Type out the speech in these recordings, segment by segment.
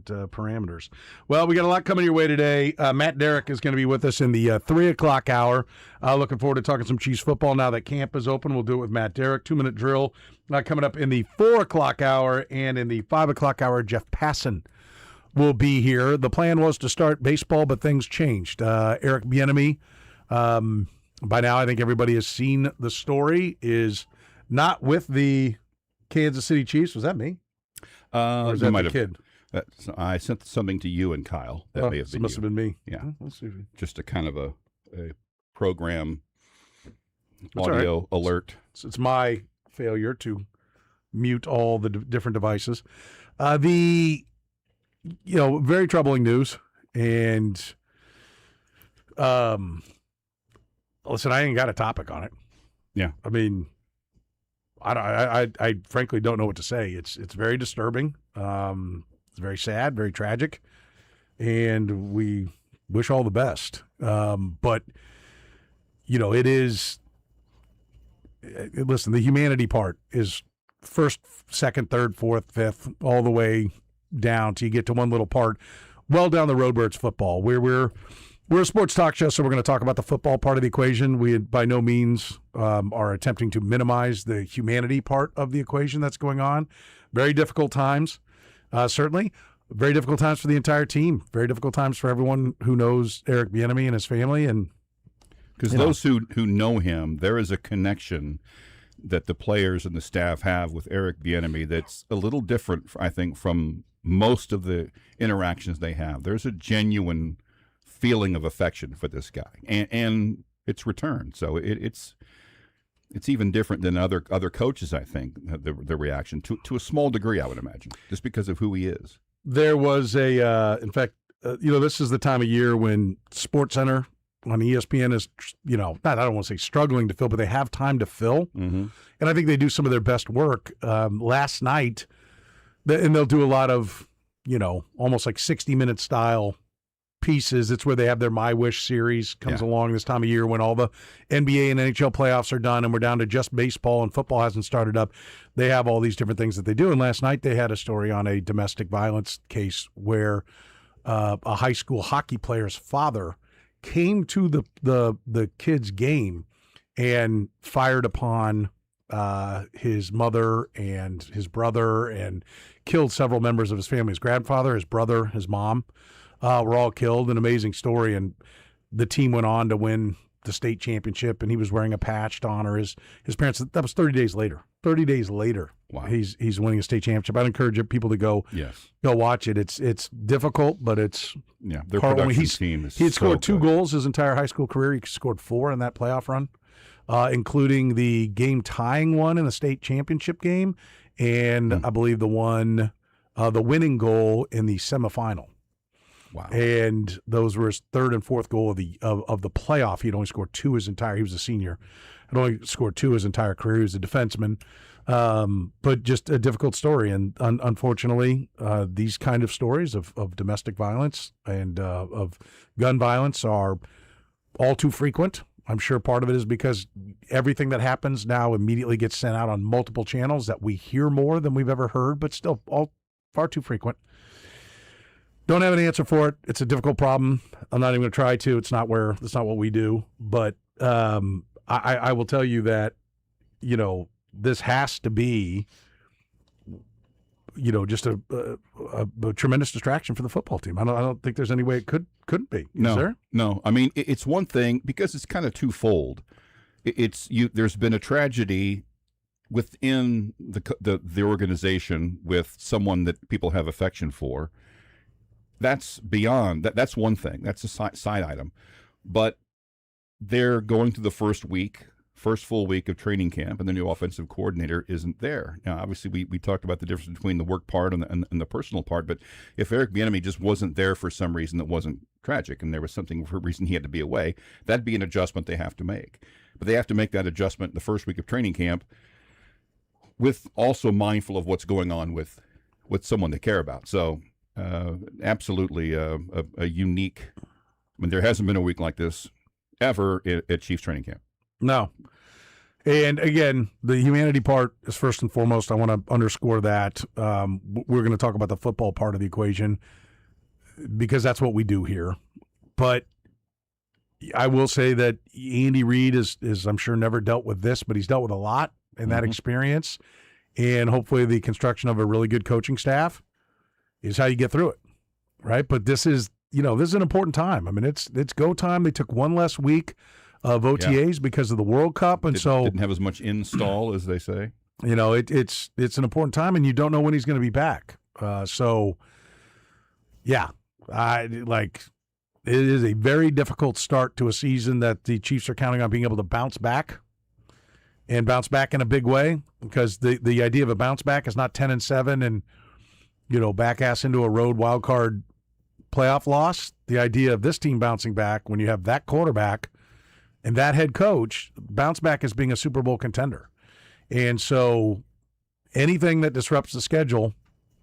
different parameters. Well, we got a lot coming your way today. Matt Derrick is going to be with us in the 3 o'clock hour. Looking forward to talking some Chiefs football now that camp is open. We'll do it with Matt Derrick. 2-minute drill coming up in the 4 o'clock hour, and in the 5 o'clock hour, Jeff Passan will be here. The plan was to start baseball, but things changed. Eric Bieniemy, by now I think everybody has seen the story, is not with the Kansas City Chiefs. Was that me? Or is that the kid? I sent something to you and Kyle. That may have been must have been me. Yeah. Let's see. Just a kind of a program That's audio right. alert. It's my failure to mute all the different devices. Very troubling news. And listen, I ain't got a topic on it. Yeah. I mean, I frankly don't know what to say. It's very disturbing. It's very sad, very tragic, and we wish all the best. But it is. Listen, the humanity part is first, second, third, fourth, fifth, all the way down till you get to one little part. Well down the road where it's football. We're a sports talk show, so we're going to talk about the football part of the equation. We by no means are attempting to minimize the humanity part of the equation that's going on. Very difficult times, certainly. Very difficult times for the entire team. Very difficult times for everyone who knows Eric Bieniemy and his family. And because those who know him, there is a connection that the players and the staff have with Eric Bieniemy that's a little different, I think, from most of the interactions they have. There's a genuine feeling of affection for this guy, and it's returned. So it's even different than other coaches. I think the reaction to a small degree, I would imagine, just because of who he is. There was in fact, this is the time of year when SportsCenter on ESPN is, I don't want to say struggling to fill, but they have time to fill, and I think they do some of their best work. Last night, and they'll do a lot of, almost like 60-minute style pieces. It's where they have their My Wish series comes along this time of year when all the NBA and NHL playoffs are done and we're down to just baseball and football hasn't started up. They have all these different things that they do. And last night they had a story on a domestic violence case where a high school hockey player's father came to the kid's game and fired upon his mother and his brother and killed several members of his family. His grandfather, his brother, his mom. Were all killed. An amazing story, and the team went on to win the state championship, and he was wearing a patch to honor his parents. That was 30 days later. 30 days later, wow. He's winning a state championship. I'd encourage people to go watch it. It's difficult, but it's their production team is he had scored so 2 goals his entire high school career. He scored 4 in that playoff run, including the game tying one in the state championship game, and I believe the winning goal in the semifinal. Wow. And those were his 3rd and 4th goal of the playoff. He'd only scored 2 his entire. He was a senior. Had only scored 2 his entire career. He was a defenseman. But just a difficult story. And unfortunately, these kind of stories of domestic violence and of gun violence are all too frequent. I'm sure part of it is because everything that happens now immediately gets sent out on multiple channels that we hear more than we've ever heard, but still all far too frequent. Don't have an answer for it. It's a difficult problem. I'm not even going to try to. That's not what we do. But I will tell you that, this has to be, just a tremendous distraction for the football team. I don't think there's any way it couldn't be. Is there? No. I mean, it's one thing because it's kind of twofold. There's been a tragedy within the organization with someone that people have affection for. That's beyond that. That's one thing. That's a side item. But they're going through the first full week of training camp, and the new offensive coordinator isn't there. Now, obviously, we talked about the difference between the work part and the personal part. But if Eric Bieniemy just wasn't there for some reason that wasn't tragic, and there was something for a reason he had to be away, that'd be an adjustment they have to make. But they have to make that adjustment the first week of training camp, with also mindful of what's going on with someone they care about. So. Absolutely a unique. I mean, there hasn't been a week like this ever at Chiefs training camp. No, And again, the humanity part is first and foremost. I want to underscore that. We're going to talk about the football part of the equation because that's what we do here. But I will say that Andy Reid is I'm sure never dealt with this, but he's dealt with a lot in that experience. And hopefully the construction of a really good coaching staff is how you get through it, right? But this is an important time. I mean, it's go time. They took one less week of OTAs because of the World Cup, and so didn't have as much install as they say. It's an important time, and you don't know when he's going to be back. It is a very difficult start to a season that the Chiefs are counting on being able to bounce back in a big way, because the idea of a bounce back is not 10-7 and back ass into a road wild card playoff loss. The idea of this team bouncing back when you have that quarterback and that head coach, bounce back as being a Super Bowl contender. And so anything that disrupts the schedule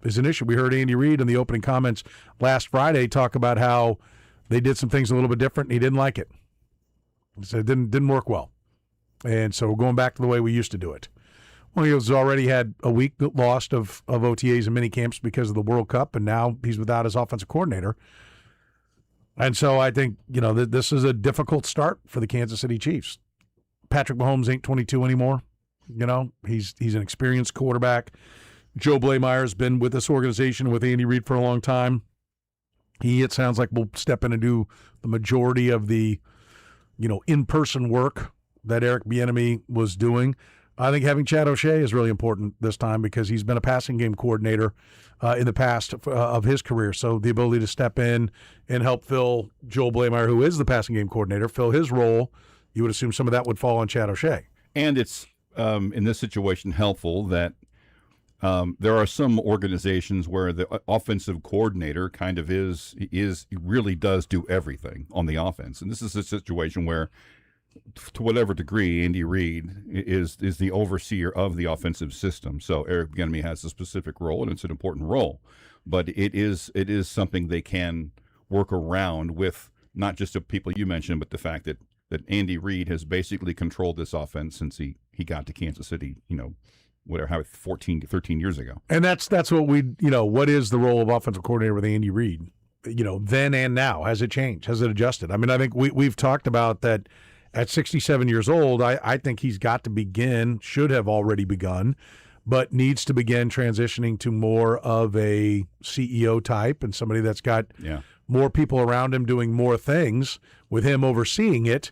is an issue. We heard Andy Reid in the opening comments last Friday talk about how they did some things a little bit different, and he didn't like it. He said it didn't work well. And so we're going back to the way we used to do it. Well, he's already had a week lost of OTAs and mini camps because of the World Cup, and now he's without his offensive coordinator. And so I think, this is a difficult start for the Kansas City Chiefs. Patrick Mahomes ain't 22 anymore. He's an experienced quarterback. Joe Blaymeier's been with this organization with Andy Reid for a long time. It sounds like will step in and do the majority of the, in-person work that Eric Bieniemy was doing. I think having Chad O'Shea is really important this time because he's been a passing game coordinator in the past of his career. So the ability to step in and help fill Joel Blaymeier, who is the passing game coordinator, fill his role, you would assume some of that would fall on Chad O'Shea. And it's, in this situation, helpful that there are some organizations where the offensive coordinator kind of really does do everything on the offense. And this is a situation where, to whatever degree, Andy Reid is the overseer of the offensive system. So Eric Bieniemy has a specific role, and it's an important role. But it is something they can work around with, not just the people you mentioned, but the fact that Andy Reid has basically controlled this offense since he got to Kansas City, 13 years ago. And that's what what is the role of offensive coordinator with Andy Reid? Then and now. Has it changed? Has it adjusted? I mean, I think we've talked about that. At 67 years old, I think he's got to should have already begun, but needs to begin transitioning to more of a CEO type and somebody that's got more people around him doing more things with him overseeing it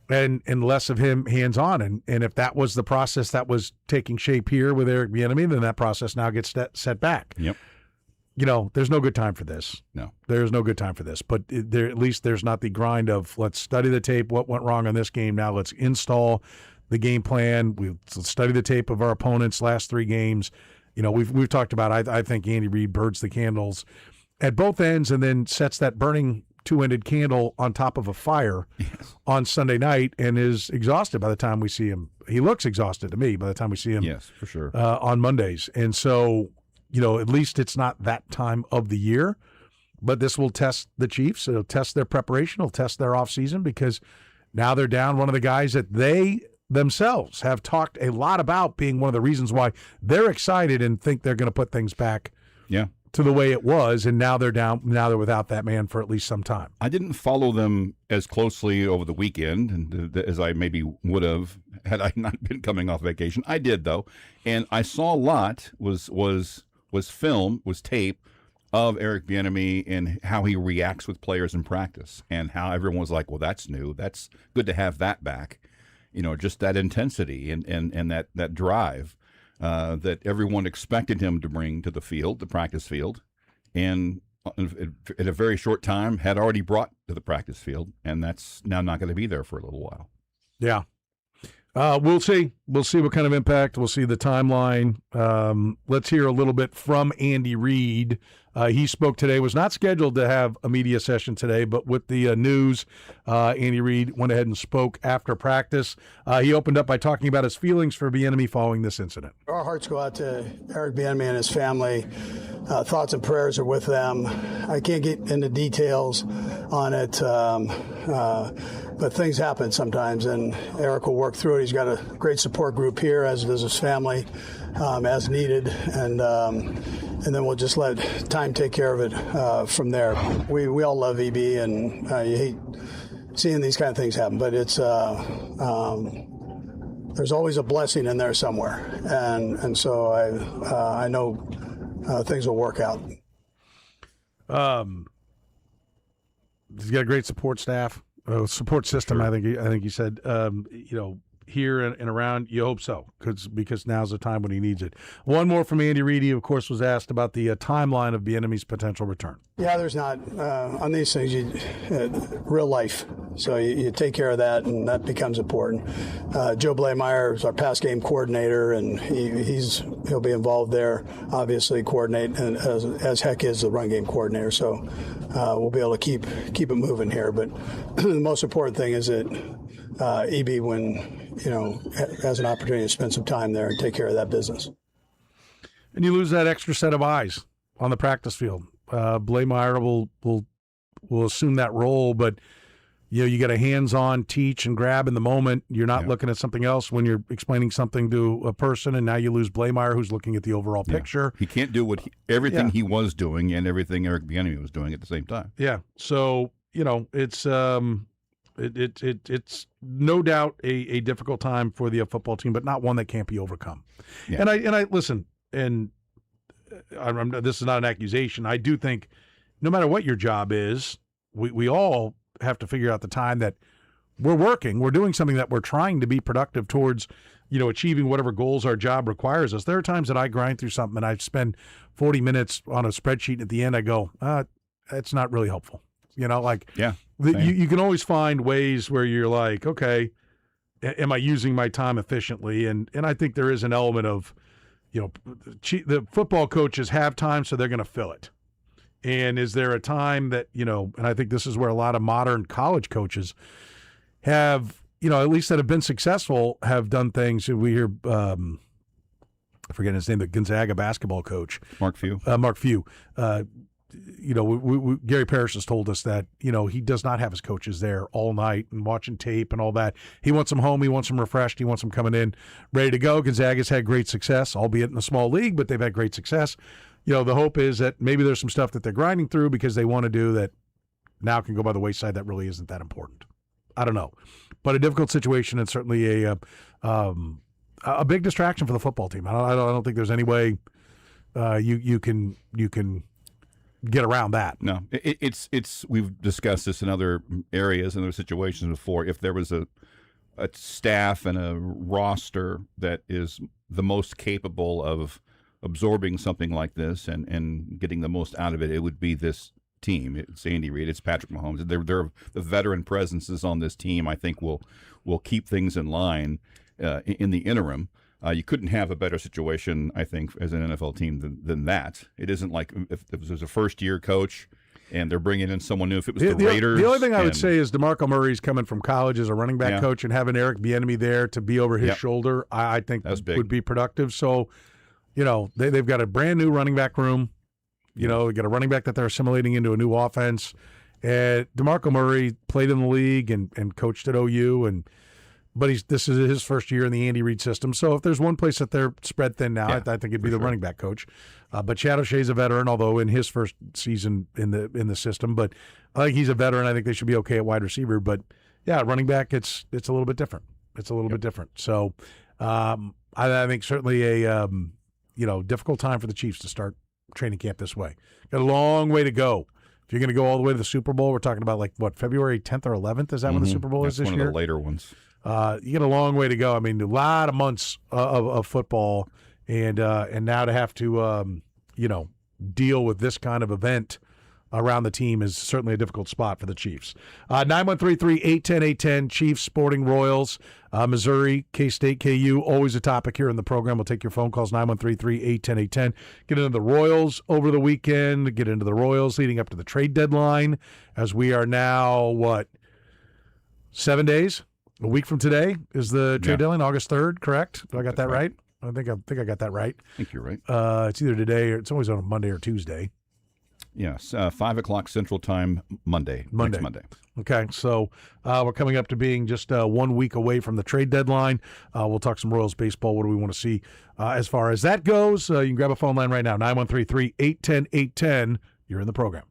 and less of him hands-on. And if that was the process that was taking shape here with Eric Bieniemy, then that process now gets set back. Yep. There's no good time for this. No. There's no good time for this. But at least there's not the grind of let's study the tape, what went wrong on this game. Now let's install the game plan. Let's study the tape of our opponents' last three games. We've talked about, I think Andy Reid burns the candles at both ends and then sets that burning two-ended candle on top of a fire on Sunday night and is exhausted by the time we see him. He looks exhausted to me by the time we see him. Yes, for sure. On Mondays. And so, at least it's not that time of the year, but this will test the Chiefs. It'll test their preparation. It'll test their offseason because now they're down one of the guys that they themselves have talked a lot about being one of the reasons why they're excited and think they're going to put things back to the way it was, and now they're down. Now they're without that man for at least some time. I didn't follow them as closely over the weekend as I maybe would have had I not been coming off vacation. I did, though, and I saw a lot was film, was tape of Eric Bieniemy and how he reacts with players in practice and how everyone was like, well, that's new. That's good to have that back. Just that intensity and that drive that everyone expected him to bring to the practice field. And in a very short time had already brought to the practice field. And that's now not going to be there for a little while. Yeah. We'll see. We'll see what kind of impact. We'll see the timeline. Let's hear a little bit from Andy Reid. He spoke today, was not scheduled to have a media session today, but with the news, Andy Reid went ahead and spoke after practice. He opened up by talking about his feelings for Bieniemy following this incident. Our hearts go out to Eric Bieniemy and his family. Thoughts and prayers are with them. I can't get into details on it. but things happen sometimes, and Eric will work through it. He's got a great support group here, as does his family, as needed, and then we'll just let time take care of it from there. We all love EB, and you hate seeing these kind of things happen, but it's there's always a blessing in there somewhere, and so I know things will work out. He's got a great support staff, support system. Sure. I think he said, here and around. You hope so, because now's the time when he needs it. One more from Andy Reid. He, of course, was asked about the timeline of Bieniemy's potential return. Yeah, there's not on these things. Real life, so you take care of that, and that becomes important. Joe Blameyer is our pass game coordinator, and he'll be involved there. Obviously, coordinate, and as heck is the run game coordinator. So we'll be able to keep it moving here. But the most important thing is that EB, when has an opportunity to spend some time there and take care of that business. And you lose that extra set of eyes on the practice field. Blameyer will assume that role, but you got a hands-on teach and grab in the moment. You're not looking at something else when you're explaining something to a person, and now you lose Blameyer, who's looking at the overall picture. He can't do everything he was doing and everything Eric Bieniemy was doing at the same time. Yeah, so it's it's no doubt a difficult time for the football team, but not one that can't be overcome. Yeah. And I listen, and this is not an accusation. I do think no matter what your job is, we all have to figure out the time that we're doing something that we're trying to be productive towards, achieving whatever goals our job requires us. There are times that I grind through something and I spend 40 minutes on a spreadsheet, and at the end I go, it's not really helpful. You can always find ways where you're like, okay, am I using my time efficiently? And I think there is an element of, the football coaches have time, so they're going to fill it. And is there a time that, and I think this is where a lot of modern college coaches have, at least that have been successful, have done things. We hear, I forget his name, the Gonzaga basketball coach. Mark Few. Gary Parrish has told us that, he does not have his coaches there all night and watching tape and all that. He wants them home. He wants them refreshed. He wants them coming in ready to go. Gonzaga's had great success, albeit in a small league, but they've had great success. The hope is that maybe there's some stuff that they're grinding through because they want to do that now can go by the wayside that really isn't that important. I don't know. But a difficult situation, and certainly a big distraction for the football team. I don't think there's any way you can get around that. No, it's we've discussed this in other areas and other situations before. If there was a staff and a roster that is the most capable of absorbing something like this and getting the most out of it, it would be this team. It's Andy Reid, it's Patrick Mahomes. The veteran presences on this team, I think, will keep things in line in the interim. You couldn't have a better situation, I think, as an NFL team than that. It isn't like if there's a first-year coach and they're bringing in someone new. If it was the Raiders. The only thing I would say is DeMarco Murray's coming from college as a running back coach, and having Eric Bieniemy there to be over his shoulder, I think would be productive. So, they've got a brand-new running back room. They got a running back that they're assimilating into a new offense. And DeMarco Murray played in the league and coached at OU, but this is his first year in the Andy Reid system. So if there's one place that they're spread thin now, I think it'd be the running back coach. But Chad O'Shea's a veteran, although in his first season in the system. But I think he's a veteran. I think they should be okay at wide receiver. But running back, it's a little bit different. It's a little bit different. So I think certainly a difficult time for the Chiefs to start training camp this way. Got a long way to go. If you're going to go all the way to the Super Bowl, we're talking about February 10th or 11th? Is that when the Super Bowl is this year? One of the later ones. You get a long way to go. I mean, a lot of months of football, and now to have to deal with this kind of event around the team is certainly a difficult spot for the Chiefs. 913-810-810, Chiefs, Sporting, Royals, Missouri, K-State, KU, always a topic here in the program. We'll take your phone calls, 913-810-810. Get into the Royals over the weekend, get into the Royals leading up to the trade deadline, as we are now, 7 days? A week from today is the trade deadline, August 3rd, correct? Do I got that right? I think I got that right. I think you're right. It's either today or it's always on a Monday or Tuesday. Yes, 5 o'clock Central Time, Monday. Next Monday. Okay, so we're coming up to being just 1 week away from the trade deadline. We'll talk some Royals baseball. What do we want to see as far as that goes? You can grab a phone line right now, 913-3810810. You're in the program.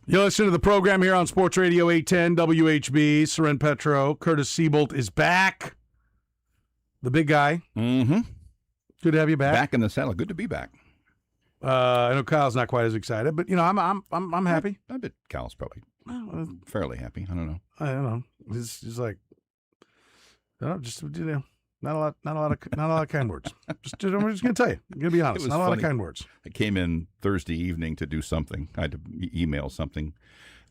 You listen to the program here on Sports Radio 810 WHB. Soren Petro. Kurtis Seaboldt is back. The big guy. Mm-hmm. Good to have you back. Back in the saddle. Good to be back. I know Kyle's not quite as excited, but I'm happy. I bet Kyle's probably fairly happy. I don't know. I don't know. He's like, not a lot of kind words. I'm just gonna tell you. I'm gonna be honest. Not a lot of kind words. I came in Thursday evening to do something. I had to email something,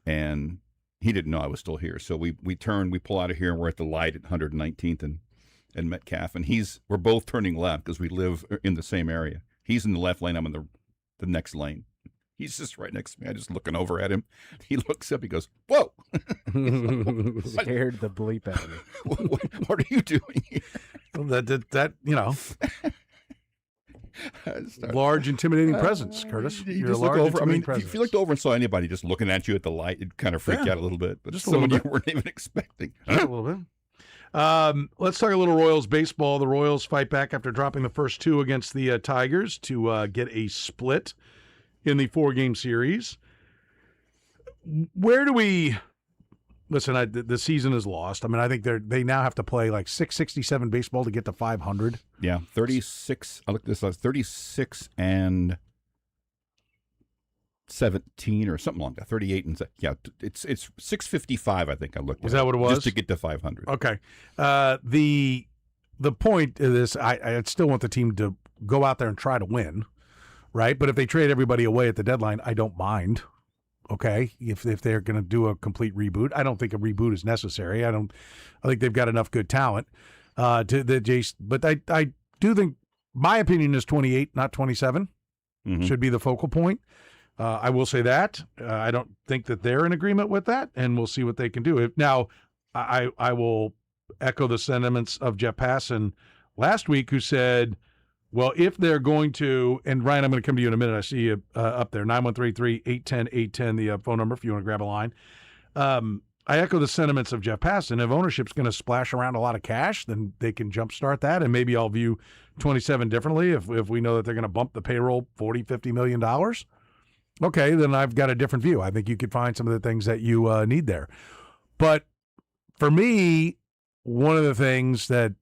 and he didn't know I was still here. So we pull out of here, and we're at the light at 119th and Metcalf, and we're both turning left because we live in the same area. He's in the left lane. I'm in the next lane. He's just right next to me. I'm just looking over at him. He looks up. He goes, "Whoa!" Scared the bleep out of me. What are you doing here? That large, intimidating presence, Kurtis. You You're just a large, look over. intimidating presence. If you looked over and saw anybody just looking at you at the light, it'd kind of freak you out a little bit. But Just a someone little you weren't even expecting. Just a little bit. Let's talk a little Royals baseball. The Royals fight back after dropping the first two against the Tigers to get a split in the 4-game series. Where do we listen? The season is lost. I mean, I think they now have to play like 667 baseball to get to 500. Yeah, 36. I looked this up. 36 and 17 or something like that. 38 and yeah, it's 655. I think I looked. Is that what it was? Just to get to 500. Okay. The point of this, I still want the team to go out there and try to win, right? But if they trade everybody away at the deadline, I don't mind. Okay, if they're going to do a complete reboot, I don't think a reboot is necessary. I think they've got enough good talent but I do think my opinion is 28, not 27, should be the focal point. I will say that I don't think that they're in agreement with that, and we'll see what they can do. Now, I will echo the sentiments of Jeff Passan last week, who said, well, if they're going to, and Ryan, I'm going to come to you in a minute. I see you up there, 913-3810810, the phone number if you want to grab a line. I echo the sentiments of Jeff Passan. If ownership's going to splash around a lot of cash, then they can jumpstart that, and maybe I'll view 27 differently if we know that they're going to bump the payroll $40-50 million. Okay, then I've got a different view. I think you could find some of the things that you need there. But for me, one of the things that,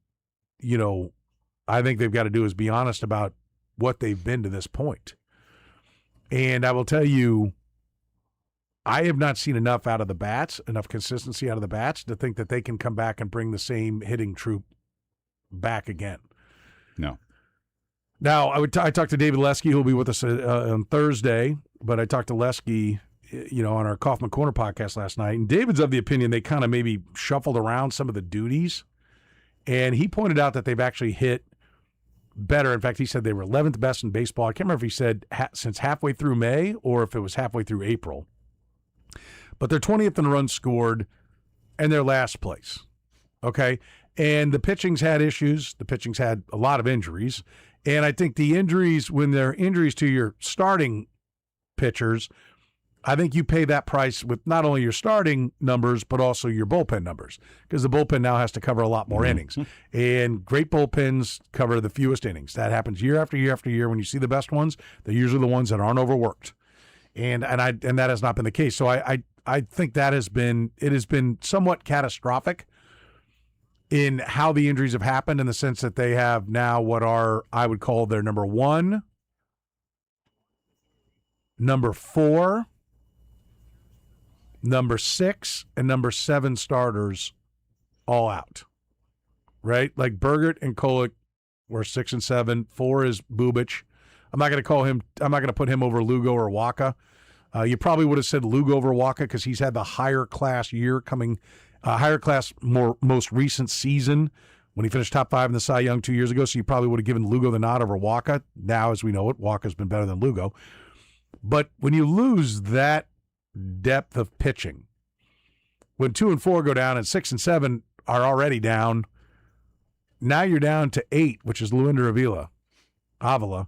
I think they've got to do is be honest about what they've been to this point. And I will tell you, I have not seen enough out of the bats, enough consistency out of the bats to think that they can come back and bring the same hitting troop back again. No. Now, I talked to David Lesky, who will be with us on Thursday, but I talked to Lesky, on our Kaufman Corner podcast last night, and David's of the opinion they kind of maybe shuffled around some of the duties, and he pointed out that they've actually hit better. In fact, he said they were 11th best in baseball. I can't remember if he said since halfway through May or if it was halfway through April. But they're 20th in runs scored, and they're last place. Okay? And the pitching's had issues. The pitching's had a lot of injuries. And I think the injuries, when they're injuries to your starting pitchers, I think you pay that price with not only your starting numbers, but also your bullpen numbers, because the bullpen now has to cover a lot more innings. And great bullpens cover the fewest innings. That happens year after year after year. When you see the best ones, they're usually the ones that aren't overworked. And that has not been the case. So I think it has been somewhat catastrophic in how the injuries have happened, in the sense that they have now what I would call their number 1, number 4, number 6, and number 7 starters all out, right? Like Burgert and Kolek were 6 and 7. 4 is Bubic. I'm not going to put him over Lugo or Waka. You probably would have said Lugo over Waka because he's had the higher class year coming, most recent season when he finished top 5 in the Cy Young 2 years ago. So you probably would have given Lugo the nod over Waka. Now, as we know it, Waka's been better than Lugo. But when you lose that depth of pitching, when 2 and 4 go down and 6 and 7 are already down, now you're down to 8, which is Luinder Avila. And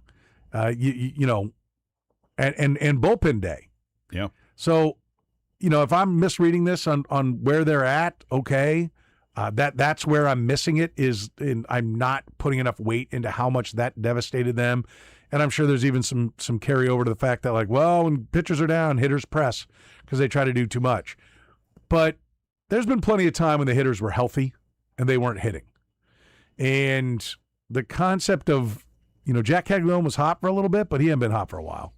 bullpen day. Yeah. So, if I'm misreading this on where they're at, okay, that's where I'm missing it, I'm not putting enough weight into how much that devastated them. And I'm sure there's even some carryover to the fact that, when pitchers are down, hitters press because they try to do too much. But there's been plenty of time when the hitters were healthy and they weren't hitting. And the concept of, Jack Caglione was hot for a little bit, but he hadn't been hot for a while.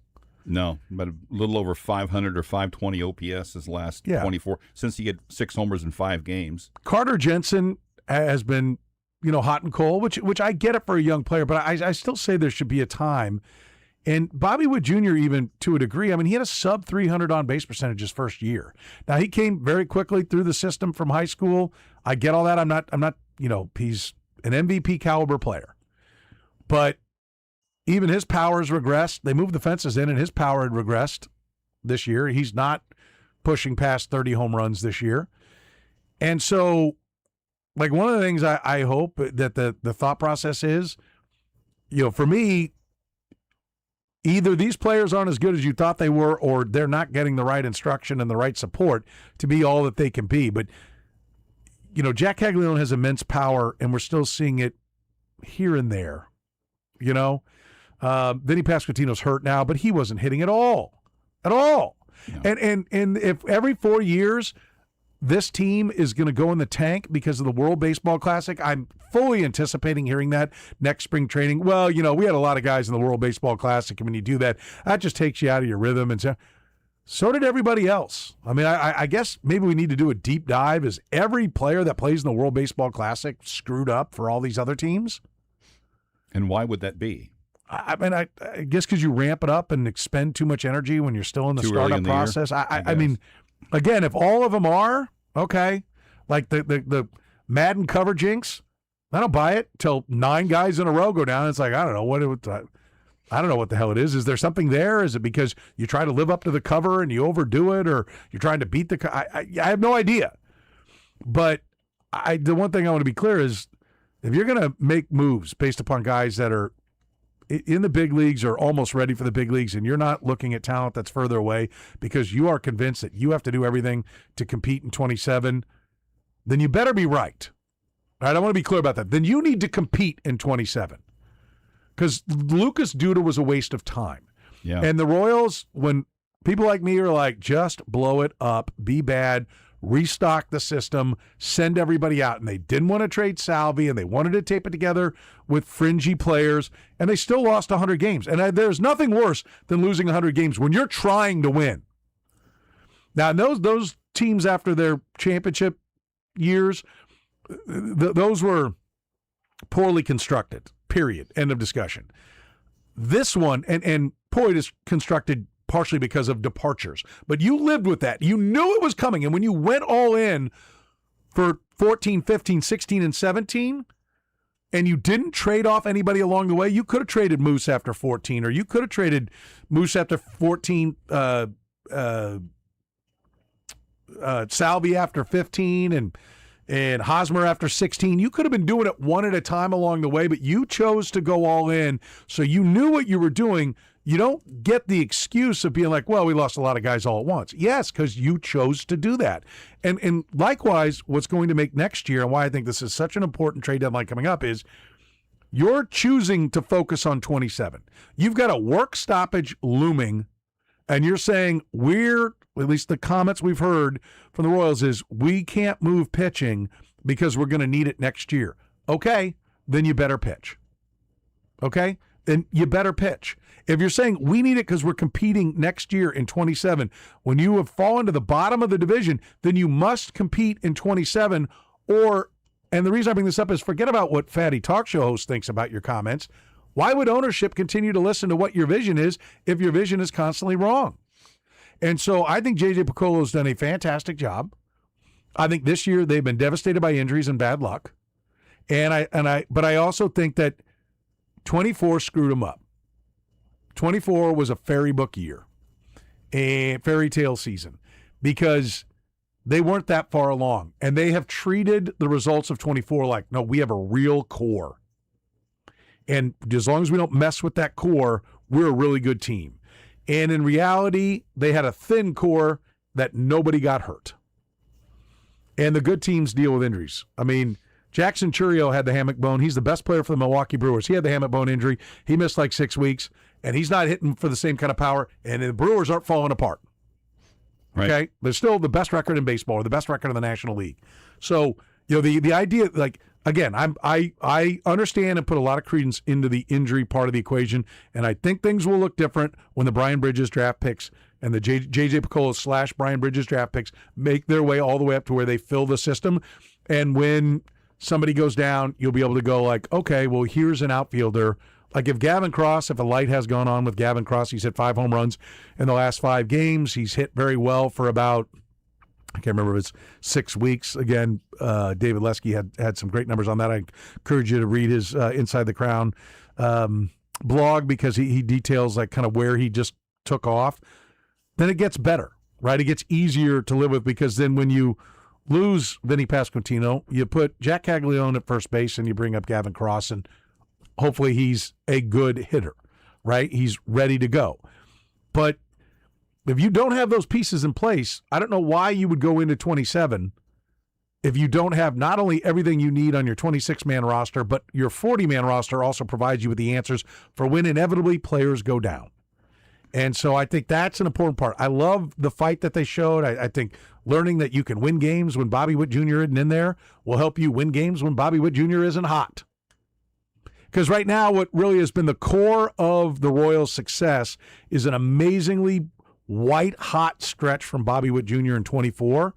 No, but a little over 500 or 520 OPS his last 24, since he had 6 homers in 5 games. Carter Jensen has been, hot and cold, which I get it for a young player, but I still say there should be a time. And Bobby Wood Jr., even to a degree, he had a sub 300 on base percentage his first year. Now, he came very quickly through the system from high school. I get all that. I'm not, he's an MVP caliber player. But even his power has regressed. They moved the fences in, and his power had regressed this year. He's not pushing past 30 home runs this year. And so, one of the things I hope that the thought process is, for me, either these players aren't as good as you thought they were, or they're not getting the right instruction and the right support to be all that they can be. But, Jack Caglione has immense power, and we're still seeing it here and there, Vinny Pasquantino's hurt now, but he wasn't hitting at all. No. And if every 4 years this team is going to go in the tank because of the World Baseball Classic, I'm fully anticipating hearing that next spring training. Well, we had a lot of guys in the World Baseball Classic, and when you do that, that just takes you out of your rhythm. And so did everybody else. I guess maybe we need to do a deep dive. Is every player that plays in the World Baseball Classic screwed up for all these other teams? And why would that be? I guess because you ramp it up and expend too much energy when you're still in the startup process. I mean, again, if all of them are, okay, like the Madden cover jinx, I don't buy it till 9 guys in a row go down. It's like, I don't know what the hell it is. Is there something there? Is it because you try to live up to the cover and you overdo it, or you're trying to beat the I have no idea. But the one thing I want to be clear is, if you're going to make moves based upon guys that are in the big leagues or almost ready for the big leagues, and you're not looking at talent that's further away because you are convinced that you have to do everything to compete in 27, then you better be right. All right, I want to be clear about that. Then you need to compete in 27 because Lucas Duda was a waste of time. Yeah. And the Royals, when people like me are like, just blow it up, be bad, restock the system, send everybody out. And they didn't want to trade Salvi, and they wanted to tape it together with fringy players, and they still lost 100 games. And there's nothing worse than losing 100 games when you're trying to win. Now, those teams after their championship years, those were poorly constructed, period, end of discussion. This one, and Poyd is constructed partially because of departures. But you lived with that. You knew it was coming. And when you went all in for 14, 15, 16, and 17, and you didn't trade off anybody along the way, you could have traded Moose after 14, or you could have traded Moose after 14, Salvi after 15, and Hosmer after 16. You could have been doing it one at a time along the way, but you chose to go all in, so you knew what you were doing. You don't get the excuse of being like, well, we lost a lot of guys all at once. Yes, because you chose to do that. And likewise, what's going to make next year, and why I think this is such an important trade deadline coming up, is you're choosing to focus on 27. You've got a work stoppage looming, and you're saying at least the comments we've heard from the Royals is, we can't move pitching because we're going to need it next year. Okay, then you better pitch. Okay? Then you better pitch. If you're saying we need it because we're competing next year in 27, when you have fallen to the bottom of the division, then you must compete in 27. And the reason I bring this up is, forget about what Fatty Talk Show host thinks about your comments. Why would ownership continue to listen to what your vision is if your vision is constantly wrong? And so I think J.J. Piccolo's done a fantastic job. I think this year they've been devastated by injuries and bad luck. But I also think that 24 screwed them up. 24 was a fairy book year, a fairy tale season, because they weren't that far along. And they have treated the results of 24 like, no, we have a real core. And as long as we don't mess with that core, we're a really good team. And in reality, they had a thin core that nobody got hurt. And the good teams deal with injuries. I mean, Jackson Churio had the hammock bone. He's the best player for the Milwaukee Brewers. He had the hammock bone injury. He missed like 6 weeks, and he's not hitting for the same kind of power, and the Brewers aren't falling apart. Right. Okay? They're still the best record in baseball, or the best record in the National League. So, the idea, like, again, I understand and put a lot of credence into the injury part of the equation, and I think things will look different when the Brian Bridges draft picks and the J.J. Piccolo / Brian Bridges draft picks make their way all the way up to where they fill the system. And when somebody goes down, you'll be able to go like, okay, well, here's an outfielder. Like if a light has gone on with Gavin Cross, he's hit 5 home runs in the last 5 games. He's hit very well for about, I can't remember if it's 6 weeks. Again, David Lesky had some great numbers on that. I encourage you to read his Inside the Crown blog, because he details like kind of where he just took off. Then it gets better, right? It gets easier to live with, because then when you lose Vinny Pasquantino, you put Jack Caglione at first base and you bring up Gavin Cross, and hopefully he's a good hitter, right? He's ready to go. But if you don't have those pieces in place, I don't know why you would go into 27 if you don't have not only everything you need on your 26-man roster, but your 40-man roster also provides you with the answers for when inevitably players go down. And so I think that's an important part. I love the fight that they showed. I think learning that you can win games when Bobby Witt Jr. isn't in there will help you win games when Bobby Witt Jr. isn't hot. Because right now, what really has been the core of the Royals' success is an amazingly white-hot stretch from Bobby Witt Jr. in 24,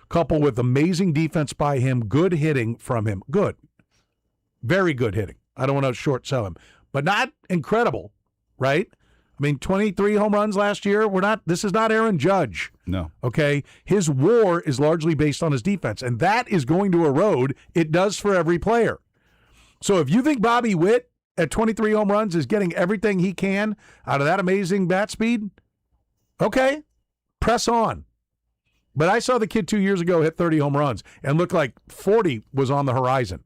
coupled with amazing defense by him, good hitting from him. Good. Very good hitting. I don't want to short sell him. But not incredible, right? I mean, 23 home runs last year. This is not Aaron Judge. No. Okay? His WAR is largely based on his defense, and that is going to erode. It does for every player. So if you think Bobby Witt at 23 home runs is getting everything he can out of that amazing bat speed, okay, press on. But I saw the kid 2 years ago hit 30 home runs and looked like 40 was on the horizon.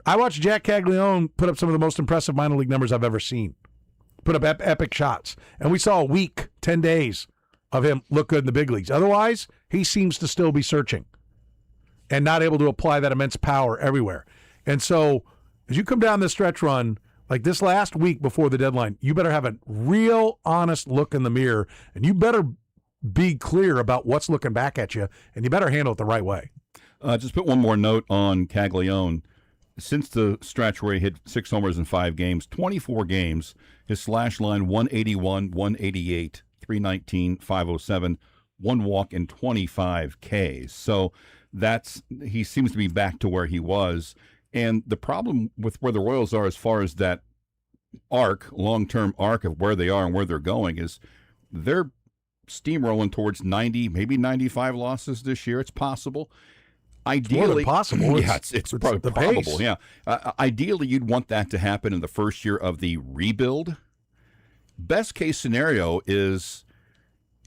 I watched Jack Caglione put up some of the most impressive minor league numbers I've ever seen. Put up epic shots. And we saw a week, 10 days of him look good in the big leagues. Otherwise, he seems to still be searching and not able to apply that immense power everywhere. And so as you come down this stretch run, like this last week before the deadline, you better have a real honest look in the mirror, and you better be clear about what's looking back at you, and you better handle it the right way. Just put one more note on Caglione. Since the stretch where he hit 6 homers in 5 games, 24 games, his slash line 181, 188, 319, 507, 1 walk, and 25 Ks. So he seems to be back to where he was. And the problem with where the Royals are as far as that long-term arc of where they are and where they're going is they're steamrolling towards 90, maybe 95 losses this year. It's possible. Ideally, more than possible. Yeah, it's probably the probable. pace. Yeah, ideally, you'd want that to happen in the first year of the rebuild. Best case scenario is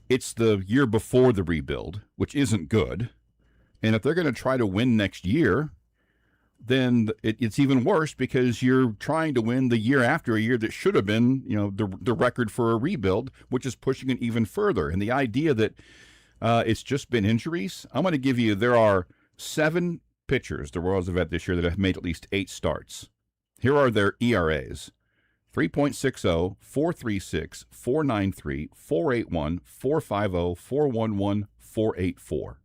it's the year before the rebuild, which isn't good. And if they're going to try to win next year, then it's even worse because you're trying to win the year after a year that should have been, the record for a rebuild, which is pushing it even further. And the idea that it's just been injuries, I'm going to give you, there are 7 pitchers the Royals have had this year that have made at least 8 starts. Here are their ERAs: 3.60, 4.36, 4.93, 4.81, 4.50, 4.11, 4.84.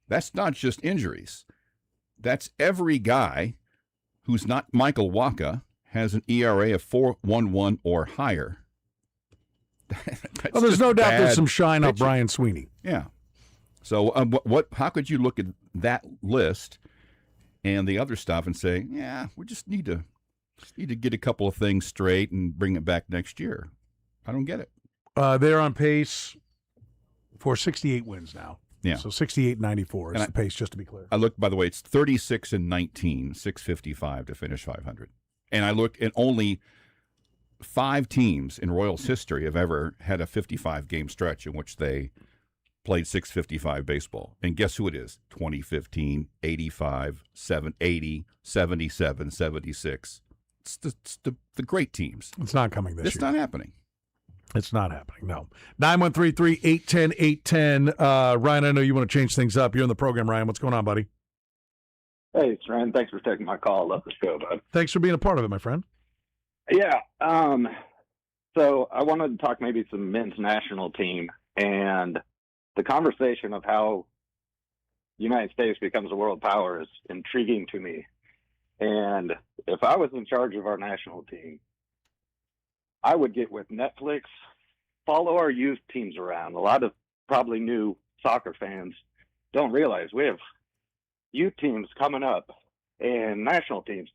That's not just injuries. That's every guy who's not Michael Wacha has an ERA of 4.11 or higher. Well, there's no doubt there's some shine off pitching. Brian Sweeney. Yeah. So how could you look at that list and the other stuff and say, yeah, we just need to get a couple of things straight and bring it back next year? I don't get it. They're on pace for 68 wins now. Yeah. So 68-94 is the pace, just to be clear. I looked, by the way, it's 36-19, 655 to finish 500. And I looked, and only 5 teams in Royals history have ever had a 55-game stretch in which they played 655 baseball. And guess who it is? 2015, 85, 80, 77, 76. It's the great teams. It's not coming this year. It's not happening. It's not happening, no. 913-3-810-810. Ryan, I know you want to change things up. You're in the program, Ryan. What's going on, buddy? Hey, Soren. Thanks for taking my call. Love the show, bud. Thanks for being a part of it, my friend. Yeah. So I wanted to talk maybe some men's national team and the conversation of how the United States becomes a world power is intriguing to me. And if I was in charge of our national team, I would get with Netflix, follow our youth teams around. A lot of probably new soccer fans don't realize we have youth teams coming up and national teams.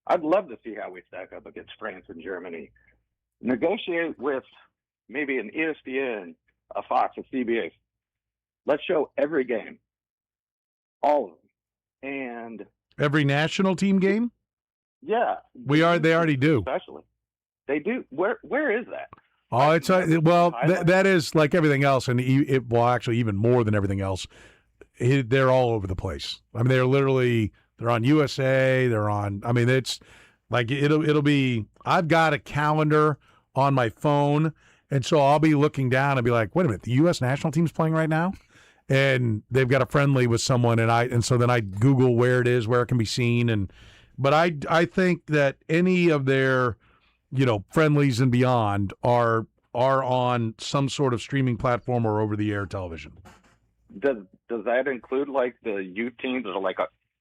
I'd love to see how we stack up against France and Germany. Negotiate with maybe an ESPN, a Fox, a CBS. Let's show every game, all of them. And every national team game? Yeah. They already do. Especially. They do. Where is that? Oh, it's that is like everything else, and actually even more than everything else. They're all over the place. I mean, they're on USA. They're on. I mean, it's like it'll be. I've got a calendar on my phone, and so I'll be looking down and be like, wait a minute, the U.S. national team's playing right now, and they've got a friendly with someone, and so then I Google where it is, where it can be seen, but I think that any of their friendlies and beyond are on some sort of streaming platform or over-the-air television. Does that include like the youth teams, or like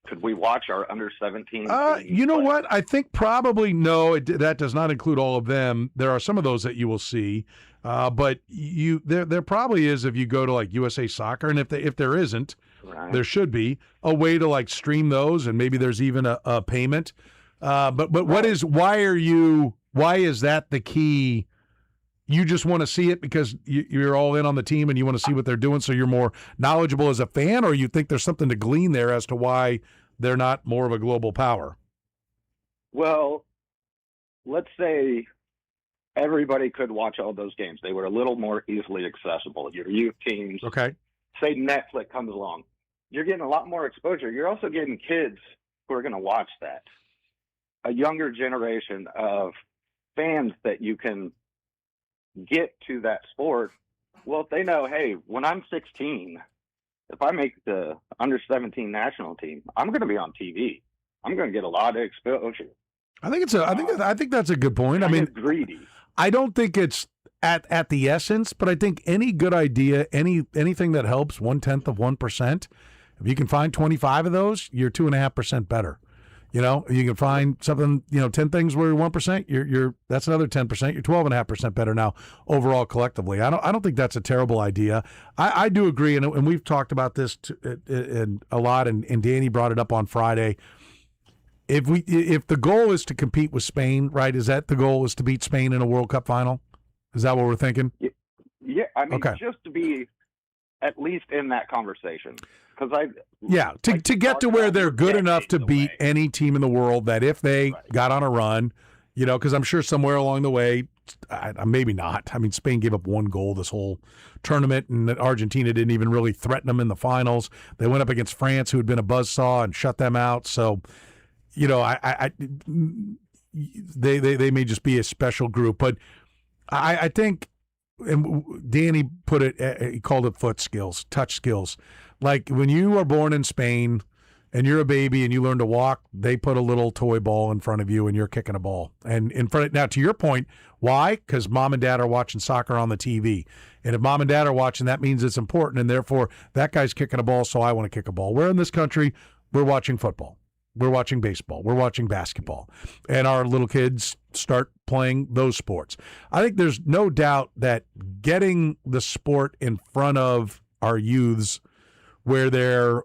could we watch our under 17? You know what? I think probably no. That does not include all of them. There are some of those that you will see, but there probably is if you go to like USA Soccer, and if there isn't, right, there should be a way to like stream those, and maybe there's even a payment. But right. Why is that the key? You just want to see it because you're all in on the team and you want to see what they're doing, so you're more knowledgeable as a fan, or you think there's something to glean there as to why they're not more of a global power? Well, let's say everybody could watch all those games. They were a little more easily accessible. Your youth teams. Okay. Say Netflix comes along. You're getting a lot more exposure. You're also getting kids who are going to watch that, a younger generation of fans that you can get to that sport. Well, if they know, hey, when I'm 16, if I make the under 17 national team, I'm going to be on TV. I'm going to get a lot of exposure. I think I think that's a good point. I mean, greedy. I don't think it's at the essence, but I think any good idea, anything that helps 0.1%, if you can find 25 of those, you're 2.5% better. You know, you can find something, 10 things where you're 1%, you're that's another 10%. You're 12.5% better now overall collectively. I don't think that's a terrible idea. I do agree, and we've talked about this a lot, and Danny brought it up on Friday. If the goal is to compete with Spain, right? Is that the goal, is to beat Spain in a World Cup final? Is that what we're thinking? Yeah, I mean, okay. Just to be at least in that conversation, because to get to where they're good enough to beat any team in the world. That if they got on a run, because I'm sure somewhere along the way, maybe not. I mean, Spain gave up one goal this whole tournament, and Argentina didn't even really threaten them in the finals. They went up against France, who had been a buzzsaw, and shut them out. So. They may just be a special group, but I think, and Danny put it, he called it foot skills, touch skills. Like when you are born in Spain and you're a baby and you learn to walk, they put a little toy ball in front of you and you're kicking a ball. And in front of, now to your point, why? Because mom and dad are watching soccer on the TV. And if mom and dad are watching, that means it's important. And therefore that guy's kicking a ball, so I want to kick a ball. We're in this country, we're watching football. We're watching baseball. We're watching basketball. And our little kids start playing those sports. I think there's no doubt that getting the sport in front of our youths where they're,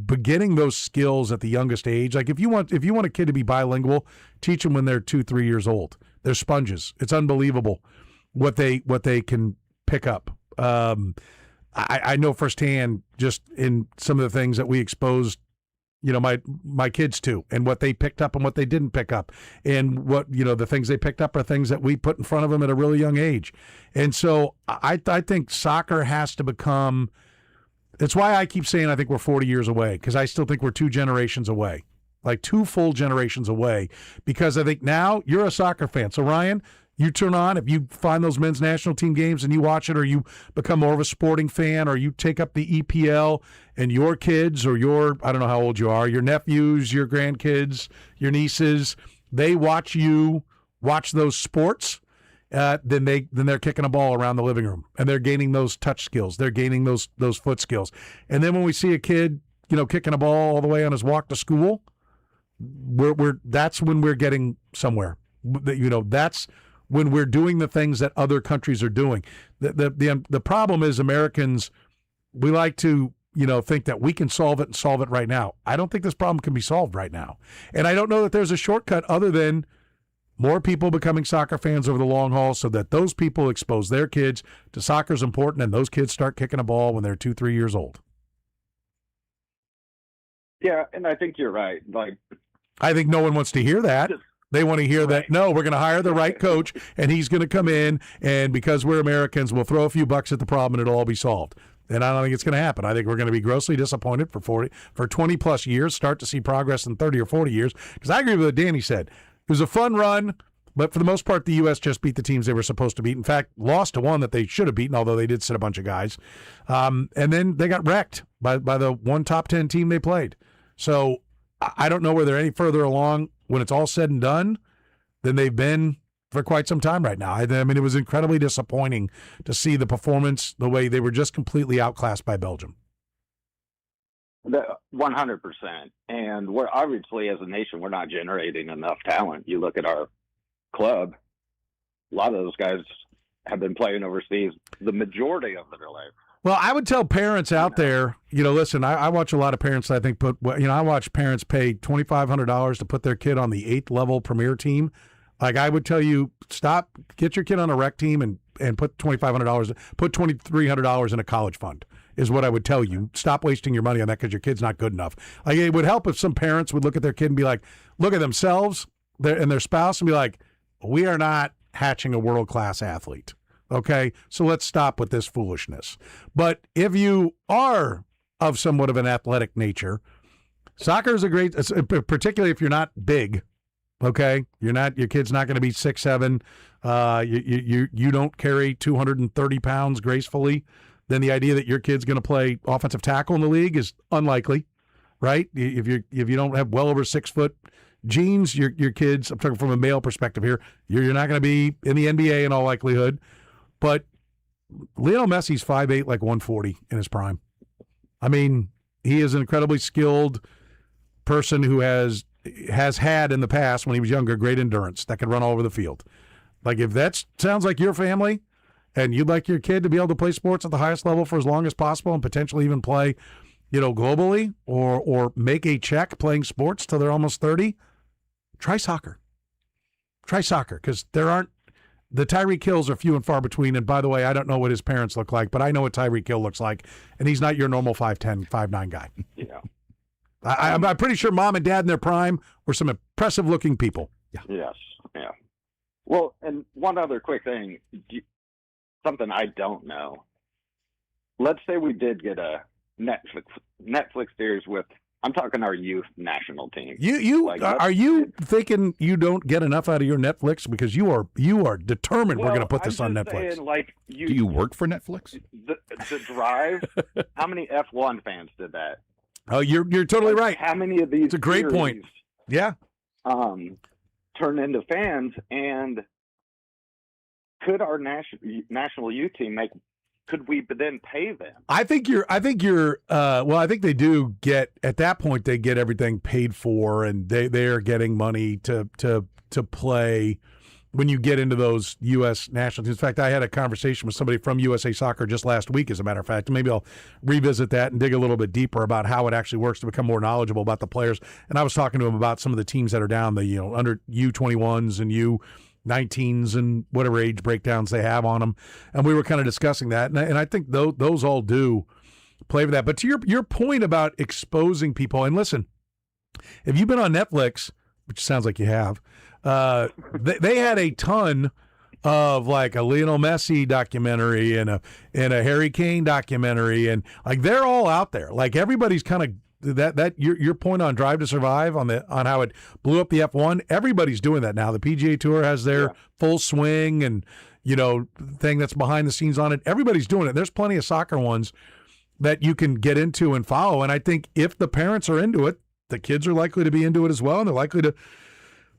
beginning those skills at the youngest age. Like if you want a kid to be bilingual, teach them when they're 2-3 years old. They're sponges. It's unbelievable what they can pick up. I know firsthand just in some of the things that we exposed my kids to, and what they picked up and what they didn't pick up, and what the things they picked up are things that we put in front of them at a really young age. And so I think soccer has to become. It's why I keep saying I think we're 40 years away, because I still think we're 2 generations away, like 2 full generations away. Because I think now you're a soccer fan. So Ryan, you turn on, if you find those men's national team games and you watch it, or you become more of a sporting fan, or you take up the EPL, and your kids, or I don't know how old you are, your nephews, your grandkids, your nieces, they watch you watch those sports, then they're kicking a ball around the living room, and they're gaining those touch skills. They're gaining those foot skills. And then when we see a kid, kicking a ball all the way on his walk to school, that's when we're getting somewhere. That's when we're doing the things that other countries are doing. The problem is Americans, we like to think that we can solve it right now. I don't think this problem can be solved right now. And I don't know that there's a shortcut other than more people becoming soccer fans over the long haul, so that those people expose their kids to soccer's important, and those kids start kicking a ball when they're 2-3 years old. Yeah, and I think you're right. Like, I think no one wants to hear that. They want to hear that, no, we're going to hire the right coach, and he's going to come in, and because we're Americans, we'll throw a few bucks at the problem, and it'll all be solved. And I don't think it's going to happen. I think we're going to be grossly disappointed for 20-plus years, start to see progress in 30 or 40 years, because I agree with what Danny said. It was a fun run, but for the most part, the U.S. just beat the teams they were supposed to beat. In fact, lost to one that they should have beaten, although they did sit a bunch of guys. And then they got wrecked by the one top 10 team they played. So I don't know where they're any further along when it's all said and done than they've been for quite some time right now. I mean, it was incredibly disappointing to see the performance, the way they were just completely outclassed by Belgium. 100%. And we're obviously, as a nation, we're not generating enough talent. You look at our club, a lot of those guys have been playing overseas the majority of their life. Well, I would tell parents out there, listen, I watch a lot of parents that I think I watch parents pay $2,500 to put their kid on the 8th level premier team. Like, I would tell you, stop, get your kid on a rec team and put $2,500, put $2,300 in a college fund is what I would tell you. Stop wasting your money on that because your kid's not good enough. Like, it would help if some parents would look at their kid and be like, look at themselves and their spouse and be like, we are not hatching a world-class athlete. Okay, so let's stop with this foolishness. But if you are of somewhat of an athletic nature, Soccer is a great, particularly if you're not big. Okay, your kid's not going to be 6'7". You don't carry 230 pounds gracefully. Then the idea that your kid's going to play offensive tackle in the league is unlikely, right? If you don't have well over 6 foot genes, your kids. I'm talking from a male perspective here. You're not going to be in the NBA in all likelihood. But Lionel Messi's 5'8", like 140 in his prime. I mean, he is an incredibly skilled person who has had in the past, when he was younger, great endurance that could run all over the field. Like, if that sounds like your family and you'd like your kid to be able to play sports at the highest level for as long as possible and potentially even play, globally or make a check playing sports till they're almost 30, try soccer. Try soccer, because the Tyreek Hills are few and far between. And by the way, I don't know what his parents look like, but I know what Tyreek Hill looks like, and he's not your normal 5'10", 5'9" guy. Yeah. I'm pretty sure mom and dad in their prime were some impressive-looking people. Yeah. Yes. Yeah. Well, and one other quick thing, something I don't know. Let's say we did get a Netflix series with, I'm talking our youth national team. Are you thinking you don't get enough out of your Netflix, because you are determined we're going to put this on Netflix? Saying, do you work for Netflix? The Drive. How many F1 fans did that? Oh, you're totally right. How many of these? It's a great point. Yeah. Turn into fans, and could our national youth team could we then pay them? I think they do get, at that point, they get everything paid for, and they are getting money to play when you get into those U.S. national teams. In fact, I had a conversation with somebody from USA Soccer just last week, as a matter of fact. Maybe I'll revisit that and dig a little bit deeper about how it actually works to become more knowledgeable about the players. And I was talking to him about some of the teams that are down, the under U21s and U19s and whatever age breakdowns they have on them. And we were kind of discussing that. And I think those all do play for that. But to your point about exposing people, and listen, if you've been on Netflix, which sounds like you have, they had a ton of, like, a Lionel Messi documentary and a Harry Kane documentary, and like they're all out there. Like, everybody's kind of that your point on Drive to Survive on how it blew up the F1. Everybody's doing that now. The PGA Tour has their full swing and thing that's behind the scenes on it. Everybody's doing it. There's plenty of soccer ones that you can get into and follow. And I think if the parents are into it, the kids are likely to be into it as well, and they're likely to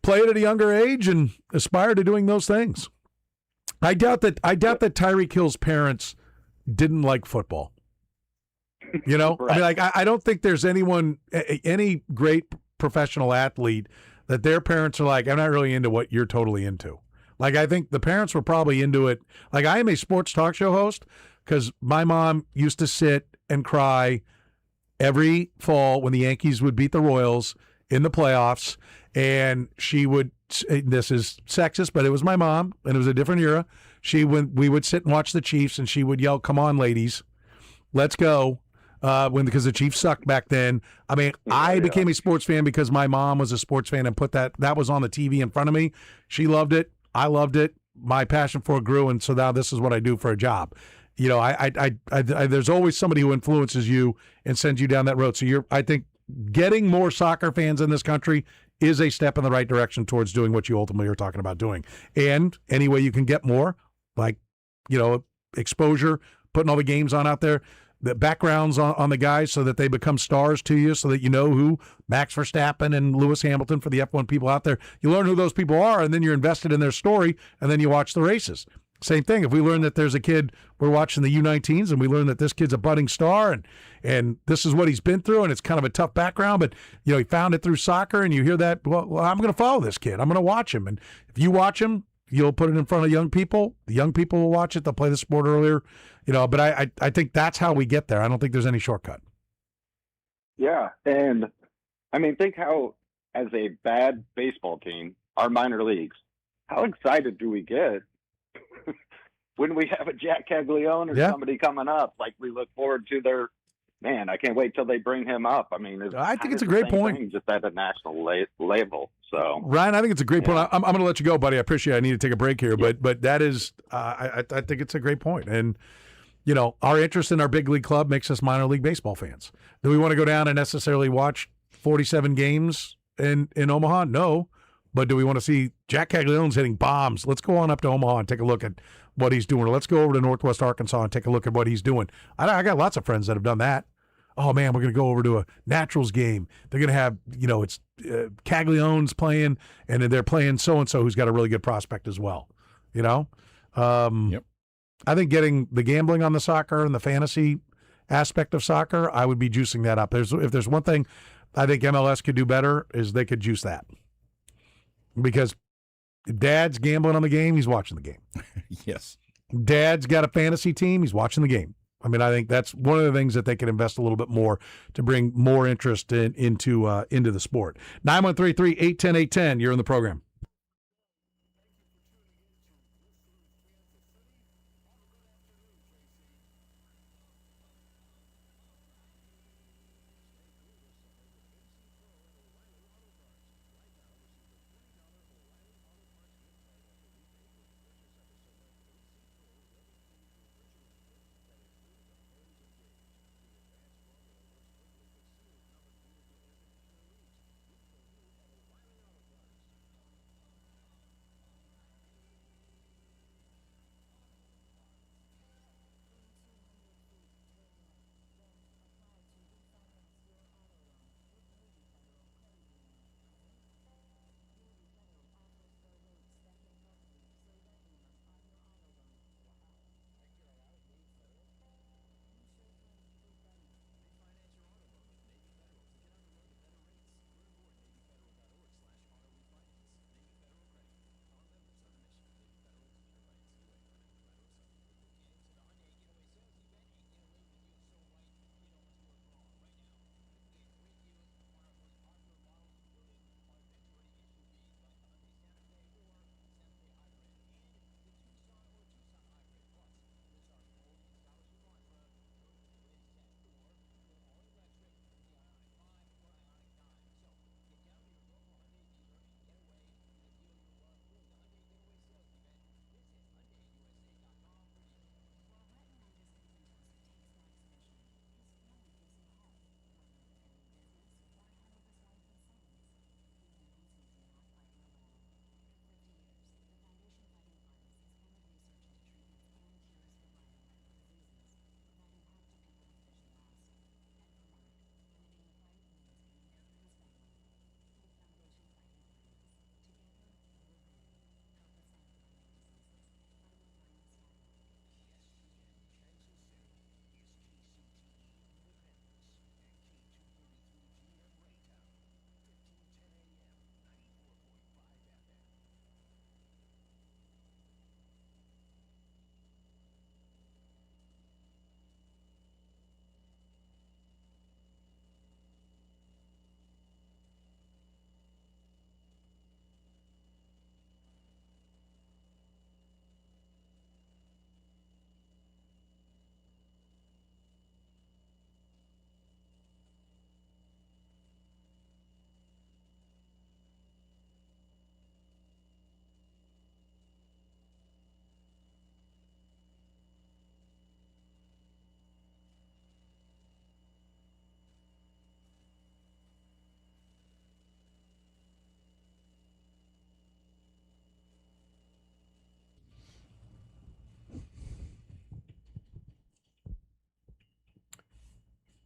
play it at a younger age and aspire to doing those things. I doubt that Tyreek Hill's parents didn't like football. Right. I mean, I don't think there's any great professional athlete that their parents are like, I'm not really into what you're totally into. Like, I think the parents were probably into it. Like, I am a sports talk show host because my mom used to sit and cry every fall when the Yankees would beat the Royals in the playoffs. And she would, this is sexist, but it was my mom, and it was a different era. We would sit and watch the Chiefs, and she would yell, "Come on, ladies, let's go," because the Chiefs sucked back then. I mean, I became a sports fan because my mom was a sports fan and put that was on the TV in front of me. She loved it. I loved it. My passion for it grew, and so now this is what I do for a job. There's always somebody who influences you and sends you down that road. So I think getting more soccer fans in this country is a step in the right direction towards doing what you ultimately are talking about doing. And any way you can get more, like, exposure, putting all the games on out there, the backgrounds on the guys so that they become stars to you, so that you know who Max Verstappen and Lewis Hamilton, for the F1 people out there. You learn who those people are, and then you're invested in their story, and then you watch the races. Same thing. If we learn that there's a kid, we're watching the U19s, and we learn that this kid's a budding star, and this is what he's been through, and it's kind of a tough background, but he found it through soccer, and you hear that, well, I'm going to follow this kid. I'm going to watch him. And if you watch him, you'll put it in front of young people. The young people will watch it. They'll play the sport earlier. But I think that's how we get there. I don't think there's any shortcut. Yeah. And I mean, think how, as a bad baseball team, our minor leagues, how excited do we get when we have a Jack Caglione or somebody coming up? Like, we look forward to their, man, I can't wait till they bring him up. I mean, I think it's a great point. Thing, just at a national level. So, Ryan, I think it's a great point. I'm going to let you go, buddy. I appreciate it. I need to take a break here, but that is, I think it's a great point. And, our interest in our big league club makes us minor league baseball fans. Do we want to go down and necessarily watch 47 games in Omaha? No. But do we want to see Jack Caglianone's hitting bombs? Let's go on up to Omaha and take a look at what he's doing. Or let's go over to Northwest Arkansas and take a look at what he's doing. I got lots of friends that have done that. Oh, man, we're going to go over to a Naturals game. They're going to have, it's Caglianone's playing, and they're playing so-and-so who's got a really good prospect as well. Yep. I think getting the gambling on the soccer and the fantasy aspect of soccer, I would be juicing that up. If there's one thing I think MLS could do better is they could juice that. Because Dad's gambling on the game, he's watching the game. Yes. Dad's got a fantasy team, he's watching the game. I mean, I think that's one of the things that they can invest a little bit more to bring more interest into the sport. 913-3810810, you're in the program.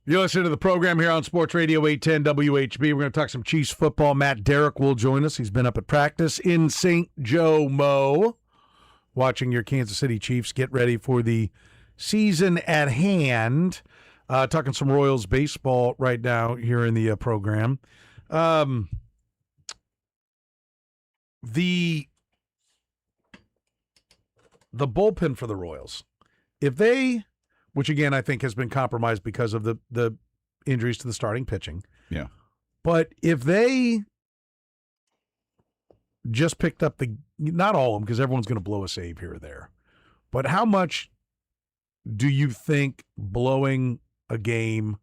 You're listening to the program here on Sports Radio 810 WHB. We're going to talk some Chiefs football. Matt Derrick will join us. He's been up at practice in St. Joe Mo, watching your Kansas City Chiefs get ready for the season at hand. Talking some Royals baseball right now here in the program. The bullpen for the Royals, if they, which again I think has been compromised because of the injuries to the starting pitching. Yeah. But if they just picked up not all of them, because everyone's going to blow a save here or there, but how much do you think blowing a game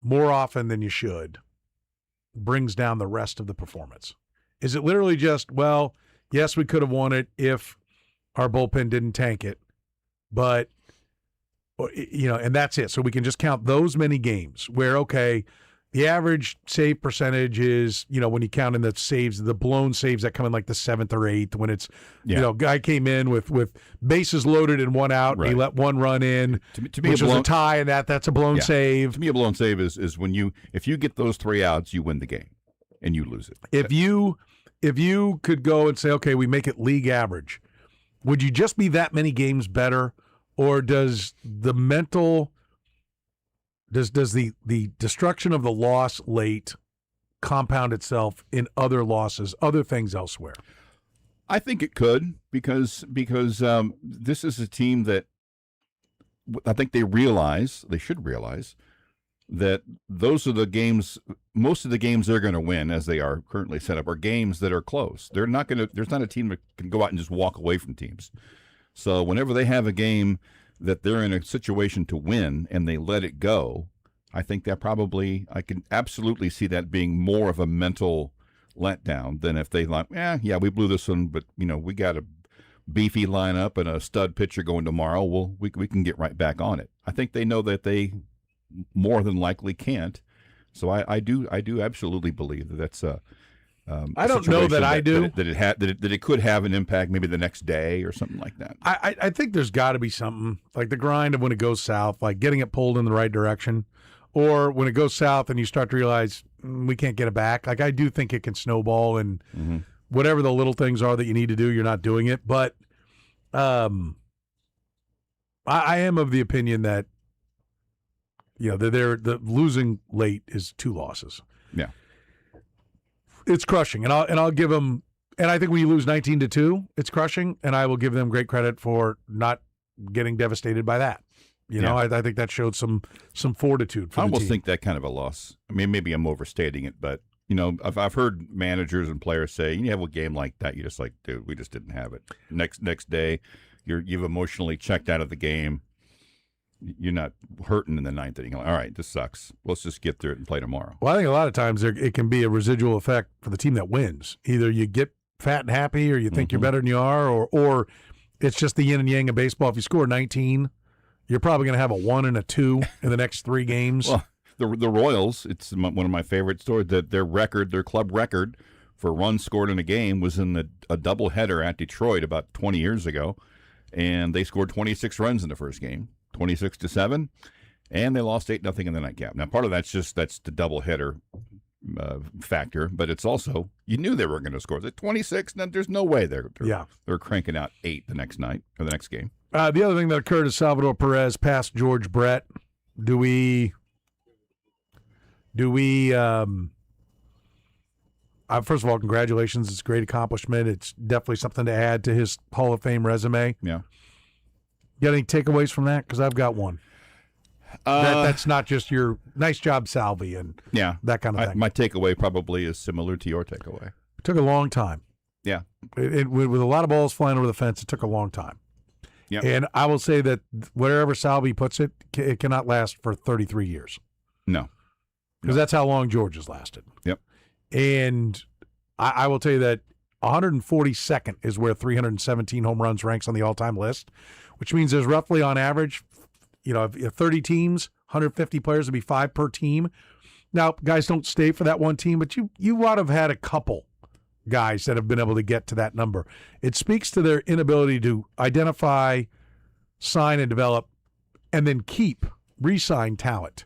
more often than you should brings down the rest of the performance? Is it literally just, well, yes, we could have won it if our bullpen didn't tank it, but, and that's it. So we can just count those many games where, okay, The average save percentage is, when you count in the saves, the blown saves that come in like the 7th or 8th, when it's, guy came in with bases loaded and one out, and he let one run in, to me which was a tie, and that's a blown save. To me, a blown save is when if you get those 3 outs, you win the game, and you lose it. If you could go and say, okay, we make it league average, would you just be that many games better, or does the mental... Does the destruction of the loss late compound itself in other losses, other things elsewhere? I think it could because this is a team that I think they should realize that those are the games. Most of the games they're going to win, as they are currently set up, are games that are close. There's not a team that can go out and just walk away from teams. So whenever they have a game that they're in a situation to win and they let it go, I think that I can absolutely see that being more of a mental letdown than if they we blew this one, but we got a beefy lineup and a stud pitcher going tomorrow. Well, we can get right back on it. I think they know that they more than likely can't. So I do absolutely believe that that's I don't know that I do. That it could have an impact maybe the next day or something like that. I think there's got to be something like the grind of when it goes south, like getting it pulled in the right direction, or when it goes south and you start to realize we can't get it back. Like I do think it can snowball, and whatever the little things are that you need to do, you're not doing it. But I am of the opinion that the losing late is 2 losses. Yeah. It's crushing, and I'll give them. And I think when you lose 19-2, it's crushing, and I will give them great credit for not getting devastated by that. I think that showed some fortitude for I the almost team. think that kind of a loss. I mean, maybe I'm overstating it, but I've heard managers and players say, you have a game like that, you just like, dude, we just didn't have it. Next day, you've emotionally checked out of the game. You're not hurting in the 9th inning. All right, this sucks. Let's just get through it and play tomorrow. Well, I think a lot of times it can be a residual effect for the team that wins. Either you get fat and happy, or you think you're better than you are, or it's just the yin and yang of baseball. If you score 19, you're probably going to have a 1 and a 2 in the next 3 games. Well, the Royals, it's one of my favorite stories. That their club record for runs scored in a game was in a doubleheader at Detroit about 20 years ago, and they scored 26 runs in the first game. 26-7, and they lost 8-0 in the nightcap. Now, part of that's the doubleheader factor, but it's also you knew they were going to score. At 26, there's no way they're cranking out 8 the next night or the next game. The other thing that occurred is Salvador Perez passed George Brett. Do we? First of all, congratulations! It's a great accomplishment. It's definitely something to add to his Hall of Fame resume. Yeah. Got any takeaways from that? Because I've got one. That's not just your nice job, Salvi, and that kind of thing. My takeaway probably is similar to your takeaway. It took a long time. Yeah. With a lot of balls flying over the fence, it took a long time. Yeah. And I will say that wherever Salvi puts it, it cannot last for 33 years. No. Because that's how long George has lasted. Yep. And I will tell you that 142nd is where 317 home runs ranks on the all-time list, which means there's roughly on average, if 30 teams, 150 players would be 5 per team. Now, guys don't stay for that one team, but you ought to have had a couple guys that have been able to get to that number. It speaks to their inability to identify, sign, and develop, and then re-sign talent,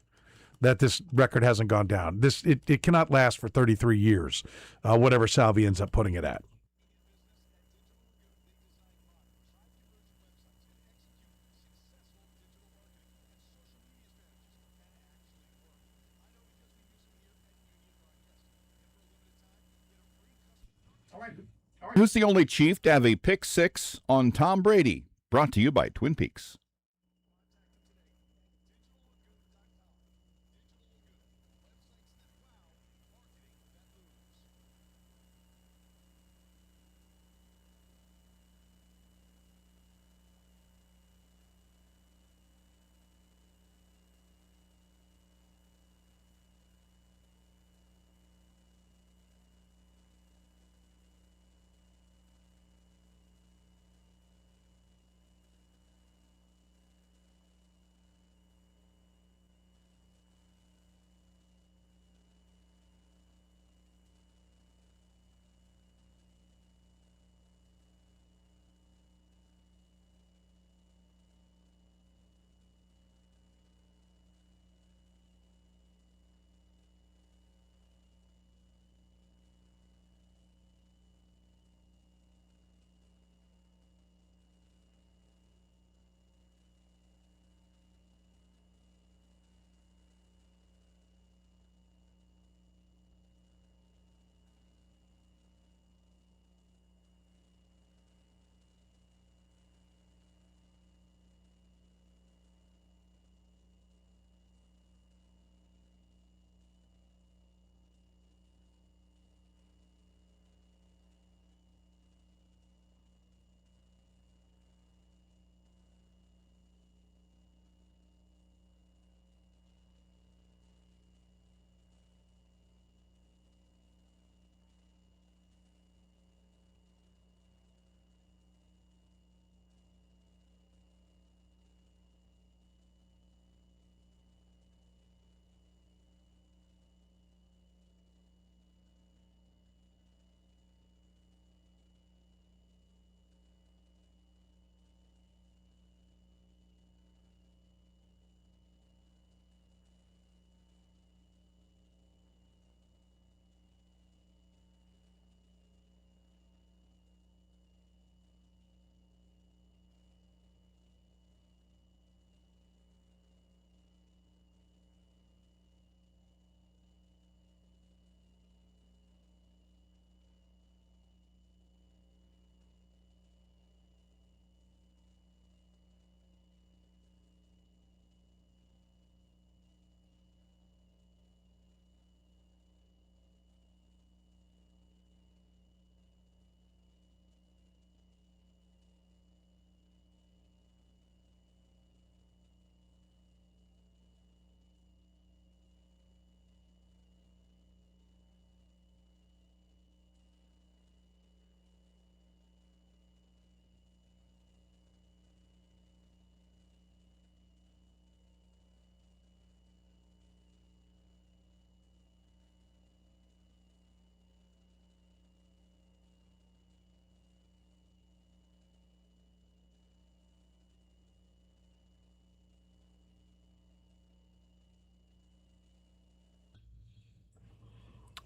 that this record hasn't gone down. It cannot last for 33 years, whatever Salvi ends up putting it at. Who's the only Chief to have a pick 6 on Tom Brady? Brought to you by Twin Peaks.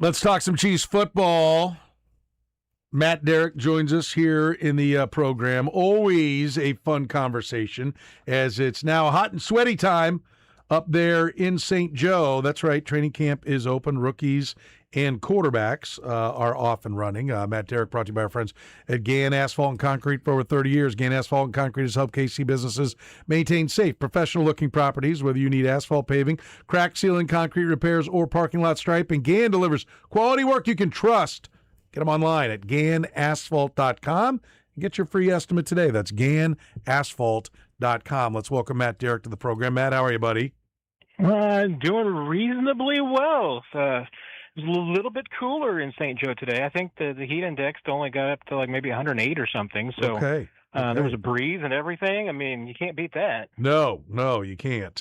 Let's talk some Chiefs football. Matt Derrick joins us here in the program. Always a fun conversation as it's now hot and sweaty time up there in St. Joe. That's right, training camp is open. Rookies and quarterbacks are off and running. Matt Derrick brought to you by our friends at Gann Asphalt and Concrete for over 30 years. Gann Asphalt and Concrete has helped KC businesses maintain safe, professional-looking properties, whether you need asphalt paving, crack sealing, concrete repairs, or parking lot striping. Gann delivers quality work you can trust. Get them online at GannAsphalt.com and get your free estimate today. That's GannAsphalt.com. Let's welcome Matt Derrick to the program. Matt, how are you, buddy? Doing reasonably well. It was a little bit cooler in St. Joe today. I think the heat index only got up to like maybe 108 or something. So Okay. There was a breeze and everything. I mean, you can't beat that. No, you can't.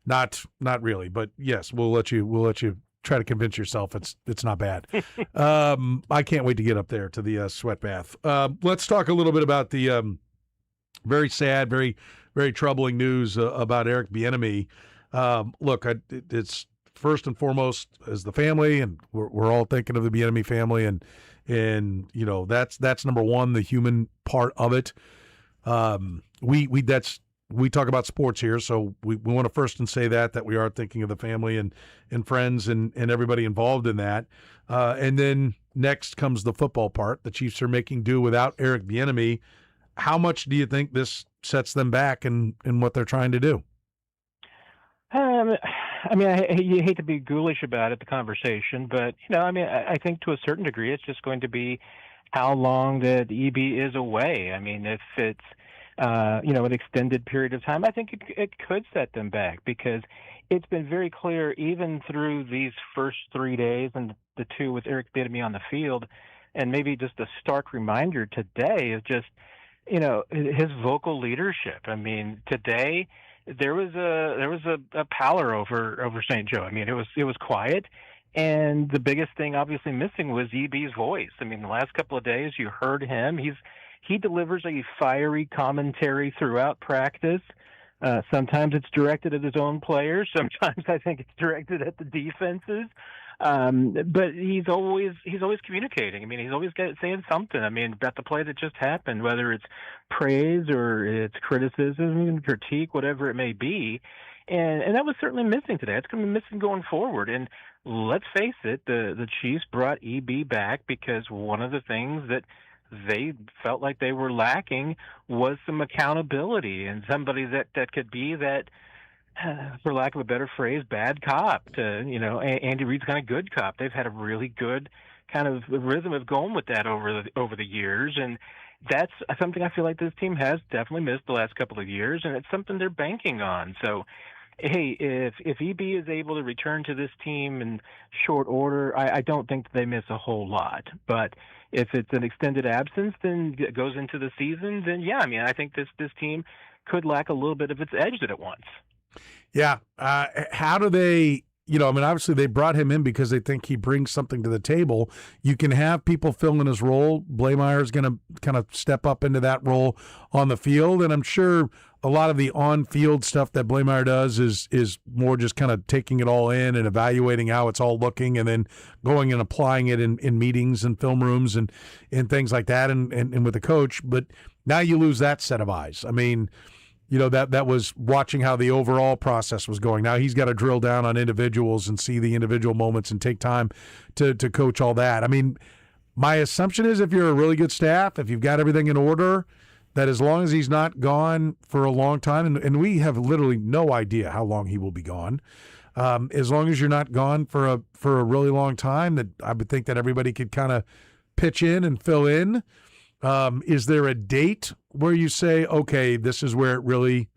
Not really, but yes, we'll let you try to convince yourself it's not bad. I can't wait to get up there to the sweat bath. Let's talk a little bit about the very sad, very, very troubling news about Eric Bieniemy. Look, it's first and foremost as the family, and we're all thinking of the Bieniemy family, and you know that's number one, the human part of it. We talk about sports here, so we want to first and say that we are thinking of the family and friends and everybody involved in that. And then next comes the football part. The Chiefs are making do without Eric Bieniemy. How much do you think this sets them back in what they're trying to do? I mean, you hate to be ghoulish about it, the conversation, but, you know, I mean, I think to a certain degree it's just going to be how long that EB is away. I mean, if it's, an extended period of time, I think it could set them back because it's been very clear even through these first 3 days and the two with Eric Bieniemy on the field, and maybe just a stark reminder today is just, you know, his vocal leadership. I mean, today there was a pallor over St. Joe. I mean, it was quiet, and the biggest thing obviously missing was EB's voice. I mean, the last couple of days you heard him. He delivers a fiery commentary throughout practice. Sometimes it's directed at his own players. Sometimes I think it's directed at the defenses. But he's always communicating. I mean, he's always saying something. I mean, about the play that just happened, whether it's praise or it's criticism, critique, whatever it may be. And that was certainly missing today. It's going to be missing going forward. And let's face it, the Chiefs brought EB back because one of the things that they felt like they were lacking was some accountability and somebody that could be that, for lack of a better phrase, bad cop to, Andy Reid's kind of good cop. They've had a really good kind of rhythm of going with that over the years. And that's something I feel like this team has definitely missed the last couple of years, and it's something they're banking on. So, hey, if EB is able to return to this team in short order, I don't think they miss a whole lot. But if it's an extended absence, then it goes into the season, then yeah, I mean, I think this team could lack a little bit of its edge that it wants. Yeah. How do they, obviously they brought him in because they think he brings something to the table. You can have people fill in his role. Blameyer is going to kind of step up into that role on the field. And I'm sure a lot of the on-field stuff that Blameyer does is more just kind of taking it all in and evaluating how it's all looking and then going and applying it in meetings and film rooms and things like that and with the coach. But now you lose that set of eyes. I mean, that was watching how the overall process was going. Now he's got to drill down on individuals and see the individual moments and take time to coach all that. I mean, my assumption is if you're a really good staff, if you've got everything in order, that as long as he's not gone for a long time, and we have literally no idea how long he will be gone, as long as you're not gone for a really long time, that I would think that everybody could kind of pitch in and fill in. Is there a date where you say, okay, this is where it really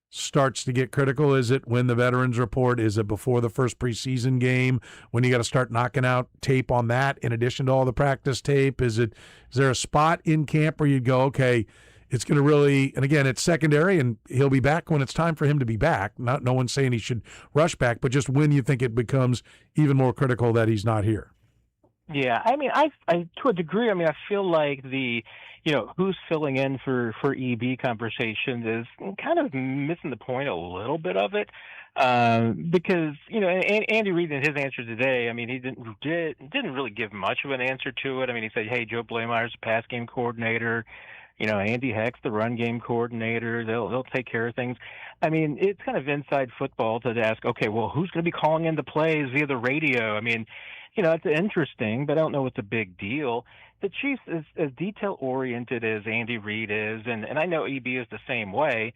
starts to get critical? Is it when the veterans report? Is it before the first preseason game when you got to start knocking out tape on that in addition to all the practice tape? Is there a spot in camp where you go, okay, it's going to really, and again, it's secondary and he'll be back when it's time for him to be back. No one's saying he should rush back, but just when you think it becomes even more critical that he's not here. Yeah, I mean, I to a degree, I mean, I feel like who's filling in for EB conversation is kind of missing the point a little bit of it, because Andy Reid in his answer today, I mean, he didn't really give much of an answer to it. I mean, he said, "Hey, Joe Blameyer's the pass game coordinator. Andy Heck's the run game coordinator. They'll take care of things." I mean, it's kind of inside football to ask, okay, well, who's going to be calling in the plays via the radio? I mean, it's interesting, but I don't know what's a big deal. The Chiefs, as detail-oriented as Andy Reid is, and I know EB is the same way,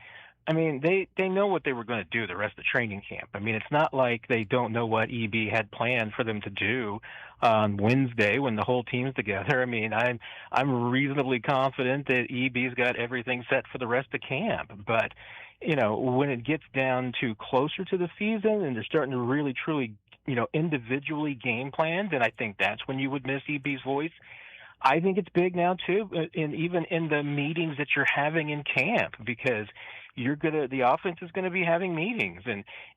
I mean, they know what they were going to do the rest of training camp. I mean, it's not like they don't know what EB had planned for them to do on Wednesday when the whole team's together. I mean, I'm reasonably confident that EB's got everything set for the rest of camp. But, when it gets down to closer to the season and they're starting to really, truly individually game planned, and I think that's when you would miss EB's voice. I think it's big now too, and even in the meetings that you're having in camp, because the offense is gonna be having meetings,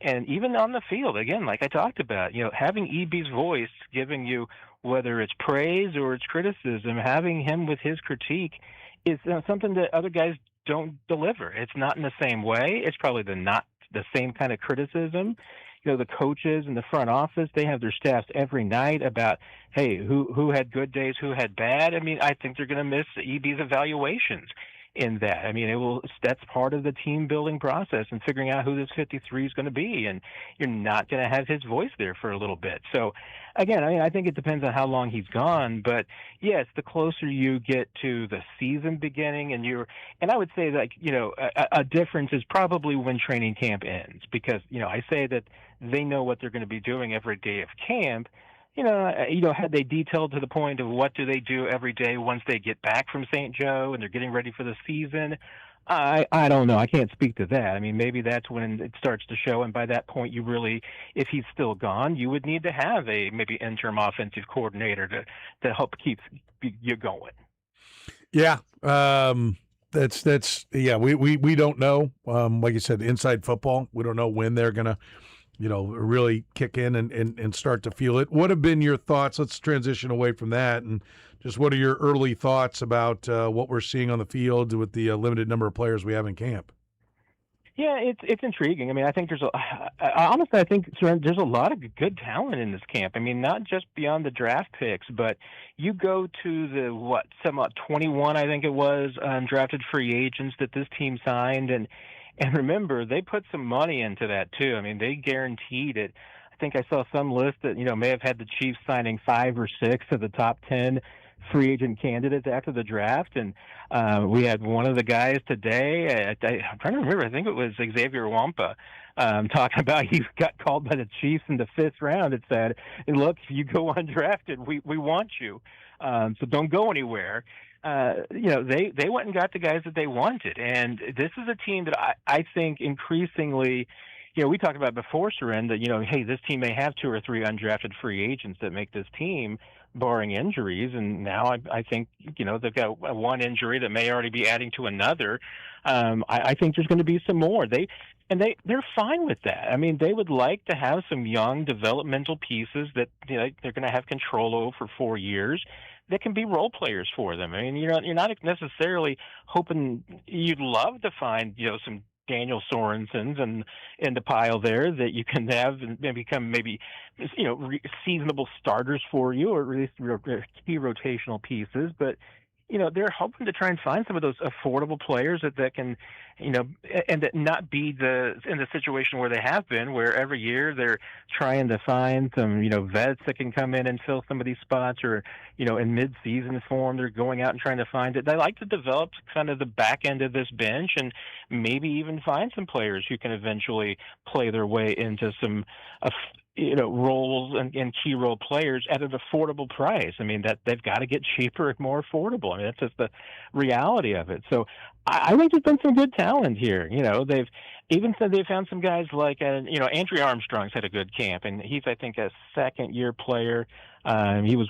and even on the field, again, like I talked about, having EB's voice giving you whether it's praise or it's criticism, having him with his critique is something that other guys don't deliver. It's not in the same way. It's probably not the same kind of criticism. The coaches in the front office, they have their staffs every night about, hey, who had good days, who had bad. I mean, I think they're going to miss EB's evaluations in that. I mean, that's part of the team building process and figuring out who this 53 is going to be. And you're not going to have his voice there for a little bit. So, again, I mean, I think it depends on how long he's gone. But, yes, the closer you get to the season beginning and I would say, like, a difference is probably when training camp ends. Because, I say that they know what they're going to be doing every day of camp. Had they detailed to the point of what do they do every day once they get back from St. Joe and they're getting ready for the season, I don't know. I can't speak to that. I mean, maybe that's when it starts to show, and by that point, if he's still gone, you would need to have a maybe interim offensive coordinator to help keep you going. Yeah, we don't know. Like you said, inside football, we don't know when they're gonna really kick in and start to feel it. What have been your thoughts? Let's transition away from that. And just what are your early thoughts about what we're seeing on the field with the limited number of players we have in camp? Yeah, it's intriguing. I mean, I think honestly, I think there's a lot of good talent in this camp. I mean, not just beyond the draft picks, but you go to the 21, I think it was, undrafted free agents that this team signed, and remember, they put some money into that, too. I mean, they guaranteed it. I think I saw some list that, may have had the Chiefs signing 5 or 6 of the top 10 free agent candidates after the draft. And we had one of the guys today, I'm trying to remember, I think it was Xavier Wampa, talking about he got called by the Chiefs in the 5th round. It said, look, if you go undrafted, we want you. So don't go anywhere. They went and got the guys that they wanted. And this is a team that I think increasingly, we talked about before, Soren, that, hey, this team may have 2 or 3 undrafted free agents that make this team, barring injuries. And now I think, they've got one injury that may already be adding to another. I think there's going to be some more. They're fine with that. I mean, they would like to have some young developmental pieces that they're going to have control over for 4 years that can be role players for them. I mean, you're not necessarily hoping. You'd love to find some Daniel Sorensens in the pile there that you can have and become maybe seasonable starters for you, or at least key rotational pieces. But they're hoping to try and find some of those affordable players that can, and that not be in the situation where they have been, where every year they're trying to find some, vets that can come in and fill some of these spots, or, in mid-season form, they're going out and trying to find it. They like to develop kind of the back end of this bench and maybe even find some players who can eventually play their way into some, roles and key role players at an affordable price. I mean, that they've got to get cheaper and more affordable. I mean, that's just the reality of it. So I think there's been some good talent here. even so, they found some guys like, Andrew Armstrong's had a good camp, and he's, I think, a second-year player. He was,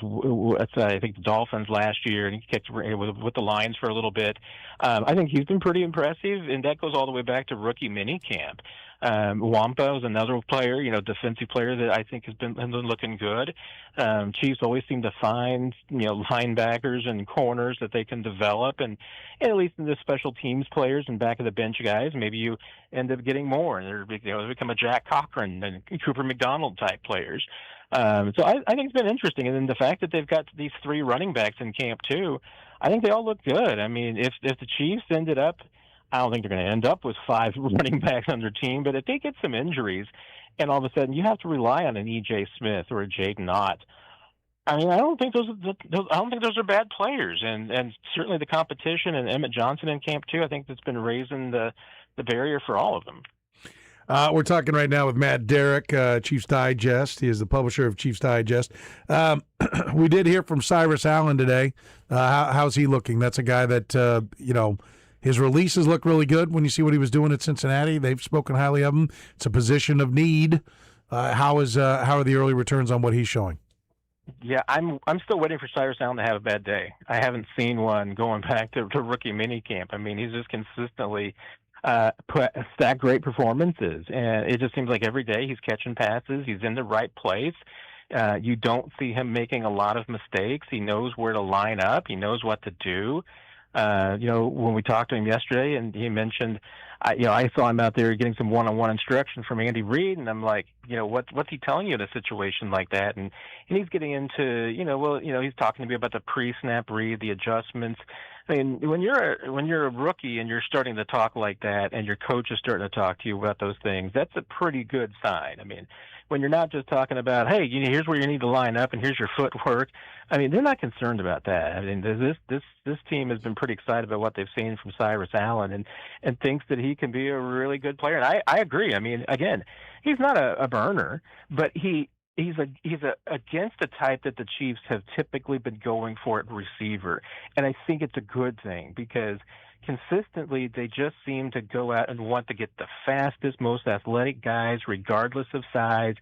I think, the Dolphins last year, and he kicked with the Lions for a little bit. I think he's been pretty impressive, and that goes all the way back to rookie mini camp. Wampa is another player, defensive player that I think has been looking good. Chiefs always seem to find, linebackers and corners that they can develop, and at least in the special teams players and back of the bench guys, maybe you end up getting more, and they become a Jack Cochran and Cooper McDonald type players. So I think it's been interesting, and then the fact that they've got these 3 running backs in camp too, I think they all look good. I mean, if the Chiefs ended up, I don't think they're going to end up with 5 running backs on their team, but if they get some injuries, and all of a sudden you have to rely on an E.J. Smith or a Jaden Ott, I mean, I don't think those are bad players, and certainly the competition and Emmett Johnson in camp too. I think that's been raising the barrier for all of them. We're talking right now with Matt Derrick, Chiefs Digest. He is the publisher of Chiefs Digest. We did hear from Cyrus Allen today. How's he looking? That's a guy that his releases look really good when you see what he was doing at Cincinnati. They've spoken highly of him. It's a position of need. How are the early returns on what he's showing? Yeah, I'm still waiting for Cyrus Allen to have a bad day. I haven't seen one going back to rookie minicamp. I mean, he's just consistently stacked great performances, and it just seems like every day he's catching passes. He's in the right place. You don't see him making a lot of mistakes. He knows where to line up. He knows what to do. When we talked to him yesterday, and he mentioned, I saw him out there getting some one-on-one instruction from Andy Reid, and I'm like, what's he telling you in a situation like that? And he's getting into, he's talking to me about the pre-snap read, the adjustments. I mean, when you're a rookie and you're starting to talk like that, and your coach is starting to talk to you about those things, that's a pretty good sign. I mean, when you're not just talking about, hey, here's where you need to line up and here's your footwork. I mean, they're not concerned about that. I mean, this team has been pretty excited about what they've seen from Cyrus Allen and thinks that he can be a really good player. And I agree. I mean, again, he's not a burner, but he's against the type that the Chiefs have typically been going for at receiver. And I think it's a good thing because consistently they just seem to go out and want to get the fastest, most athletic guys, regardless of size,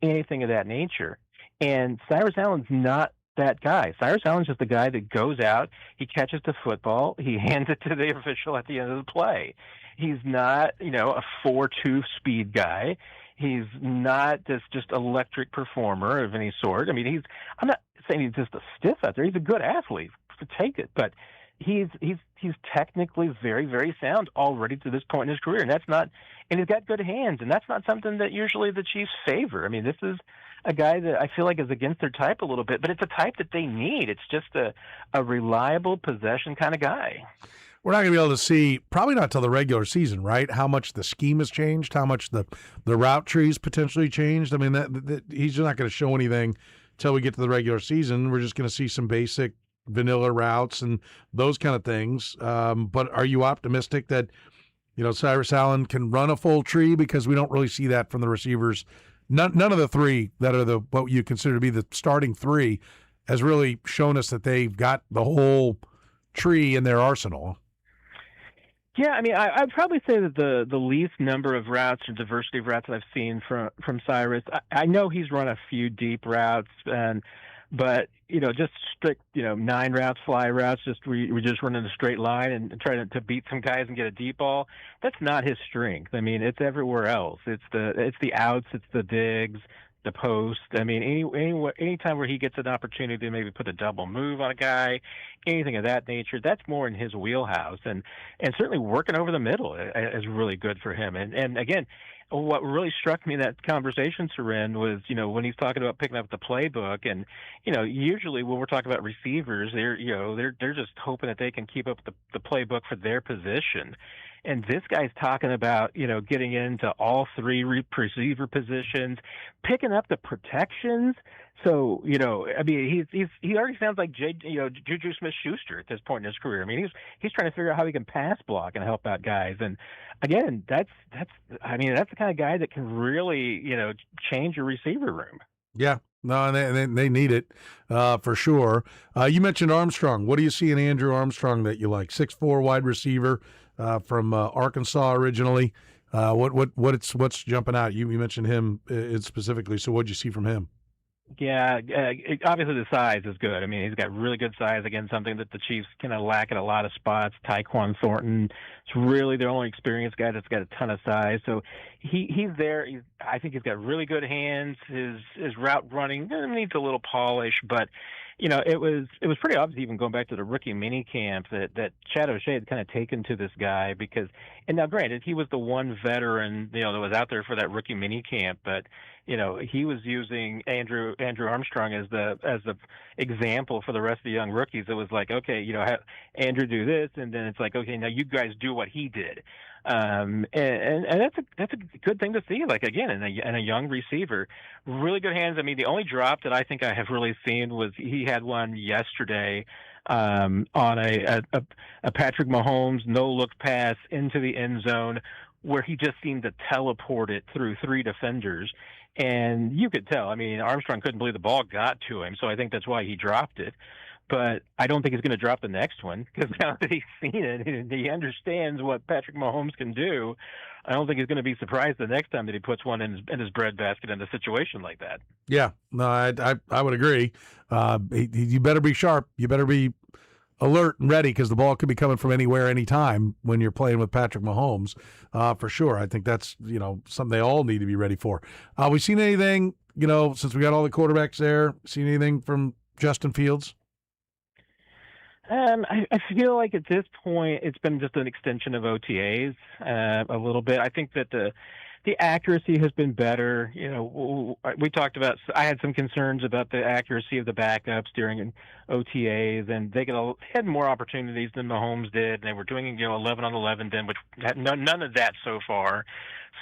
anything of that nature. And Cyrus Allen's not that guy. Cyrus Allen's just the guy that goes out, he catches the football, he hands it to the official at the end of the play. He's not, a 4.2 speed guy. He's not this just electric performer of any sort. I mean, I'm not saying he's just a stiff out there. He's a good athlete, to take it, but he's technically very, very sound already to this point in his career, and he's got good hands, and that's not something that usually the Chiefs favor. I mean, this is a guy that I feel like is against their type a little bit, but it's a type that they need. It's just a reliable possession kind of guy. We're not going to be able to see, probably not till the regular season, right? How much the scheme has changed, how much the route trees potentially changed. I mean, he's not going to show anything till we get to the regular season. We're just going to see some basic vanilla routes and those kind of things. But are you optimistic that, Cyrus Allen can run a full tree? Because we don't really see that from the receivers. None of the 3 that are what you consider to be the starting 3 has really shown us that they've got the whole tree in their arsenal. Yeah, I mean, I'd probably say that the least number of routes or diversity of routes that I've seen from Cyrus, I know he's run a few deep routes, but just strict 9 routes, fly routes, we just run in a straight line and try to beat some guys and get a deep ball. That's not his strength. I mean, it's everywhere else. It's the outs, it's the digs, the post. I mean, any time where he gets an opportunity to maybe put a double move on a guy, anything of that nature, that's more in his wheelhouse. And certainly working over the middle is really good for him. And again, what really struck me in that conversation, Soren, was, when he's talking about picking up the playbook, and, usually when we're talking about receivers, they're just hoping that they can keep up the playbook for their position. And this guy's talking about, getting into all 3 receiver positions, picking up the protections. So, I mean, he already sounds like Juju Smith-Schuster at this point in his career. I mean, he's trying to figure out how he can pass block and help out guys. And again, that's the kind of guy that can really, change your receiver room. Yeah. No, they need it for sure. You mentioned Armstrong. What do you see in Andrew Armstrong that you like? 6'4" wide receiver from Arkansas originally. What's jumping out? You mentioned him specifically. So what'd you see from him? Yeah, obviously the size is good. I mean, he's got really good size. Again, something that the Chiefs kind of lack at a lot of spots. Tyquan Thornton is really their only experienced guy that's got a ton of size. So he's there. I think he's got really good hands. His route running needs a little polish, but it was pretty obvious even going back to the rookie mini camp that Chad O'Shea had kind of taken to this guy because, and now granted, he was the one veteran, that was out there for that rookie mini camp, but, he was using Andrew Armstrong as the example for the rest of the young rookies. It was like, okay, have Andrew do this, and then it's like, okay, now you guys do what he did. And that's a good thing to see. Like again, in a young receiver, really good hands. I mean, the only drop that I think I have really seen was he had one yesterday on a Patrick Mahomes no look pass into the end zone where he just seemed to teleport it through three defenders. And you could tell. I mean, Armstrong couldn't believe the ball got to him, so I think that's why he dropped it. But I don't think he's going to drop the next one because now that he's seen it and he understands what Patrick Mahomes can do, I don't think he's going to be surprised the next time that he puts one in his breadbasket in a situation like that. Yeah, no, I would agree. You better be sharp. You better be alert and ready because the ball could be coming from anywhere, anytime when you're playing with Patrick Mahomes, for sure. I think that's, something they all need to be ready for. We seen anything, since we got all the quarterbacks there, seen anything from Justin Fields? I feel like at this point it's been just an extension of OTAs a little bit. I think that the accuracy has been better. We talked about. I had some concerns about the accuracy of the backups during OTAs, and they had more opportunities than Mahomes did. And they were doing 11 on 11 then, which had none of that so far.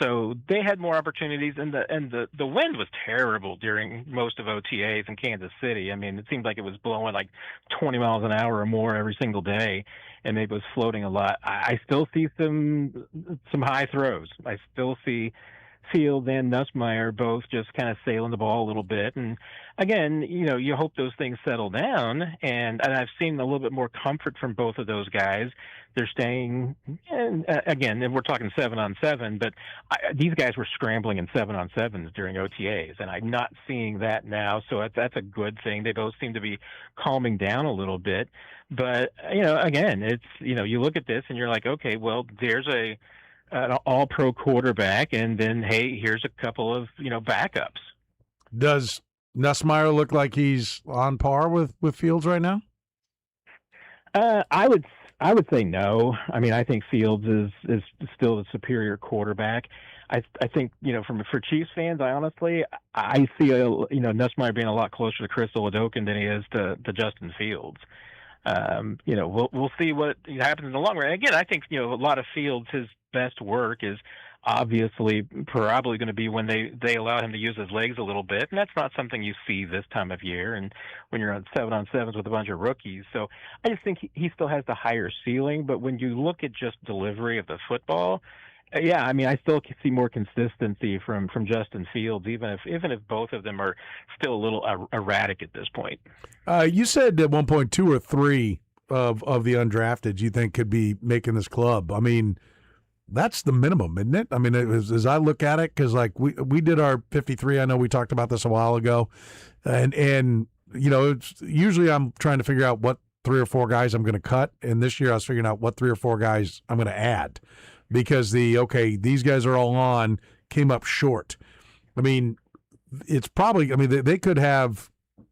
So they had more opportunities, and the wind was terrible during most of OTAs in Kansas City. I mean, it seemed like it was blowing like 20 miles an hour or more every single day, and maybe it was floating a lot. I still see some high throws. I still see Fields and Nussmeier both just kind of sailing the ball a little bit. And again, you hope those things settle down. And I've seen a little bit more comfort from both of those guys. They're staying, and again, and we're talking 7-on-7, but these guys were scrambling in 7-on-7s during OTAs, and I'm not seeing that now. So that's a good thing. They both seem to be calming down a little bit. But, again, it's, you look at this and you're like, okay, well, there's an all-pro quarterback, and then, hey, here's a couple of, backups. Does Nussmeier look like he's on par with Fields right now? I would say no. I mean, I think Fields is still the superior quarterback. I think, for Chiefs fans, I see Nussmeier being a lot closer to Chris Oladokun than he is to Justin Fields. We'll see what happens in the long run. Again, I think, a lot of Fields, his best work is obviously probably going to be when they allow him to use his legs a little bit, and that's not something you see this time of year and when you're on 7-on-7s with a bunch of rookies. So I just think he still has the higher ceiling, but when you look at just delivery of the football, yeah, I mean, I still see more consistency from Justin Fields, even if both of them are still a little erratic at this point. You said at one point 2 or 3 of the undrafted you think could be making this club. I mean, that's the minimum, isn't it? I mean, as I look at it, because like we did our 53. I know we talked about this a while ago, and it's usually I'm trying to figure out what 3 or 4 guys I'm going to cut, and this year I was figuring out what 3 or 4 guys I'm going to add, because these guys are all on came up short. I mean, it's probably. I mean, they could have.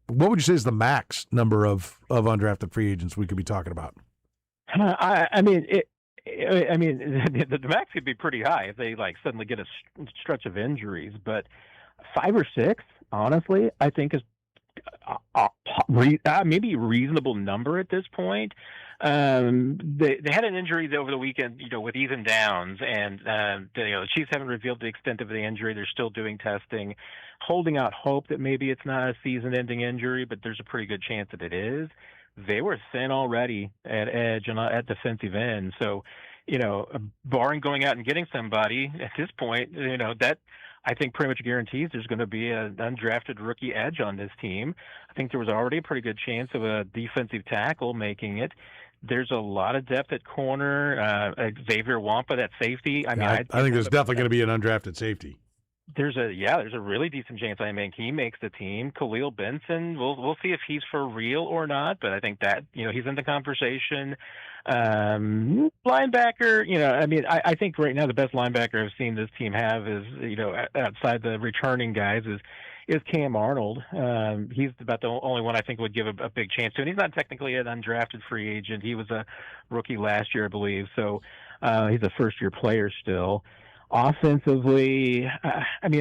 What would you say is the max number of undrafted free agents we could be talking about? The max could be pretty high if they suddenly get a stretch of injuries, but 5 or 6, honestly, I think is maybe a reasonable number at this point. They had an injury over the weekend, with Ethan Downs, and the Chiefs haven't revealed the extent of the injury. They're still doing testing, holding out hope that maybe it's not a season-ending injury, but there's a pretty good chance that it is. They were thin already at edge and at defensive end. So, barring going out and getting somebody at this point, that I think pretty much guarantees there's going to be an undrafted rookie edge on this team. I think there was already a pretty good chance of a defensive tackle making it. There's a lot of depth at corner. Xavier Wampa, that safety. I mean, I think there's definitely going to be an undrafted safety. There's a really decent chance he makes the team. Khalil Benson, we'll see if he's for real or not, but I think that he's in the conversation. Linebacker, I think right now the best linebacker I've seen this team have is outside the returning guys is Cam Arnold. He's about the only one I think would give a big chance to, and he's not technically an undrafted free agent. He was a rookie last year, I believe, so he's a first-year player still. Offensively,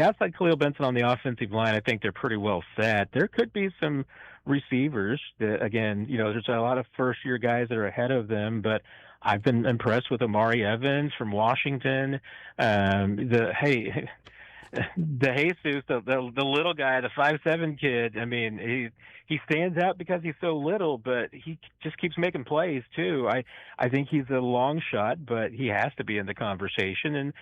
outside Khalil Benson on the offensive line, I think they're pretty well set. There could be some receivers that, again, there's a lot of first-year guys that are ahead of them, but I've been impressed with Amari Evans from Washington. The Jesus, the little guy, the 5'7" kid. I mean, he stands out because he's so little, but he just keeps making plays too. I think he's a long shot, but he has to be in the conversation. And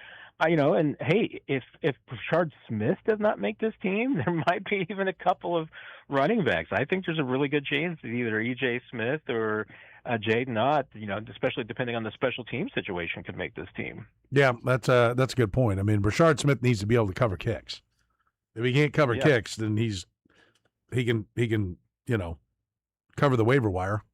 if Rashard Smith does not make this team, there might be even a couple of running backs. I think there's a really good chance that either E.J. Smith or Jaden Ott, especially depending on the special team situation, could make this team. Yeah, that's a good point. I mean, Rashard Smith needs to be able to cover kicks. If he can't cover kicks, then he can cover the waiver wire.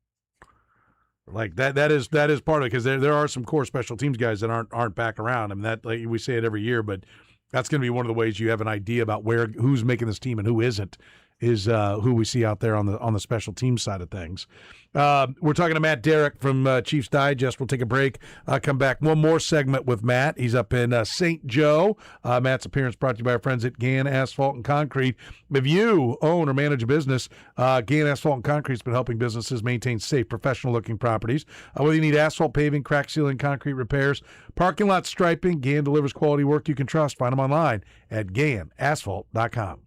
Like that is part of it, because there are some core special teams guys that aren't back around. I mean, that, like we say it every year, but that's going to be one of the ways you have an idea about who's making this team and who isn't, is who we see out there on the special team side of things. We're talking to Matt Derrick from Chiefs Digest. We'll take a break, come back. One more segment with Matt. He's up in St. Joe. Matt's appearance brought to you by our friends at Gann Asphalt and Concrete. If you own or manage a business, Gann Asphalt and Concrete has been helping businesses maintain safe, professional-looking properties. Whether you need asphalt paving, crack sealing, concrete repairs, parking lot striping, Gann delivers quality work you can trust. Find them online at GannAsphalt.com.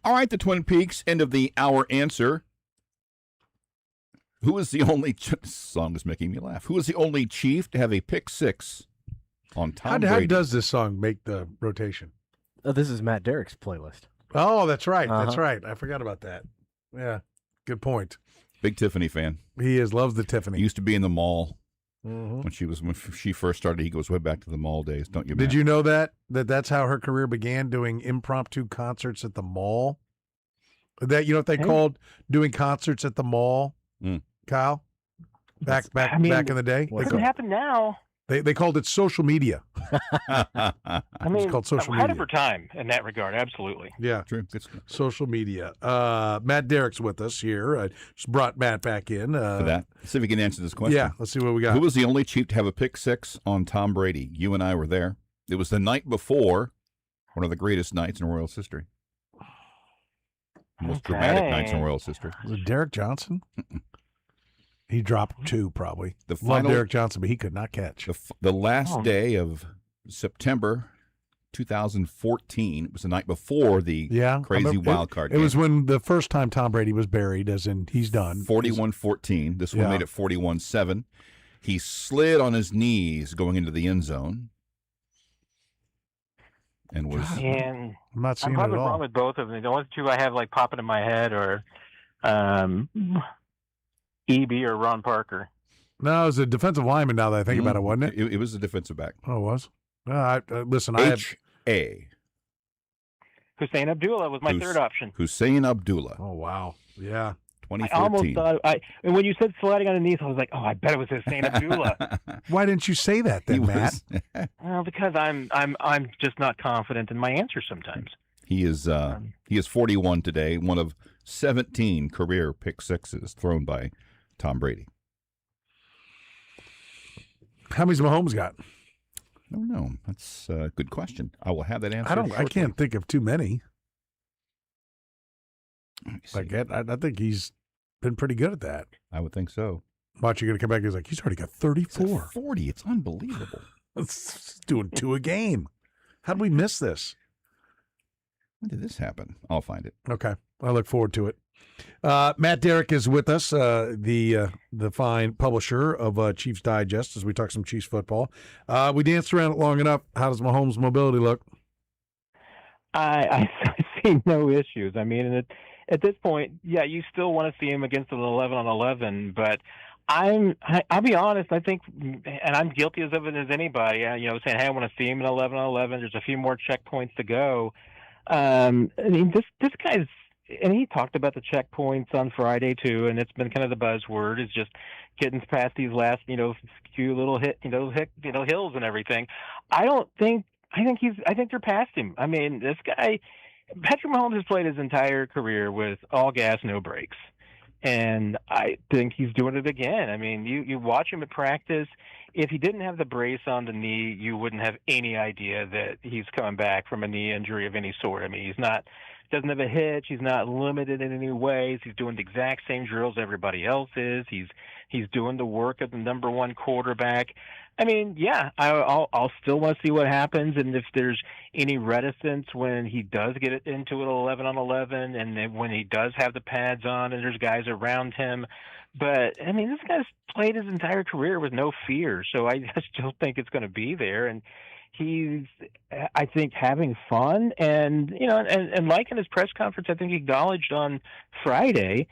All right, the Twin Peaks, end of the hour answer. Who is the only this song is making me laugh? Who is the only Chief to have a pick six on Tom Brady? How does this song make the rotation? Oh, this is Matt Derrick's playlist. Oh, that's right. Uh-huh. That's right. I forgot about that. Yeah, good point. Big Tiffany fan. He loves the He Tiffany. used to be in the mall Mm-hmm. when she first started. He goes way back to the mall days. Don't you? Did Matt? you know that's how her career began, doing impromptu concerts at the mall? That you know what they called doing concerts at the mall, Kyle? Back in the day, It doesn't happen now. they called it social media. I mean, It's called social ahead media. of her time in that regard, absolutely. Yeah, True. Good stuff. social media. Matt Derrick's with us here. I just brought Matt back in For that. Let's see if we can answer this question. Yeah, let's see what we got. Who was the only Chief to have a pick six on Tom Brady? You and I were there. It was the night before one of the greatest nights in Royals history. Most dramatic nights in Royals history. Was it Derek Johnson? He dropped 2 probably. The Love final, Derek Johnson, but he could not catch. the last day of September 2014. It was the night before the crazy wild card It game. was when the first time Tom Brady was buried, as in he's done. 41-14. This one made it 41-7. He slid on his knees going into the end zone. And was And I'm not seeing I'm it probably at all. wrong with both of them. The only two I have like popping in my head are EB or Ron Parker. No, it was a defensive lineman now that I think about it, wasn't it? It was a defensive back. Oh, it was? Listen, I have H.A. Hussein Abdullah was my third option. Hussein Abdullah. Oh, wow. Yeah. I 2014. almost thought and when you said sliding on the knees, I was like, oh, I bet it was Hussein Abdullah. Why didn't you say that then, Matt? Well, because I'm just not confident in my answer sometimes. He is 41 today, one of 17 career pick sixes thrown by Tom Brady. How many's Mahomes got? I don't know. That's a good question. I will have that answer. I shortly. can't think of too many. Let me see. Like I think he's been pretty good at that. I would think so. Watch, you're going to come back. He's like, he's already got 34. 40. It's unbelievable. It's doing 2 a game. How did we miss this? When did this happen? I'll find it. Okay. I look forward to it. Matt Derrick is with us, the fine publisher of Chiefs Digest, as we talk some Chiefs football. We danced around it long enough. How does Mahomes' mobility look? I see no issues. I mean, at this point, yeah, you still want to see him against an 11-on-11, but I'll be honest. I think, and I'm guilty of it as anybody. Saying, hey, I want to see him in 11-on-11. There's a few more checkpoints to go. I mean, this guy's. And he talked about the checkpoints on Friday too, and it's been kind of the buzzword is just getting past these last, few little hills and everything. I think they're past him. I mean, this guy, Petro Mahomes has played his entire career with all gas, no brakes. And I think he's doing it again. I mean, you watch him at practice. If he didn't have the brace on the knee, you wouldn't have any idea that he's coming back from a knee injury of any sort. I mean, doesn't have a hitch. He's not limited in any ways. He's doing the exact same drills everybody else is. He's doing the work of the number one quarterback. I mean, yeah, I'll still want to see what happens, and if there's any reticence when he does get it into an 11-on-11, and then when he does have the pads on, and there's guys around him. But I mean, this guy's played his entire career with no fear, so I still think it's going to be there, and he's, I think, having fun, and and like in his press conference, I think he acknowledged on Friday.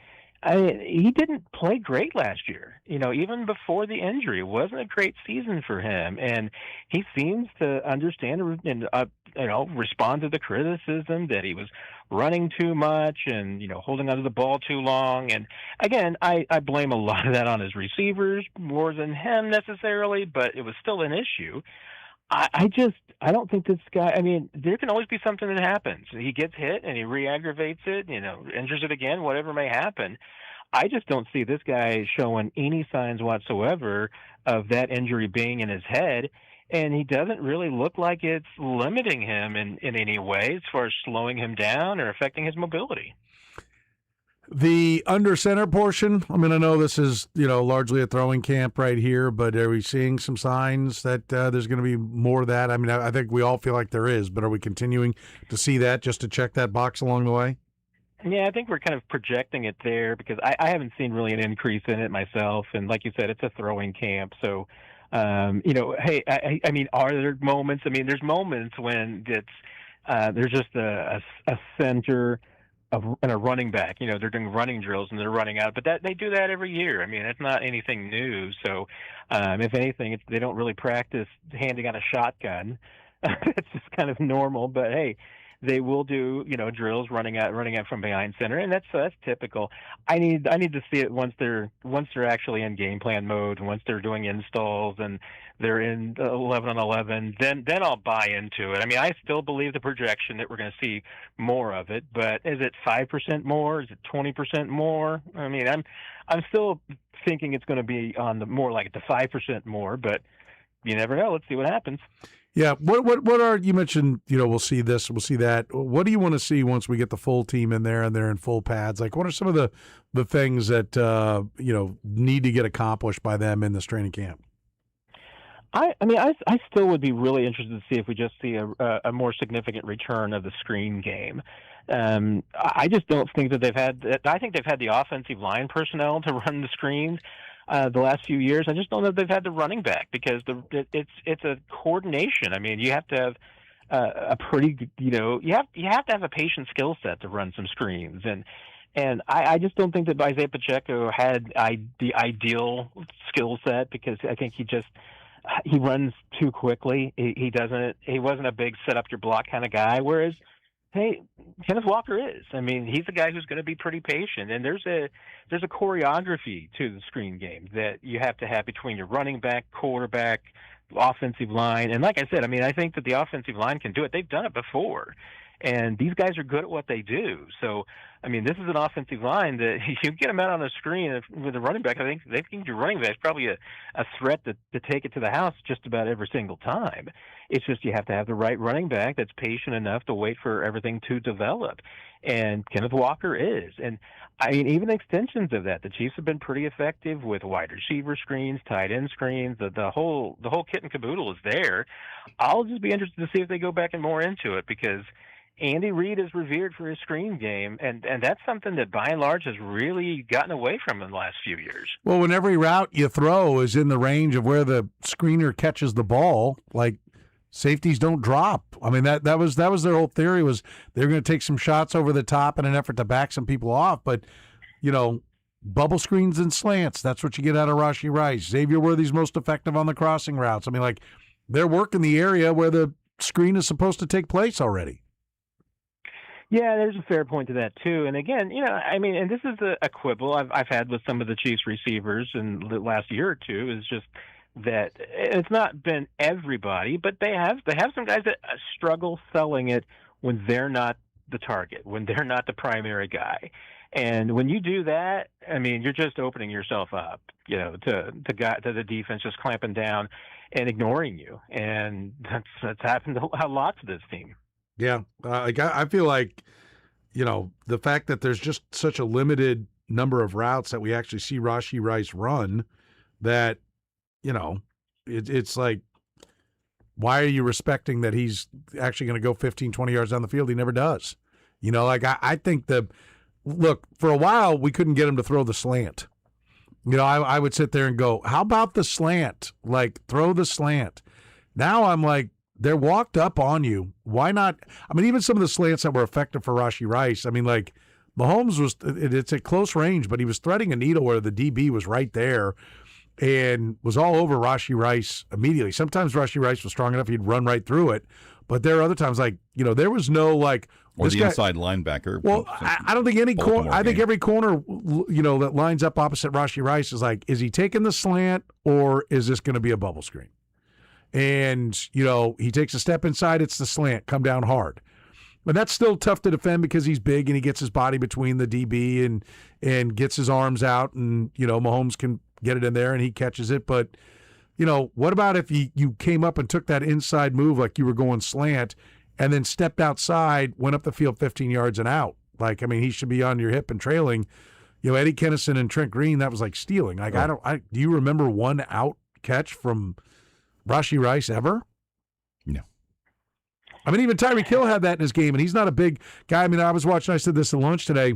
He didn't play great last year. Even before the injury, it wasn't a great season for him, and he seems to understand and respond to the criticism that he was running too much and holding onto the ball too long. And again, I blame a lot of that on his receivers more than him necessarily, but it was still an issue. I don't think this guy, I mean, there can always be something that happens. He gets hit and he re-aggravates it, injures it again, whatever may happen. I just don't see this guy showing any signs whatsoever of that injury being in his head, and he doesn't really look like it's limiting him in any way as far as slowing him down or affecting his mobility. The under center portion, I mean, I know this is, largely a throwing camp right here, but are we seeing some signs that there's going to be more of that? I mean, I think we all feel like there is, but are we continuing to see that just to check that box along the way? Yeah, I think we're kind of projecting it there because I haven't seen really an increase in it myself. And like you said, it's a throwing camp. So, hey, I mean, are there moments? I mean, there's moments when there's just a center and a running back. They're doing running drills and they're running out, but they do that every year. I mean, it's not anything new. So, if anything, they don't really practice handing out a shotgun. It's just kind of normal. But hey, they will do drills running out from behind center, and that's typical. I need to see it once they're actually in game plan mode, and once they're doing installs and they're in 11 on 11. Then I'll buy into it. I mean, I still believe the projection that we're going to see more of it, but is it 5% more? Is it 20% more? I mean, I'm still thinking it's going to be on the more like the 5% more, but you never know. Let's see what happens. Yeah. What are, you mentioned, we'll see this, we'll see that. What do you want to see once we get the full team in there and they're in full pads? Like, what are some of the things that, need to get accomplished by them in this training camp? I mean, I still would be really interested to see if we just see a more significant return of the screen game. I just don't think that I think they've had the offensive line personnel to run the screens the last few years. I just don't know if they've had the running back because it's a coordination. I mean, you have to have a pretty, you have to have a patient skill set to run some screens. And I just don't think that Isaiah Pacheco had the ideal skill set because I think he runs too quickly. He wasn't a big set up your block kind of guy. Whereas, hey, Kenneth Walker is. I mean, he's the guy who's going to be pretty patient. And there's a choreography to the screen game that you have to have between your running back, quarterback, offensive line. And like I said, I mean, I think that the offensive line can do it. They've done it before. And these guys are good at what they do. So, I mean, this is an offensive line that you get them out on the screen with a running back. I think your running back is probably a threat to take it to the house just about every single time. It's just you have to have the right running back that's patient enough to wait for everything to develop. And Kenneth Walker is. And, I mean, even extensions of that. The Chiefs have been pretty effective with wide receiver screens, tight end screens. The whole kit and caboodle is there. I'll just be interested to see if they go back and more into it because – Andy Reid is revered for his screen game, and that's something that by and large has really gotten away from in the last few years. Well, when every route you throw is in the range of where the screener catches the ball, like safeties don't drop. I mean, that was their whole theory was they're going to take some shots over the top in an effort to back some people off. But, bubble screens and slants, that's what you get out of Rashee Rice. Xavier Worthy's most effective on the crossing routes. I mean, like, they're working the area where the screen is supposed to take place already. Yeah, there's a fair point to that too. And again, I mean, and this is a quibble I've had with some of the Chiefs receivers in the last year or two is just that it's not been everybody, but they have some guys that struggle selling it when they're not the target, when they're not the primary guy. And when you do that, I mean, you're just opening yourself up, to the defense just clamping down and ignoring you. And that's happened to lots of this team. Yeah, I feel like, the fact that there's just such a limited number of routes that we actually see Rashee Rice run that, it's like, why are you respecting that he's actually going to go 15, 20 yards down the field? He never does. I think look, for a while we couldn't get him to throw the slant. I would sit there and go, how about the slant? Like, throw the slant. Now I'm like, they're walked up on you. Why not? I mean, even some of the slants that were effective for Rashee Rice, I mean, like, Mahomes it's at close range, but he was threading a needle where the DB was right there and was all over Rashee Rice immediately. Sometimes Rashee Rice was strong enough he'd run right through it, but there are other times, like, there was no, like... Or the inside linebacker. Well, I don't think any corner... I think every corner, that lines up opposite Rashee Rice is like, is he taking the slant or is this going to be a bubble screen? And, he takes a step inside, it's the slant, come down hard. But that's still tough to defend because he's big and he gets his body between the DB and gets his arms out and, Mahomes can get it in there and he catches it. But, what about if you came up and took that inside move like you were going slant and then stepped outside, went up the field 15 yards and out? Like, I mean, he should be on your hip and trailing. Eddie Kennison and Trent Green, that was like stealing. Like, do you remember one out catch from Rashee Rice ever? No. I mean, even Tyreek Hill had that in his game, and he's not a big guy. I mean, I was watching, I said this at lunch today.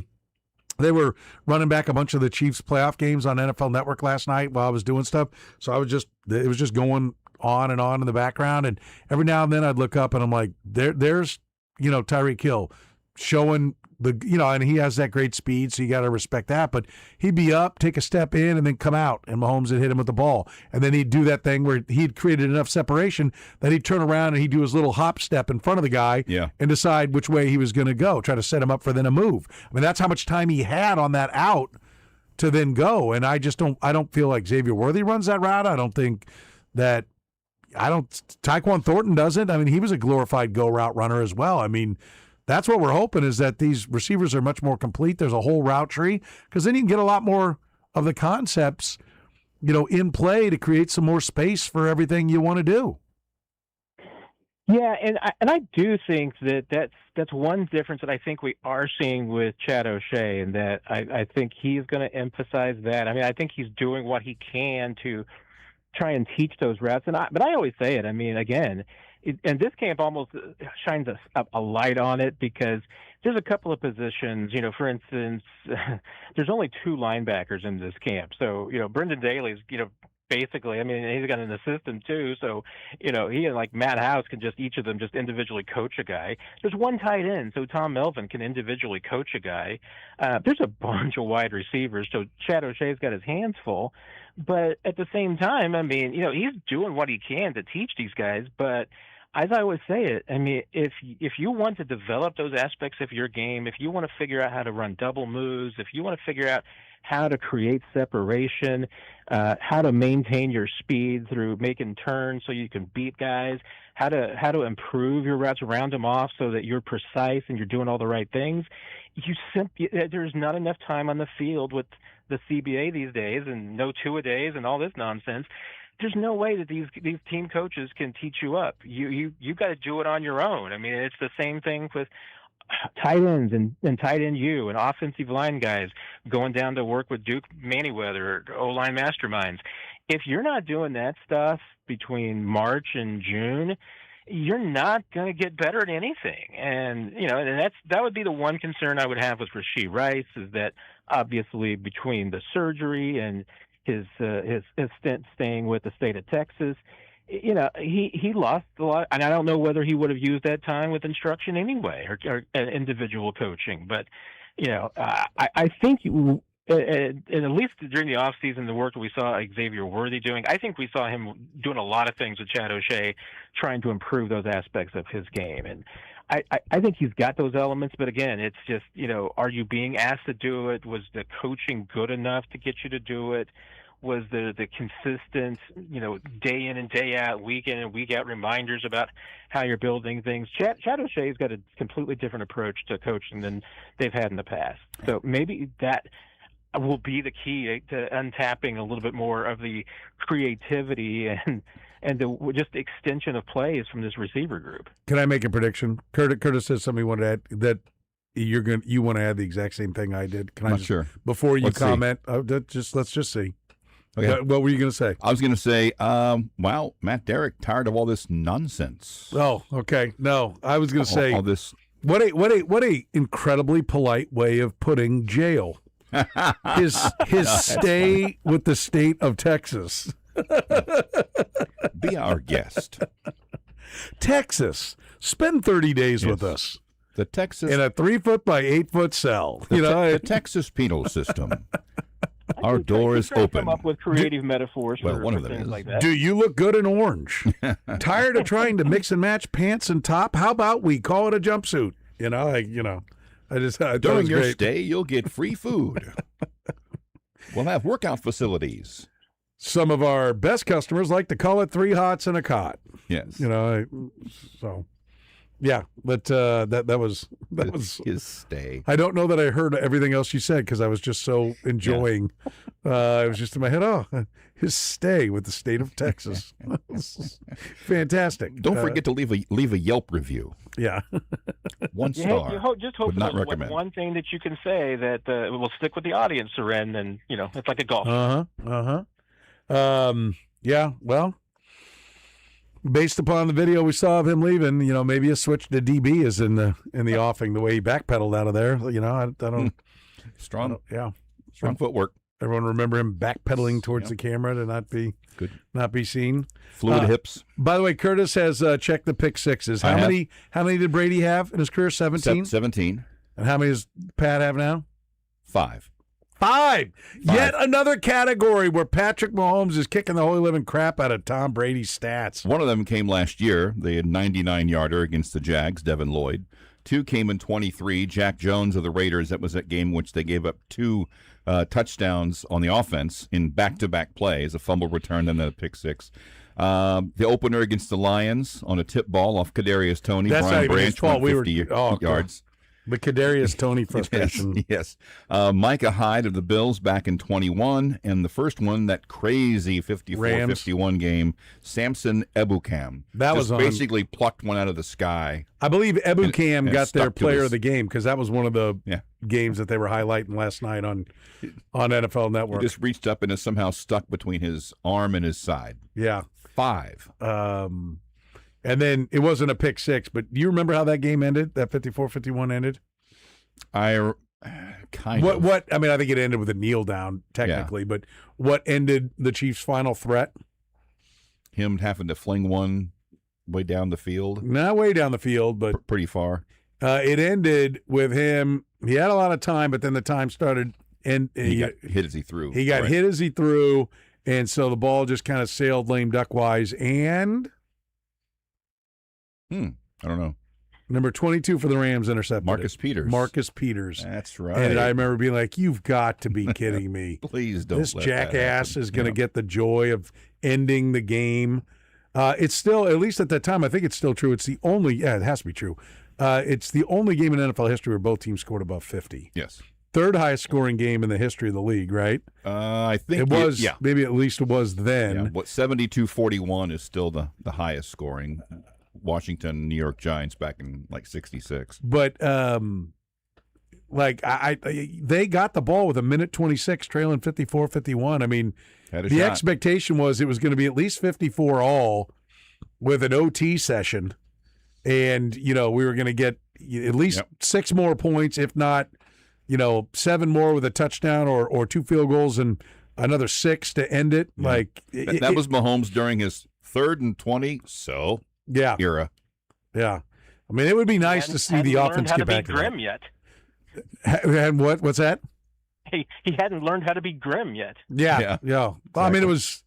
They were running back a bunch of the Chiefs playoff games on NFL Network last night while I was doing stuff. So it was just going on and on in the background. And every now and then I'd look up and I'm like, there's, Tyreek Hill showing and he has that great speed, so you got to respect that. But he'd be up, take a step in, and then come out, and Mahomes would hit him with the ball. And then he'd do that thing where he'd created enough separation that he'd turn around and he'd do his little hop step in front of the guy and decide which way he was going to go, try to set him up for then a move. I mean, that's how much time he had on that out to then go. And I don't feel like Xavier Worthy runs that route. I don't think that Tyquan Thornton doesn't. I mean, he was a glorified go route runner as well. I mean, that's what we're hoping, is that these receivers are much more complete. There's a whole route tree, because then you can get a lot more of the concepts, in play to create some more space for everything you want to do. Yeah, and I do think that's one difference that I think we are seeing with Chad O'Shea, and that I think he's going to emphasize that. I mean, I think he's doing what he can to try and teach those routes, but I always say it. I mean, again. And this camp almost shines a light on it, because there's a couple of positions, for instance, there's only 2 linebackers in this camp. So, Brendan Daly's, basically, I mean, he's got an assistant too. So, he and like Matt House can each of them individually coach a guy. There's 1 tight end, so Tom Melvin can individually coach a guy. There's a bunch of wide receivers. So Chad O'Shea's got his hands full. But at the same time, I mean, he's doing what he can to teach these guys, but as I always say it, I mean, if you want to develop those aspects of your game, if you want to figure out how to run double moves, if you want to figure out how to create separation, how to maintain your speed through making turns so you can beat guys, how to improve your routes, round them off so that you're precise and you're doing all the right things, there's not enough time on the field with the CBA these days, and no two-a-days and all this nonsense. There's no way that these team coaches can teach you up. You got to do it on your own. I mean, it's the same thing with tight ends and tight end U and offensive line guys going down to work with Duke Manyweather, O-line masterminds. If you're not doing that stuff between March and June, you're not going to get better at anything. And and that would be the one concern I would have with Rashee Rice, is that obviously between the surgery and his stint staying with the state of Texas, he lost a lot, and I don't know whether he would have used that time with instruction anyway or individual coaching. But I think and at least during the offseason, the work that we saw Xavier Worthy doing, I think we saw him doing a lot of things with Chad O'Shea, trying to improve those aspects of his game. And I think he's got those elements, but again, it's just, are you being asked to do it? Was the coaching good enough to get you to do it? Was the consistent, day in and day out, week in and week out reminders about how you're building things? Chad O'Shea's got a completely different approach to coaching than they've had in the past. So maybe that will be the key to untapping a little bit more of the creativity and the just extension of plays from this receiver group. Can I make a prediction? Curtis says something you want to add, that you want to add the exact same thing I did. Can I sure. Before you comment, let's just see. Okay. What were you going to say? I was going to say, Matt Derrick, tired of all this nonsense. Oh, okay. No, I was going to say all this. What a incredibly polite way of putting jail. His stay with the state of Texas. Be our guest. Texas. Spend 30 days with us. The Texas in a 3-foot by 8-foot cell. The Texas penal system. Our door is open. Come up with creative metaphors for things like that. Do you look good in orange? Tired of trying to mix and match pants and top? How about we call it a jumpsuit? During your stay, you'll get free food. We'll have workout facilities. Some of our best customers like to call it 3 hots and a cot. Yes. So. Yeah, but that was his stay. I don't know that I heard everything else you said because I was just so enjoying. It was just in my head. Oh, his stay with the state of Texas, fantastic. Don't forget to leave a Yelp review. Yeah, 1 star. Just hope there's one thing that you can say that will stick with the audience, Soren, and it's like a golf. Yeah. Well. based upon the video we saw of him leaving, maybe a switch to DB is in the offing. The way he backpedaled out of there, I don't. Strong footwork. Everyone remember him backpedaling towards the camera to not be seen. Fluid hips. By the way, Kurtis has checked the pick sixes. How many did Brady have in his career? 17? 17. And how many does Pat have now? 5. 5. Yet another category where Patrick Mahomes is kicking the holy living crap out of Tom Brady's stats. One of them came last year. They had 99-yarder against the Jags, Devin Lloyd. 2 came in 23. Jack Jones of the Raiders. That was that game which they gave up 2 touchdowns on the offense in back-to-back plays, a fumble return and then a pick 6. The opener against the Lions on a tip ball off Kadarius Toney. That's Brian not even his Branch fault. went 50 yards. The Kadarius Toney frustration. Yes. Micah Hyde of the Bills back in 21. And the first one, that crazy 54-51 game, Samson Ebukam. That was basically plucked one out of the sky. I believe Ebukam and got their stuck to player his- of the game because that was one of the games that they were highlighting last night on NFL He Network. just reached up and is somehow stuck between his arm and his side. Yeah. 5. And then it wasn't a pick 6, but do you remember how that game ended? That 54-51 ended? I kind of. What? I mean, I think it ended with a kneel down technically, but what ended the Chiefs' final threat? Him having to fling one way down the field. Not way down the field, but Pretty far. it ended with him. He had a lot of time, but then the time started, and He got hit as he threw. He got hit as he threw, and so the ball just kind of sailed lame duckwise. And I don't know. number 22 for the Rams intercepted Marcus Peters. Marcus Peters. That's right. And I remember being like, "You've got to be kidding me! Please don't. This let that jackass happen. is going to get the joy of ending the game." It's still, at least at that time, I think it's still true. It's the only. Yeah, it has to be true. It's the only game in NFL history where both teams scored above 50. Yes. Third highest scoring game in the history of the league, right? I think It was. Yeah. Maybe at least it was then. Yeah. What 72-41 is still the highest scoring. Washington, New York Giants back in like 66. But they got the ball with 1:26, trailing 54-51. I mean, Had a the shot. expectation was it was going to be at least 54 all with an OT session, and we were going to get at least 6 more points, if not 7 more with a touchdown or 2 field goals and another 6 to end it. Yeah. That was Mahomes during his 3rd and 20 era. Yeah. I mean, it would be nice to see the offense get back to be grim yet. And what's that? He hadn't learned how to be grim yet. Yeah. Well, I mean, it was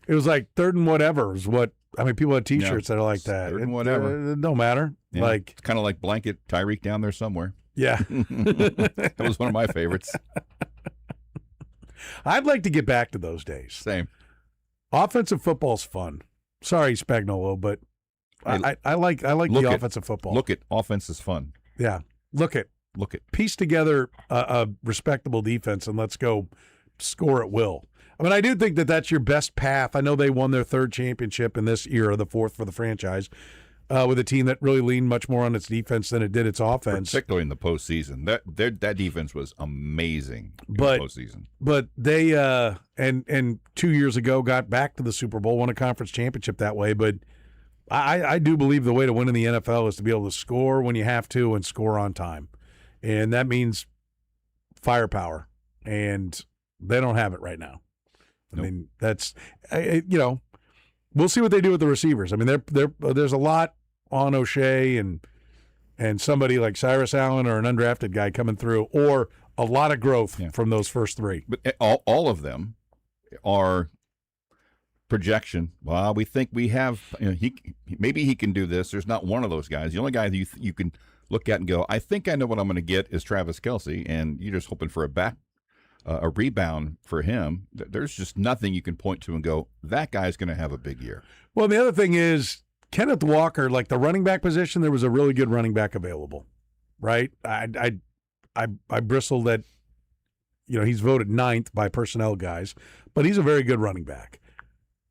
like 3rd and whatever is what. I mean, people had T-shirts that are like that. 3rd and whatever. It don't matter. Yeah. Like, it's kind of like blanket Tyreek down there somewhere. yeah. That was one of my favorites. I'd like to get back to those days. Same. Offensive football's fun. Sorry, Spagnuolo, but I like the offensive football. Look at offense is fun. Yeah. Look at piece together a respectable defense and let's go score at will. I mean, I do think that that's your best path. I know they won their 3rd championship in this era, the 4th for the franchise, with a team that really leaned much more on its defense than it did its offense. Particularly in the postseason. That defense was amazing in the postseason. But they and 2 years ago got back to the Super Bowl, won a conference championship that way. But I do believe the way to win in the NFL is to be able to score when you have to and score on time. And that means firepower. And they don't have it right now. I mean, that's we'll see what they do with the receivers. I mean, there's a lot on O'Shea and somebody like Cyrus Allen or an undrafted guy coming through, or a lot of growth from those first 3. But all of them are projection. Well, we think we have. Maybe he can do this. There's not one of those guys. The only guy that you can look at and go, I think I know what I'm going to get is Travis Kelce, and you're just hoping for a rebound for him. There's just nothing you can point to and go, that guy's going to have a big year. Well, the other thing is Kenneth Walker, like the running back position, there was a really good running back available, right? I bristle that, he's voted 9th by personnel guys, but he's a very good running back.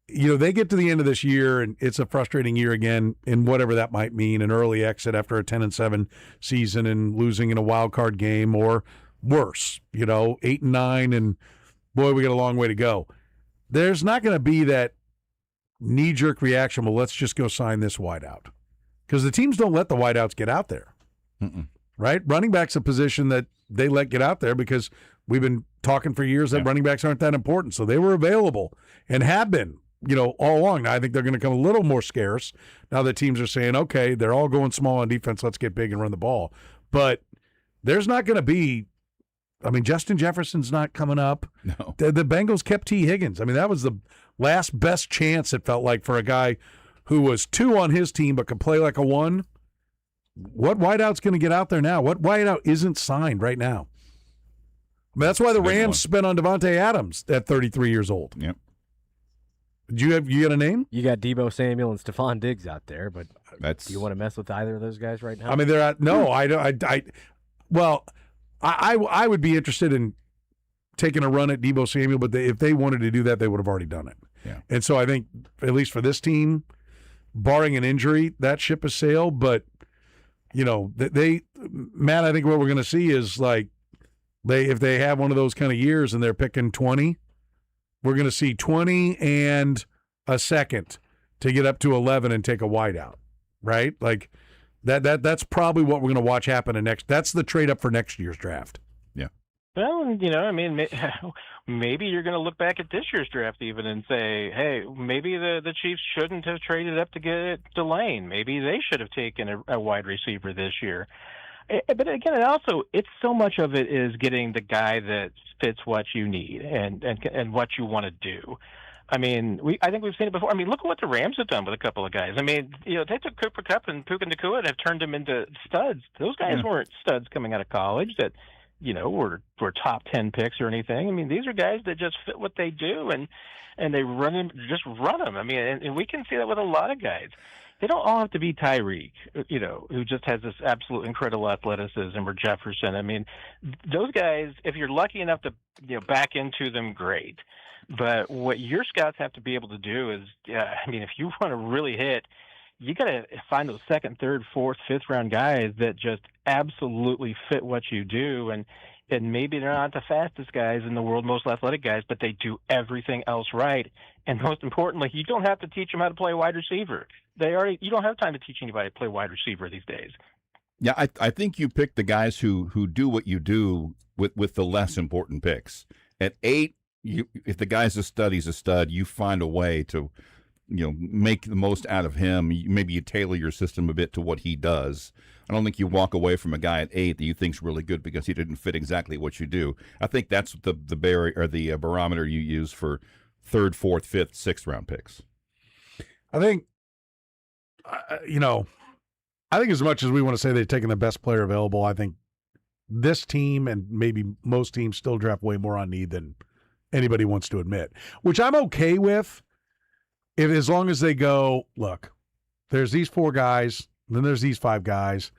They get to the end of this year, and it's a frustrating year again in whatever that might mean, an early exit after a 10-7 season and losing in a wild card game, or worse, 8-9, and boy, we got a long way to go. There's not going to be that knee-jerk reaction, well, let's just go sign this wideout. Because the teams don't let the wideouts get out there, right? Running back's a position that they let get out there because we've been talking for years that running backs aren't that important. So they were available and have been, all along. Now, I think they're going to become a little more scarce now that teams are saying, okay, they're all going small on defense, let's get big and run the ball. But there's not going to be Justin Jefferson's not coming up. No. The Bengals kept T. Higgins. That was the last best chance, it felt like, for a guy who was 2 on his team but could play like a 1. What wideout's going to get out there now? What wideout isn't signed right now? That's why the Rams spent on Devontae Adams at 33 years old. Yep. You got a name? You got Deebo Samuel and Stephon Diggs out there, but That's... do you want to mess with either of those guys right now? They're at no. I don't. I would be interested in taking a run at Deebo Samuel, but if they wanted to do that, they would have already done it. Yeah. And so I think, at least for this team, barring an injury, that ship has sailed. But Matt, I think what we're going to see is if they have one of those kind of years and they're picking 20, we're going to see 20 and a second to get up to 11 and take a wideout, right? That's probably what we're going to watch happen next. That's the trade up for next year's draft. Yeah. Well, maybe you're going to look back at this year's draft even and say, hey, maybe the Chiefs shouldn't have traded up to get Delane. Maybe they should have taken a wide receiver this year. But again, it's so much of it is getting the guy that fits what you need and what you want to do. I think we've seen it before. Look at what the Rams have done with a couple of guys. They took Cooper Kupp and Puka Nacua and have turned them into studs. Those guys weren't studs coming out of college that, were top 10 picks or anything. These are guys that just fit what they do and they run them. And we can see that with a lot of guys. They don't all have to be Tyreek, who just has this absolute incredible athleticism, or Jefferson. Those guys, if you're lucky enough to, back into them, great. But what your scouts have to be able to do is, if you want to really hit, you got to find those second, third, fourth, fifth round guys that just absolutely fit what you do. And maybe they're not the fastest guys in the world, most athletic guys, but they do everything else right. And most importantly, you don't have to teach them how to play wide receiver. You don't have time to teach anybody to play wide receiver these days. Yeah, I think you pick the guys who do what you do with the less important picks. At 8, if the guy's a stud, he's a stud. You find a way to, make the most out of him. Maybe you tailor your system a bit to what he does. I don't think you walk away from a guy at 8 that you think's really good because he didn't fit exactly what you do. I think that's the barrier or the barometer you use for 3rd, 4th, 5th, 6th round picks. I think, I think as much as we want to say they've taken the best player available, I think this team and maybe most teams still draft way more on need than anybody wants to admit, which I'm okay with. As long as they go, look, there's these 4 guys, then there's these 5 guys,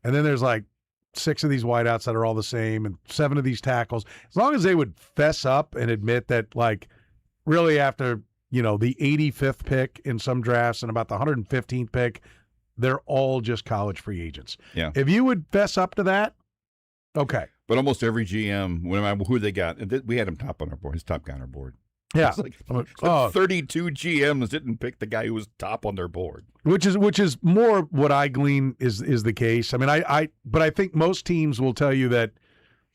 and then there's 6 of these wideouts that are all the same, and 7 of these tackles. As long as they would fess up and admit that, really after, the 85th pick in some drafts and about the 115th pick, they're all just college free agents. Yeah. If you would fess up to that, okay. But almost every GM, who they got, we had him top on our board, his top guy on our board. Yeah, 32 GMs didn't pick the guy who was top on their board. Which is more what I glean is the case. But I think most teams will tell you that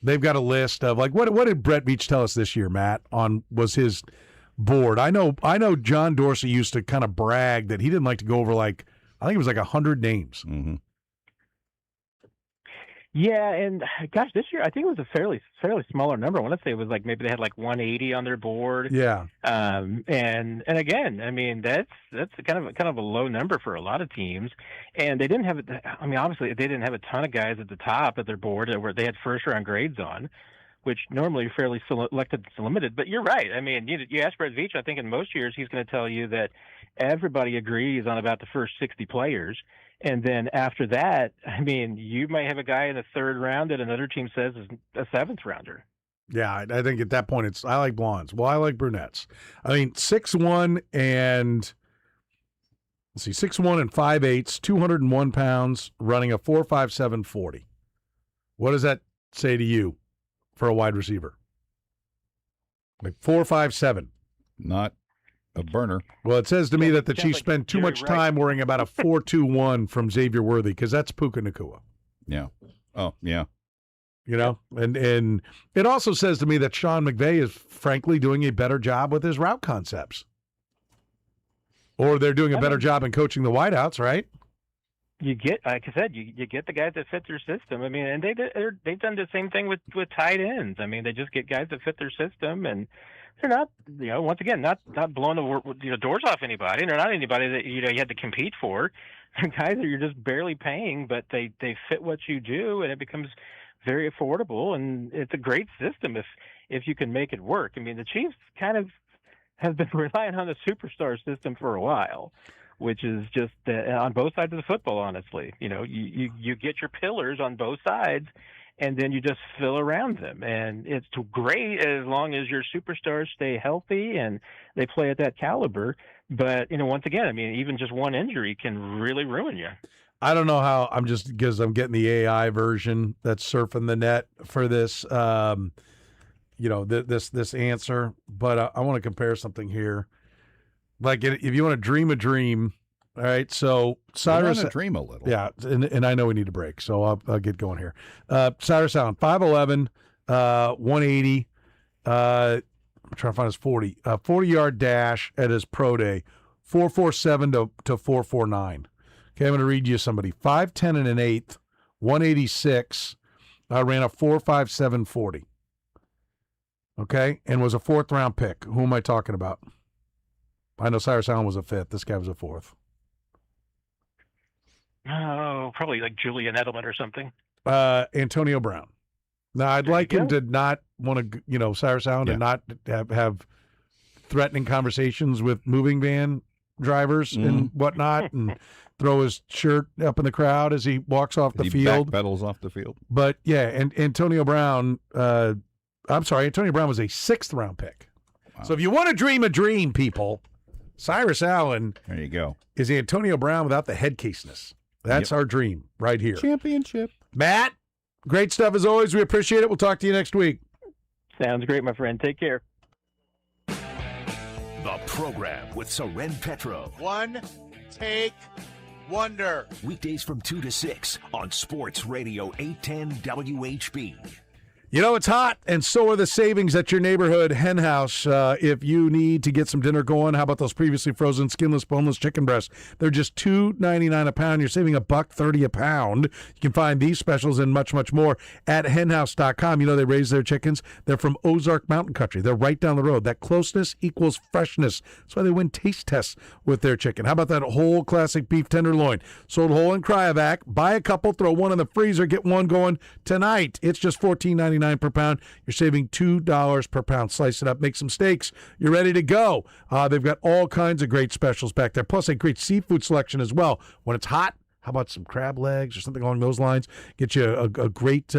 they've got a list of what did Brett Veach tell us this year, Matt, was his board. I know John Dorsey used to kind of brag that he didn't like to go over I think it was 100 names. Mm-hmm. Yeah, and gosh, this year I think it was a fairly smaller number. I want to say it was maybe they had 180 on their board. Yeah. And again, that's kind of a low number for a lot of teams, and they didn't have it. Obviously they didn't have a ton of guys at the top of their board where they had first round grades on, which normally are fairly selected and limited. But you're right. You ask Brett Veach, I think in most years he's going to tell you that everybody agrees on about the first 60 players. And then after that, you might have a guy in the 3rd round that another team says is a 7th rounder. Yeah, I think at that point I like blondes. Well, I like brunettes. 6'1" and 6'1" and 5'8", 201 pounds, running a 4.57 40. What does that say to you for a wide receiver? 4.57. Not a burner. Well, it says to me that the Sounds Chiefs like spend too Jerry much Rice. time worrying about a 4-2-1 from Xavier Worthy because that's Puka Nacua. Yeah. Oh, yeah. You know, and it also says to me that Sean McVay is frankly doing a better job with his route concepts, or they're doing a better job in coaching the wideouts, right? You get, like I said, you get the guys that fit their system. I mean, and they've done the same thing with tight ends. I mean, they just get guys that fit their system, and they're not, once again, not blowing the doors off anybody. They're not anybody that you had to compete for. They're guys that you're just barely paying, but they fit what you do, and it becomes very affordable, and it's a great system if you can make it work. I mean, the Chiefs kind of have been relying on the superstar system for a while, which is just on both sides of the football, honestly. You get your pillars on both sides, and then you just fill around them. And it's great as long as your superstars stay healthy and they play at that caliber. But, once again, I mean, even just one injury can really ruin you. I don't know how. Because I'm getting the AI version that's surfing the net for this, this answer. But I want to compare something here. Like, if you want to dream a dream, all right, so Cyrus... dream a little. Yeah, and I know we need a break, so I'll get going here. Cyrus Allen, 5'11", 180, I'm trying to find his 40. 40-yard dash at his pro day, 4.47 to 4.49. Okay, I'm going to read you somebody. 5'10" and an eighth, 186, ran a 4.57 40. Okay, and was a fourth-round pick. Who am I talking about? I know Cyrus Allen was a fifth. This guy was a fourth. Oh, probably like Julian Edelman or something. Antonio Brown. Now, I'd like him to not want to, Cyrus Allen, to not have threatening conversations with moving van drivers and whatnot, and throw his shirt up in the crowd as he walks off the field. Backpedals off the field. But yeah, and Antonio Brown. Antonio Brown was a sixth-round pick. Wow. So if you want to dream a dream, people, Cyrus Allen. There you go. Is Antonio Brown without the head caseness. That's our dream right here. Championship. Matt, great stuff as always. We appreciate it. We'll talk to you next week. Sounds great, my friend. Take care. The program with Soren Petro. One take wonder. Weekdays from 2 to 6 on Sports Radio 810 WHB. It's hot, and so are the savings at your neighborhood hen house. If you need to get some dinner going, how about those previously frozen, skinless, boneless chicken breasts? They're just $2.99 a pound. You're saving $1.30 a pound. You can find these specials and much, much more at henhouse.com. They raise their chickens. They're from Ozark Mountain Country. They're right down the road. That closeness equals freshness. That's why they win taste tests with their chicken. How about that whole classic beef tenderloin? Sold whole in Cryovac. Buy a couple, throw one in the freezer, get one going tonight. It's just $14.99 per pound. You're saving $2 per pound. Slice it up, make some steaks. You're ready to go. They've got all kinds of great specials back there, plus a great seafood selection as well. When it's hot, how about some crab legs or something along those lines? Get you a great,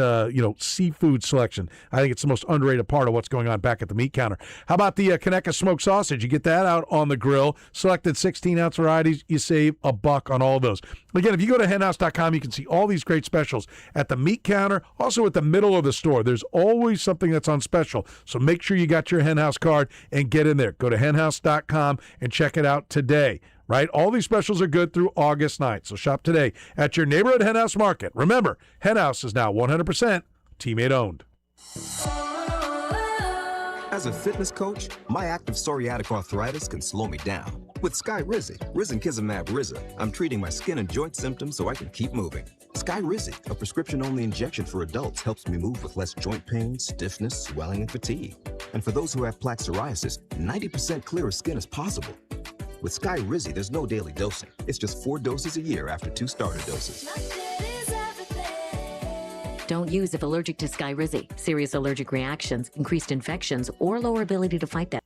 seafood selection. I think it's the most underrated part of what's going on back at the meat counter. How about the Conecuh smoked sausage? You get that out on the grill. Selected 16-ounce varieties. You save $1 on all those. Again, if you go to henhouse.com, you can see all these great specials at the meat counter, also at the middle of the store. There's always something that's on special. So make sure you got your Hen House card and get in there. Go to henhouse.com and check it out today. Right? All these specials are good through August 9th. So shop today at your neighborhood Hen House Market. Remember, Hen House is now 100% teammate owned. As a fitness coach, my active psoriatic arthritis can slow me down. With Skyrizi, risankizumab Riza, I'm treating my skin and joint symptoms so I can keep moving. Skyrizi, a prescription-only injection for adults, helps me move with less joint pain, stiffness, swelling, and fatigue. And for those who have plaque psoriasis, 90% clearer skin is possible. With Skyrizi, there's no daily dosing. It's just 4 doses a year after 2 starter doses. Don't use if allergic to Skyrizi. Serious allergic reactions, increased infections, or lower ability to fight them.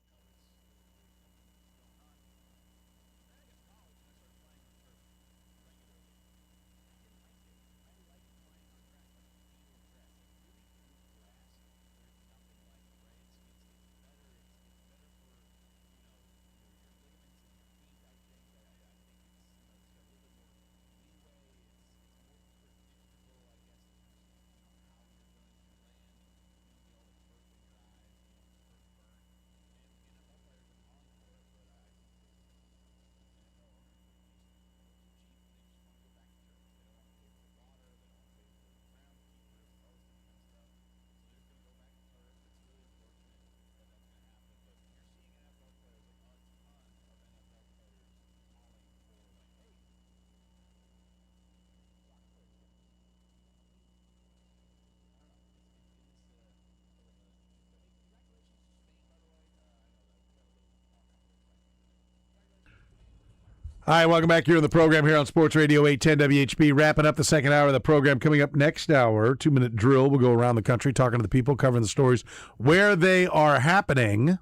All right, welcome back here on the program here on Sports Radio 810 WHB. Wrapping up the second hour of the program. Coming up next hour, 2-minute drill. We'll go around the country talking to the people, covering the stories where they are happening.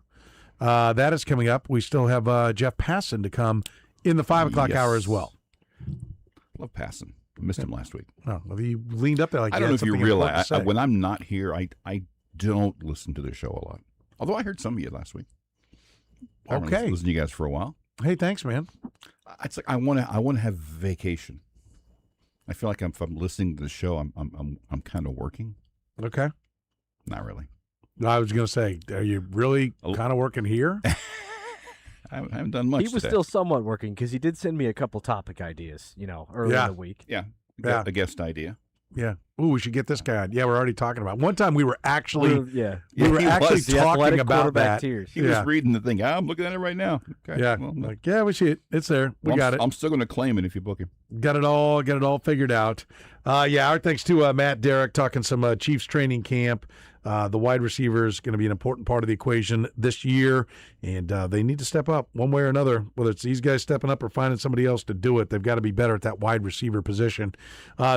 That is coming up. We still have Jeff Passan to come in the 5 o'clock hour as well. Love Passan. I missed him last week. Oh, well, he leaned up there like I don't know if you realize, when I'm not here, I don't listen to the show a lot. Although I heard some of you last week. I Okay. listened to you guys for a while. Hey, thanks, man. It's like I want to have vacation. I feel like if I'm listening to the show, I'm kind of working. Okay. Not really. No, I was going to say, are you really kind of working here? I haven't done much. He was today. still somewhat working because he did send me a couple topic ideas, earlier in the week. Yeah. A guest idea. Yeah. Ooh, we should get this guy on. Yeah, we're already talking about it. One time we were actually He talking about that. He was reading the thing. I'm looking at it right now. Okay. Yeah. Well, we see it. It's there. We got it. I'm still going to claim it if you book him. Got it all figured out. Our thanks to Matt Derrick talking some Chiefs training camp. The wide receiver is going to be an important part of the equation this year, and they need to step up one way or another, whether it's these guys stepping up or finding somebody else to do it. They've got to be better at that wide receiver position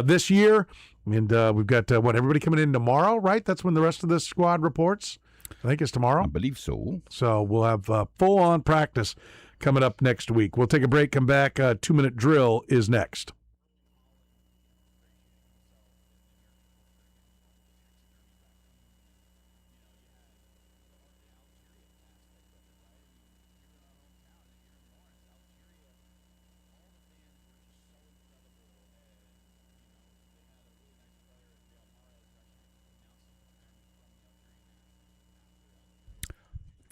this year. And we've got, everybody coming in tomorrow, right? That's when the rest of this squad reports. I think it's tomorrow. I believe so. So we'll have full-on practice coming up next week. We'll take a break, come back. 2-minute drill is next.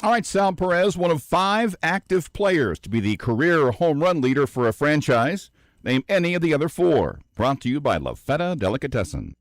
All right, Sal Perez, one of 5 active players to be the career home run leader for a franchise. Name any of the other 4. Brought to you by La Feta Delicatessen.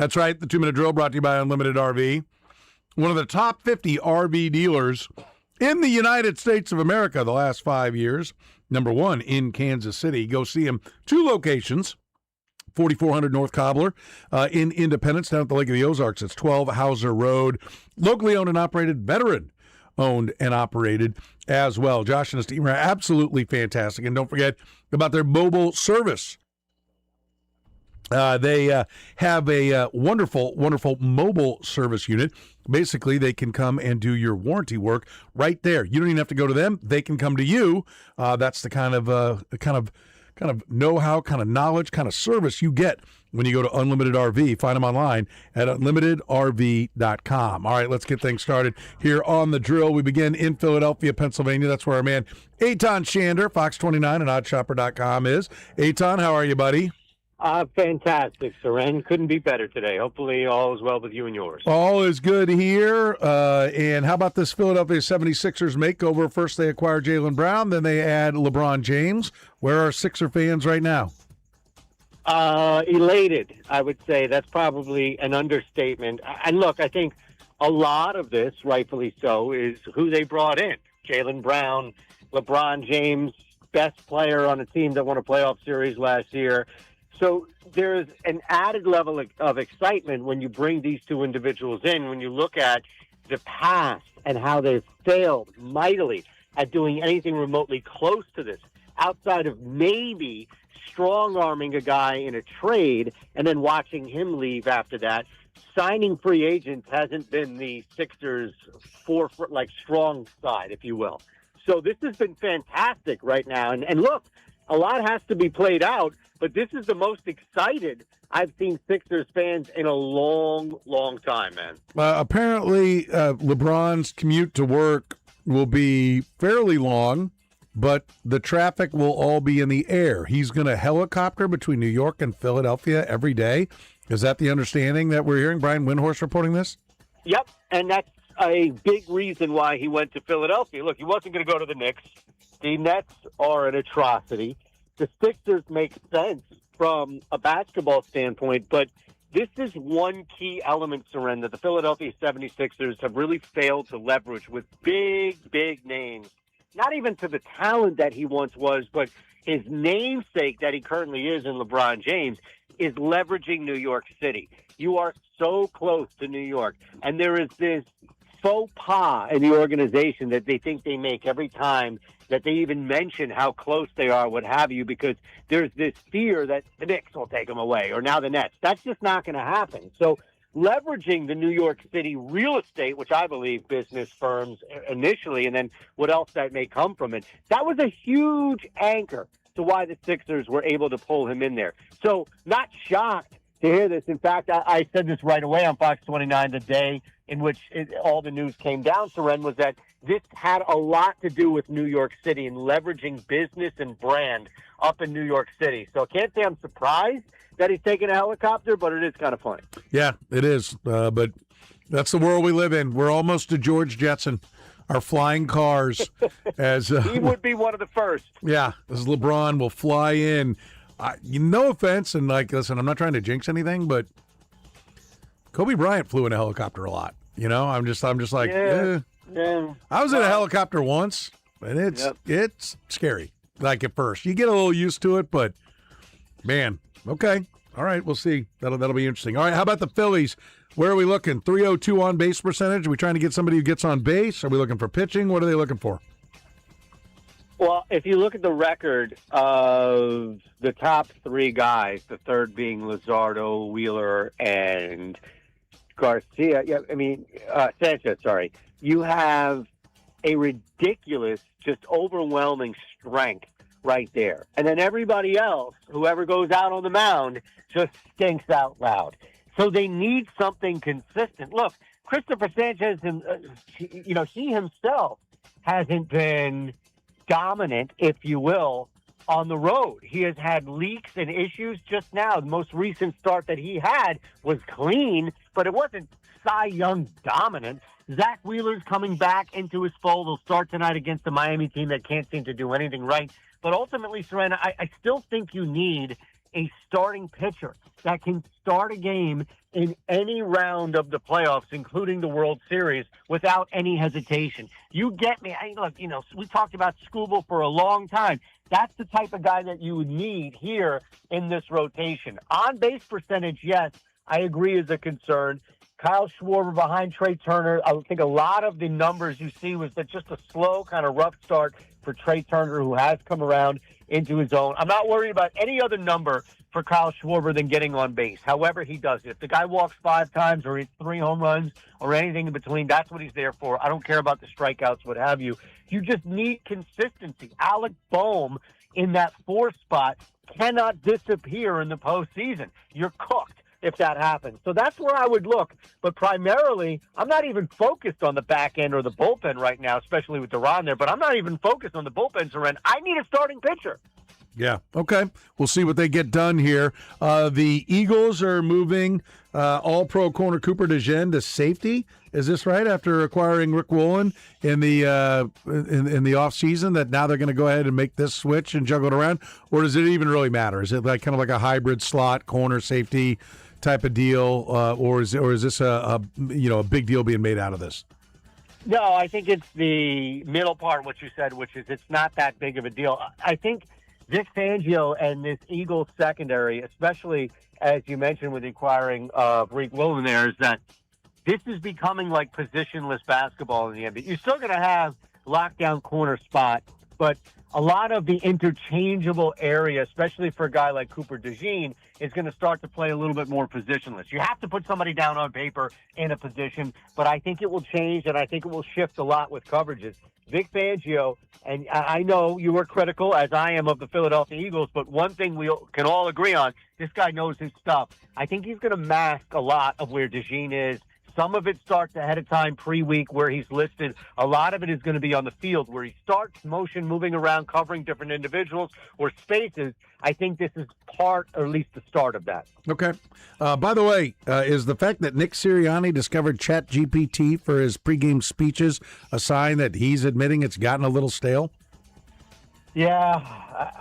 That's right. The 2-Minute Drill brought to you by Unlimited RV. One of the top 50 RV dealers in the United States of America the last 5 years. Number 1 in Kansas City. Go see him. 2 locations. 4400 North Cobbler in Independence, down at the Lake of the Ozarks. It's 12 Hauser Road. Locally owned and operated, veteran-owned and operated as well. Josh and his team are absolutely fantastic. And don't forget about their mobile service. They have a wonderful, wonderful mobile service unit. Basically, they can come and do your warranty work right there. You don't even have to go to them. They can come to you. That's the kind of know-how, kind of knowledge, kind of service you get when you go to Unlimited RV. Find them online at unlimitedrv.com. All right, let's get things started here on The Drill. We begin in Philadelphia, Pennsylvania. That's where our man Eitan Shander, Fox 29 and OddShopper.com is. Eitan, how are you, buddy? Fantastic, Soren. Couldn't be better today. Hopefully all is well with you and yours. All is good here. And how about this Philadelphia 76ers makeover? First they acquire Jaylen Brown, then they add LeBron James. Where are Sixer fans right now? Elated, I would say. That's probably an understatement. And look, I think a lot of this, rightfully so, is who they brought in. Jaylen Brown, LeBron James, best player on a team that won a playoff series last year. So there's an added level of excitement when you bring these two individuals in, when you look at the past and how they've failed mightily at doing anything remotely close to this, outside of maybe strong-arming a guy in a trade and then watching him leave after that. Signing free agents hasn't been the Sixers' strong side, if you will. So this has been fantastic right now. And look, a lot has to be played out, but this is the most excited I've seen Sixers fans in a long, long time, man. Apparently, LeBron's commute to work will be fairly long, but the traffic will all be in the air. He's going to helicopter between New York and Philadelphia every day. Is that the understanding that we're hearing? Brian Windhorst reporting this? Yep, and that's a big reason why he went to Philadelphia. Look, he wasn't going to go to the Knicks. The Nets are an atrocity. The Sixers make sense from a basketball standpoint, but this is one key element, Soren, that the Philadelphia 76ers have really failed to leverage with big, big names. Not even to the talent that he once was, but his namesake that he currently is in LeBron James is leveraging New York City. You are so close to New York, and there is this faux pas in the organization that they think they make every time that they even mention how close they are, what have you, because there's this fear that the Knicks will take them away, or now the Nets. That's just not going to happen. So leveraging the New York City real estate, which I believe business firms initially, and then what else that may come from it, that was a huge anchor to why the Sixers were able to pull him in there. So not shocked to hear this. In fact, I said this right away on Fox 29 the day in which all the news came down, Soren, was that this had a lot to do with New York City and leveraging business and brand up in New York City. So I can't say I'm surprised that he's taking a helicopter, but it is kind of funny. Yeah, it is. But that's the world we live in. We're almost to George Jetson, our flying cars. As he would be one of the first. Yeah, as LeBron will fly in. No offense, and listen, I'm not trying to jinx anything, but Kobe Bryant flew in a helicopter a lot. You know, I'm just like, yeah. I was in a helicopter once, and it's scary. Like at first, you get a little used to it, but man, okay, all right, we'll see. That'll be interesting. All right, how about the Phillies? Where are we looking? 302 on base percentage. Are we trying to get somebody who gets on base? Are we looking for pitching? What are they looking for? Well, if you look at the record of the top three guys, the third being Luzardo, Wheeler, and Garcia, Sanchez, sorry, you have a ridiculous, just overwhelming strength right there. And then everybody else, whoever goes out on the mound, just stinks out loud. So they need something consistent. Look, Christopher Sanchez, he himself hasn't been dominant, if you will, on the road. He has had leaks and issues just now. The most recent start that he had was clean, but it wasn't Cy Young dominant. Zach Wheeler's coming back into his fold. He'll start tonight against the Miami team that can't seem to do anything right. But ultimately, Soren, I still think you need a starting pitcher that can start a game in any round of the playoffs, including the World Series, without any hesitation. You get me? Look, we talked about Seaboldt for a long time. That's the type of guy that you would need here in this rotation. On-base percentage, yes, I agree is a concern. Kyle Schwarber behind Trey Turner. I think a lot of the numbers you see was that just a slow, kind of rough start for Trey Turner, who has come around into his own. I'm not worried about any other number for Kyle Schwarber than getting on base. However he does it. If the guy walks 5 times or hits 3 home runs or anything in between, that's what he's there for. I don't care about the strikeouts, what have you. You just need consistency. Alec Boehm in that 4th spot cannot disappear in the postseason. You're cooked if that happens. So that's where I would look. But primarily, I'm not even focused on the back end or the bullpen right now, especially with Duran there. But I'm not even focused on the bullpen, Soren. I need a starting pitcher. Yeah, okay. We'll see what they get done here. The Eagles are moving all-pro corner Cooper DeJean to safety. Is this right? After acquiring Rick Woolen in the offseason, that now they're going to go ahead and make this switch and juggle it around? Or does it even really matter? Is it like kind of like a hybrid slot corner safety type of deal, or is this a big deal being made out of this? No, I think it's the middle part, what you said, which is it's not that big of a deal. I think Vic Fangio and this Eagles secondary, especially as you mentioned with acquiring Rick Woolen there, is that this is becoming like positionless basketball in the NBA. You're still going to have lockdown corner spot, but a lot of the interchangeable area, especially for a guy like Cooper DeJean, is going to start to play a little bit more positionless. You have to put somebody down on paper in a position, but I think it will change, and I think it will shift a lot with coverages. Vic Fangio, and I know you were critical, as I am, of the Philadelphia Eagles, but one thing we can all agree on, this guy knows his stuff. I think he's going to mask a lot of where DeJean is. Some of it starts ahead of time pre-week where he's listed. A lot of it is going to be on the field where he starts motion, moving around, covering different individuals or spaces. I think this is part, or at least the start of that. Okay. By the way, is the fact that Nick Sirianni discovered ChatGPT for his pregame speeches a sign that he's admitting it's gotten a little stale? Yeah,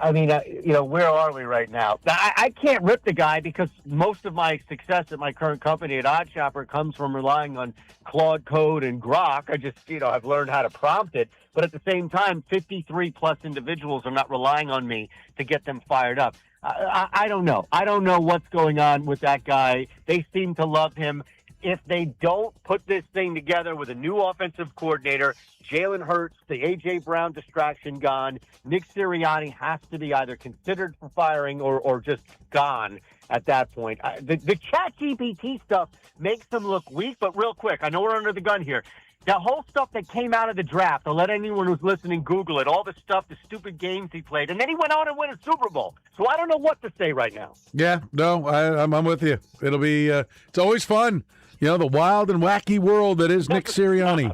I mean, where are we right now? I can't rip the guy because most of my success at my current company at OddsShopper comes from relying on Claude Code and Grok. I just, I've learned how to prompt it. But at the same time, 53-plus individuals are not relying on me to get them fired up. I don't know. I don't know what's going on with that guy. They seem to love him. If they don't put this thing together with a new offensive coordinator, Jalen Hurts, the A.J. Brown distraction gone, Nick Sirianni has to be either considered for firing or just gone at that point. The ChatGPT stuff makes them look weak, but real quick, I know we're under the gun here. The whole stuff that came out of the draft, I'll let anyone who's listening Google it, all the stuff, the stupid games he played, and then he went on and won a Super Bowl. So I don't know what to say right now. Yeah, no, I'm with you. It'll be, it's always fun. The wild and wacky world that is Nick Sirianni.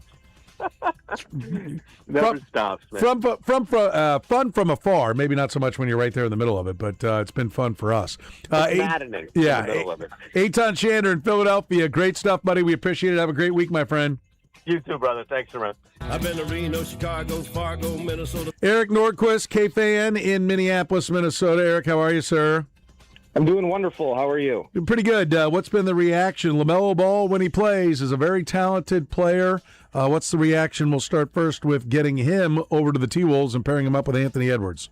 Never stops, man. Fun from afar. Maybe not so much when you're right there in the middle of it, but it's been fun for us. It's maddening. Yeah, in the middle of it. Eitan Shander in Philadelphia. Great stuff, buddy. We appreciate it. Have a great week, my friend. You too, brother. Thanks, Soren. I've been to Reno, Chicago, Fargo, Minnesota. Eric Nordquist, K-Fan in Minneapolis, Minnesota. Eric, how are you, sir? I'm doing wonderful. How are you? Pretty good. What's been the reaction? LaMelo Ball, when he plays, is a very talented player. What's the reaction? We'll start first with getting him over to the T-Wolves and pairing him up with Anthony Edwards.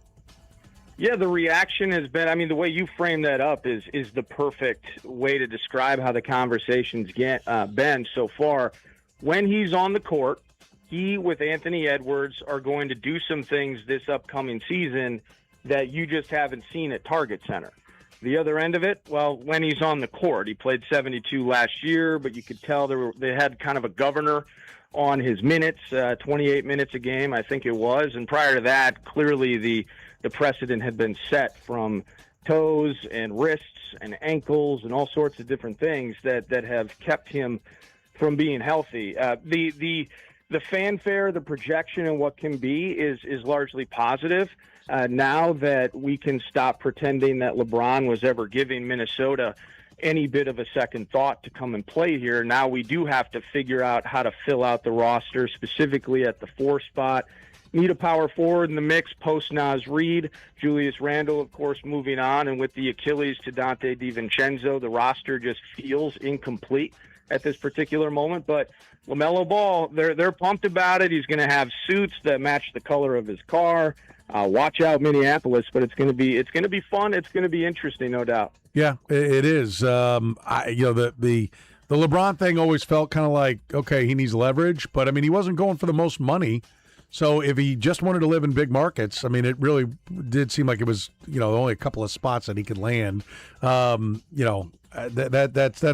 Yeah, the reaction has been, the way you frame that up is the perfect way to describe how the conversation's been so far. When he's on the court, he with Anthony Edwards are going to do some things this upcoming season that you just haven't seen at Target Center. The other end of it, well, when he's on the court, he played 72 last year, but you could tell they had kind of a governor on his minutes, 28 minutes a game, I think it was. And prior to that, clearly the precedent had been set from toes and wrists and ankles and all sorts of different things that have kept him from being healthy. The fanfare, the projection, and what can be is largely positive. Now that we can stop pretending that LeBron was ever giving Minnesota any bit of a second thought to come and play here, now we do have to figure out how to fill out the roster, specifically at the 4 spot. need a power forward in the mix post Naz Reid. Julius Randle, of course, moving on, and with the Achilles to Dante DiVincenzo, the roster just feels incomplete at this particular moment. But LaMelo Ball, they're pumped about it. He's going to have suits that match the color of his car. Watch out, Minneapolis, but it's going to be fun. It's going to be interesting, no doubt. Yeah, it is. The LeBron thing always felt kind of like, okay, he needs leverage, but I mean, he wasn't going for the most money. So if he just wanted to live in big markets, I mean, it really did seem like it was, only a couple of spots that he could land. That's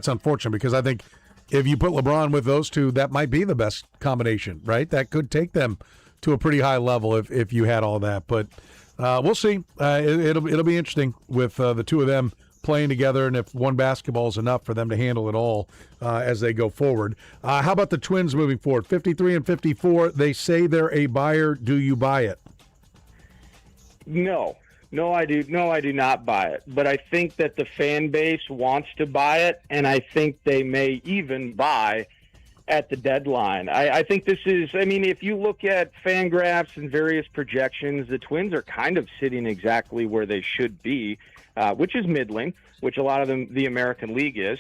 unfortunate, because I think if you put LeBron with those two, that might be the best combination, right? That could take them to a pretty high level if you had all that. But we'll see. It'll be interesting with the two of them playing together, and if one basketball is enough for them to handle it all as they go forward. How about the Twins moving forward? 53 and 54. They say they're a buyer. Do you buy it? No, I do not buy it. But I think that the fan base wants to buy it, and I think they may even buy at the deadline. I think this is, if you look at FanGraphs and various projections, the Twins are kind of sitting exactly where they should be, which is middling, which a lot of the American League is.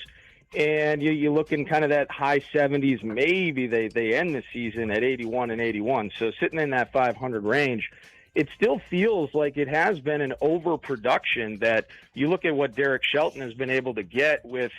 And you look in kind of that high 70s, maybe they end the season at 81 and 81. So sitting in that 500 range, it still feels like it has been an overproduction. That you look at what Derek Shelton has been able to get with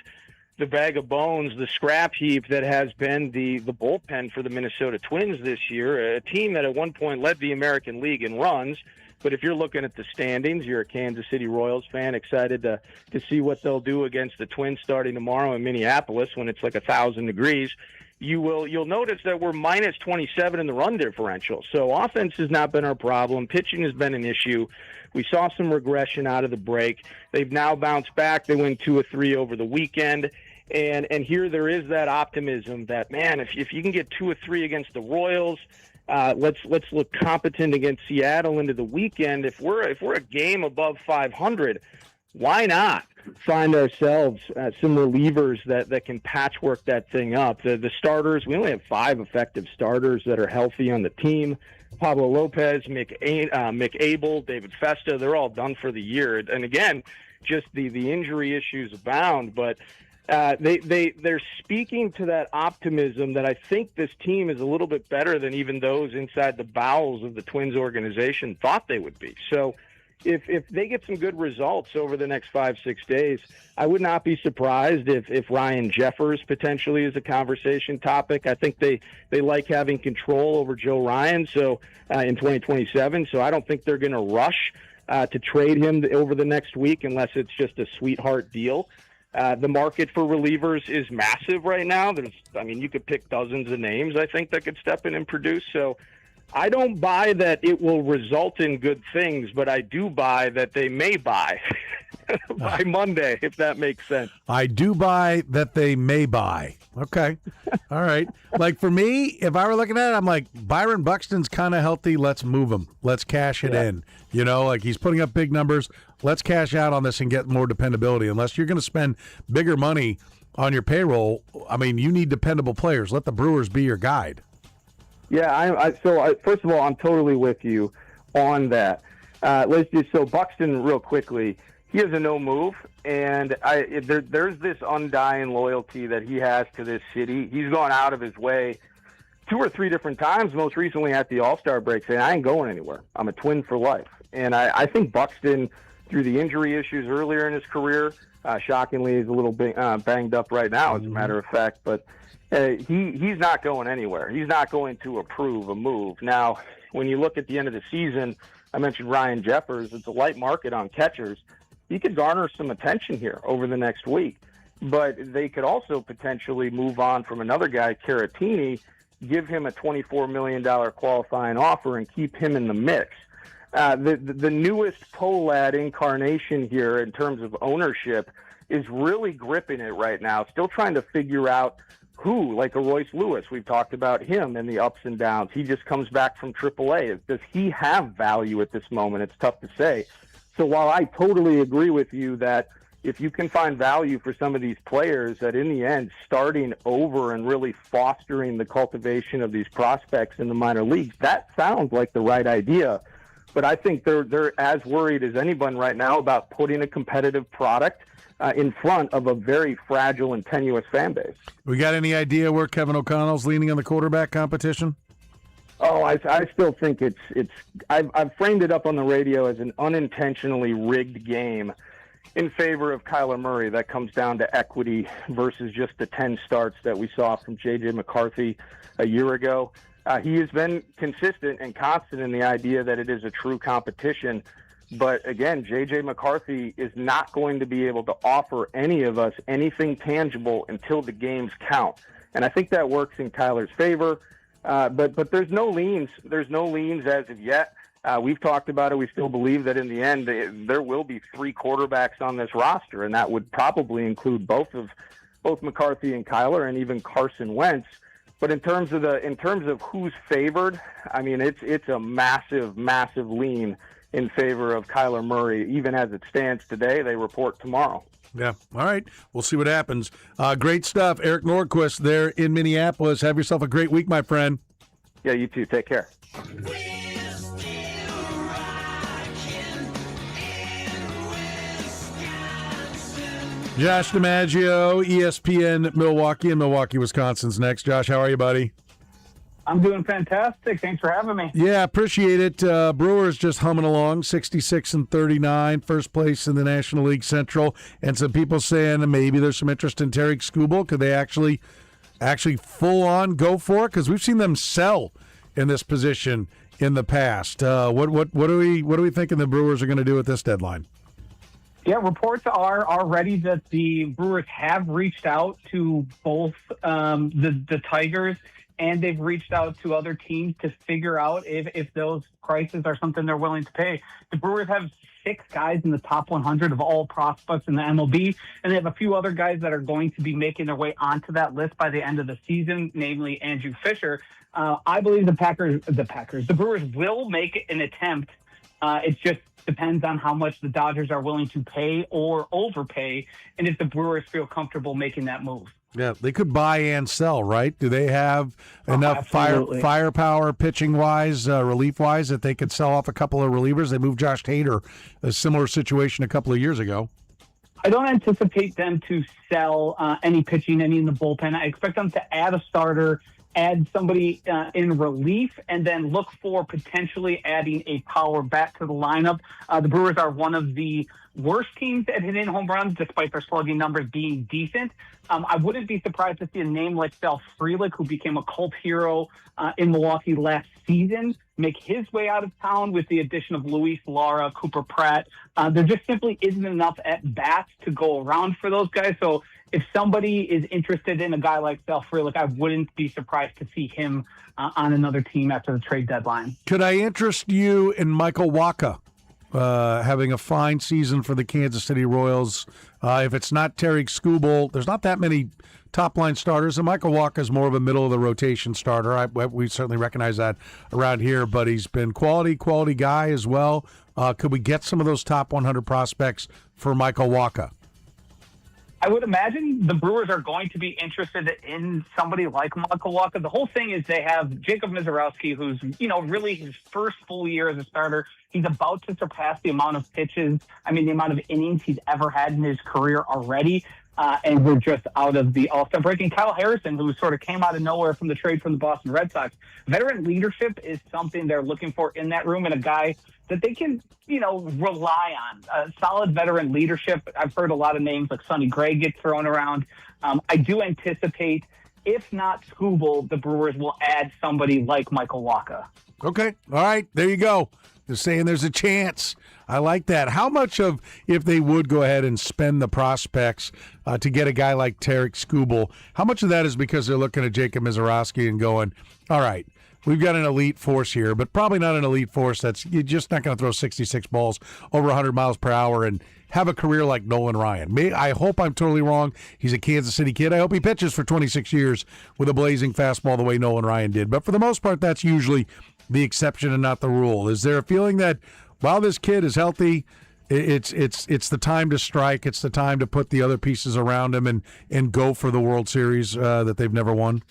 the bag of bones, the scrap heap that has been the bullpen for the Minnesota Twins this year, a team that at one point led the American League in runs. But if you're looking at the standings, you're a Kansas City Royals fan, excited to see what they'll do against the Twins starting tomorrow in Minneapolis when it's like 1,000 degrees. You'll notice that we're minus 27 in the run differential. So offense has not been our problem. Pitching has been an issue. We saw some regression out of the break. They've now bounced back. They win 2 or 3 over the weekend. And here there is that optimism that, man, if you can get 2 or 3 against the Royals, let's look competent against Seattle into the weekend. If we're a game above 500, why not find ourselves some relievers that can patchwork that thing up? The starters, we only have 5 effective starters that are healthy on the team. Pablo Lopez, Mick Abel, David Festa, they're all done for the year. And again, just the injury issues abound, but they're speaking to that optimism that I think this team is a little bit better than even those inside the bowels of the Twins organization thought they would be. So if they get some good results over the next 5-6 days, I would not be surprised if Ryan Jeffers potentially is a conversation topic. I think they like having control over Joe Ryan in 2027. So I don't think they're going to rush to trade him over the next week unless it's just a sweetheart deal. The market for relievers is massive right now. You could pick dozens of names, I think, that could step in and produce. So I don't buy that it will result in good things, but I do buy that they may buy by Monday, if that makes sense. I do buy that they may buy. Okay. All right. Like for me, if I were looking at it, I'm like, Byron Buxton's kind of healthy. Let's move him. Let's cash it in. He's putting up big numbers. Let's cash out on this and get more dependability. Unless you're going to spend bigger money on your payroll, you need dependable players. Let the Brewers be your guide. Yeah, first of all, I'm totally with you on that. So Buxton, real quickly, he has a no move, and there's this undying loyalty that he has to this city. He's gone out of his way 2 or 3 different times, most recently at the All-Star break, saying, I ain't going anywhere. I'm a Twin for life. And I think Buxton, through the injury issues earlier in his career, shockingly, is a little banged up right now, as a matter of fact, but he's not going anywhere. He's not going to approve a move. Now, when you look at the end of the season, I mentioned Ryan Jeffers. It's a light market on catchers. He could garner some attention here over the next week. But they could also potentially move on from another guy, Caratini, give him a $24 million qualifying offer and keep him in the mix. The newest Pohlad incarnation here in terms of ownership is really gripping it right now, still trying to figure out who, like a Royce Lewis. We've talked about him and the ups and downs. He just comes back from AAA. Does he have value at this moment? It's tough to say. So while I totally agree with you that if you can find value for some of these players, that in the end, starting over and really fostering the cultivation of these prospects in the minor leagues, that sounds like the right idea. But I think they're as worried as anyone right now about putting a competitive product in front of a very fragile and tenuous fan base. We got any idea where Kevin O'Connell's leaning on the quarterback competition? Oh, I still think I've framed it up on the radio as an unintentionally rigged game in favor of Kyler Murray. That comes down to equity versus just the 10 starts that we saw from J.J. McCarthy a year ago. He has been consistent and constant in the idea that it is a true competition. But again, J.J. McCarthy is not going to be able to offer any of us anything tangible until the games count. And I think that works in Kyler's favor. But there's no leans. There's no leans as of yet. We've talked about it. We still believe that in the end, there will be 3 quarterbacks on this roster, and that would probably include both McCarthy and Kyler, and even Carson Wentz. But in terms of who's favored, I mean, it's a massive, massive lean in favor of Kyler Murray. Even as it stands today, they report tomorrow. Yeah. All right. We'll see what happens. Great stuff. Eric Nordquist there in Minneapolis. Have yourself a great week, my friend. Yeah, you too. Take care. Josh DiMaggio, ESPN Milwaukee, and Milwaukee, Wisconsin's next. Josh, how are you, buddy? I'm doing fantastic. Thanks for having me. Yeah, appreciate it. Brewers just humming along, 66-39, first place in the National League Central, and some people saying maybe there's some interest in Terry Seaboldt. Could they actually full on go for it? Because we've seen them sell in this position in the past. What are we thinking the Brewers are going to do at this deadline? Yeah, reports are already that the Brewers have reached out to both the Tigers, and they've reached out to other teams to figure out if those prices are something they're willing to pay. The Brewers have 6 guys in the top 100 of all prospects in the MLB, and they have a few other guys that are going to be making their way onto that list by the end of the season, namely Andrew Fisher. I believe the Brewers will make an attempt. It just depends on how much the Dodgers are willing to pay or overpay, and if the Brewers feel comfortable making that move. Yeah, they could buy and sell, right? Do they have enough firepower pitching-wise, relief-wise, that they could sell off a couple of relievers? They moved Josh Hader, a similar situation a couple of years ago. I don't anticipate them to sell any pitching, any in the bullpen. I expect them to add a starter, add somebody in relief, and then look for potentially adding a power bat to the lineup. The Brewers are one of the worst teams at hitting home runs, despite their slugging numbers being decent. I wouldn't be surprised to see a name like Sal Frelick, who became a cult hero in Milwaukee last season, make his way out of town with the addition of Luis Lara, Cooper Pratt. There just simply isn't enough at-bats to go around for those guys. So if somebody is interested in a guy like Sal Frelick, I wouldn't be surprised to see him on another team after the trade deadline. Could I interest you in Michael Wacha having a fine season for the Kansas City Royals? If it's not Terry Seaboldt, there's not that many top-line starters, and Michael Wacha is more of a middle-of-the-rotation starter. We certainly recognize that around here, but he's been quality guy as well. Could we get some of those top 100 prospects for Michael Wacha? I would imagine the Brewers are going to be interested in somebody like Michael Wacha. The whole thing is they have Jacob Misiorowski, who's, really his first full year as a starter. He's about to surpass the amount of pitches, the amount of innings he's ever had in his career already. And we're just out of the All-Star break. And Kyle Harrison, who sort of came out of nowhere from the trade from the Boston Red Sox. Veteran leadership is something they're looking for in that room, and a guy that they can, rely on. Solid veteran leadership. I've heard a lot of names like Sonny Gray get thrown around. I do anticipate, if not Seaboldt, the Brewers will add somebody like Michael Wacha. Okay. All right. There you go. Just saying there's a chance. I like that. How much of, if they would go ahead and spend the prospects to get a guy like Terry Seaboldt, how much of that is because they're looking at Jacob Misiorowski and going, all right, we've got an elite force here, but probably not an elite force that's you're just not going to throw 66 balls over 100 miles per hour and have a career like Nolan Ryan. I hope I'm totally wrong. He's a Kansas City kid. I hope he pitches for 26 years with a blazing fastball the way Nolan Ryan did. But for the most part, that's usually the exception and not the rule. Is there a feeling that while this kid is healthy it's the time to strike. It's the time to put the other pieces around him and go for the World Series that they've never won?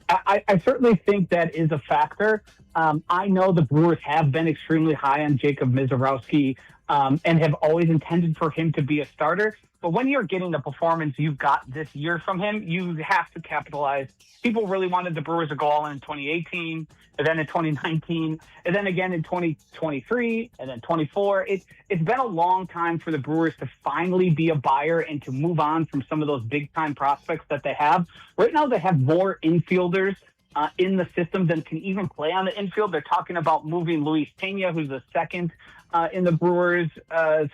I certainly think that is a factor. I know the Brewers have been extremely high on Jacob Misiorowski and have always intended for him to be a starter. But when you're getting the performance you've got this year from him, you have to capitalize. People really wanted the Brewers to go all in 2018, and then in 2019, and then again in 2023, and then 24. It's been a long time for the Brewers to finally be a buyer and to move on from some of those big-time prospects that they have. Right now they have more infielders in the system than can even play on the infield. They're talking about moving Luis Pena, who's the second in the Brewers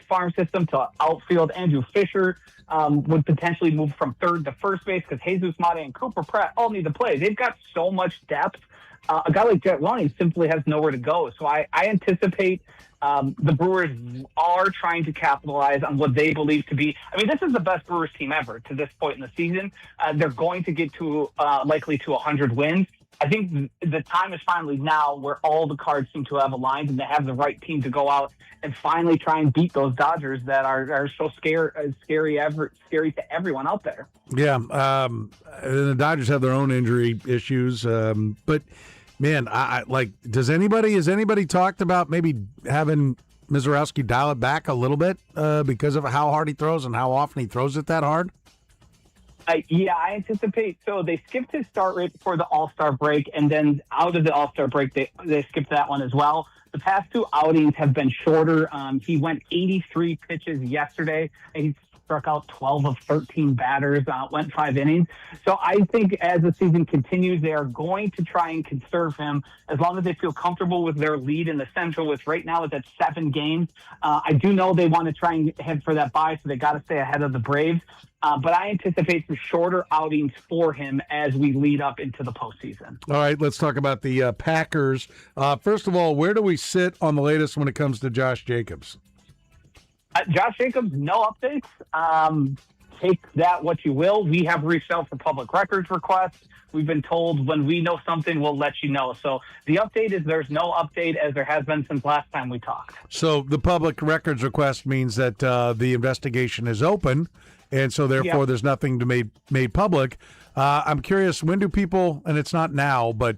farm system, to outfield. Andrew Fisher would potentially move from third to first base because Jesus Mata and Cooper Pratt all need to play. They've got so much depth. A guy like Jet Lonnie simply has nowhere to go. So I anticipate the Brewers are trying to capitalize on what they believe to be. I mean, this is the best Brewers team ever to this point in the season. They're going to get to likely to 100 wins. I think the time is finally now where all the cards seem to have aligned and they have the right team to go out and finally try and beat those Dodgers that are so scary to everyone out there. Yeah, and the Dodgers have their own injury issues, but man, I like. Has anybody talked about maybe having Misiorowski dial it back a little bit because of how hard he throws and how often he throws it that hard? Yeah, I anticipate. So they skipped his start rate before the All-Star break, and then out of the All-Star break, they skipped that one as well. The past two outings have been shorter. He went 83 pitches yesterday, and he struck out 12 of 13 batters, went 5 innings. So I think as the season continues, they are going to try and conserve him as long as they feel comfortable with their lead in the Central, which right now is at 7 games. I do know they want to try and head for that bye, so they got to stay ahead of the Braves. But I anticipate some shorter outings for him as we lead up into the postseason. All right, let's talk about the Packers. First of all, where do we sit on the latest when it comes to Josh Jacobs? Josh Jacobs, no updates. Take that what you will. We have reached out for public records requests. We've been told when we know something, we'll let you know. So the update is there's no update as there has been since last time we talked. So the public records request means that the investigation is open, and so therefore there's nothing to made public. I'm curious, when do people, and it's not now, but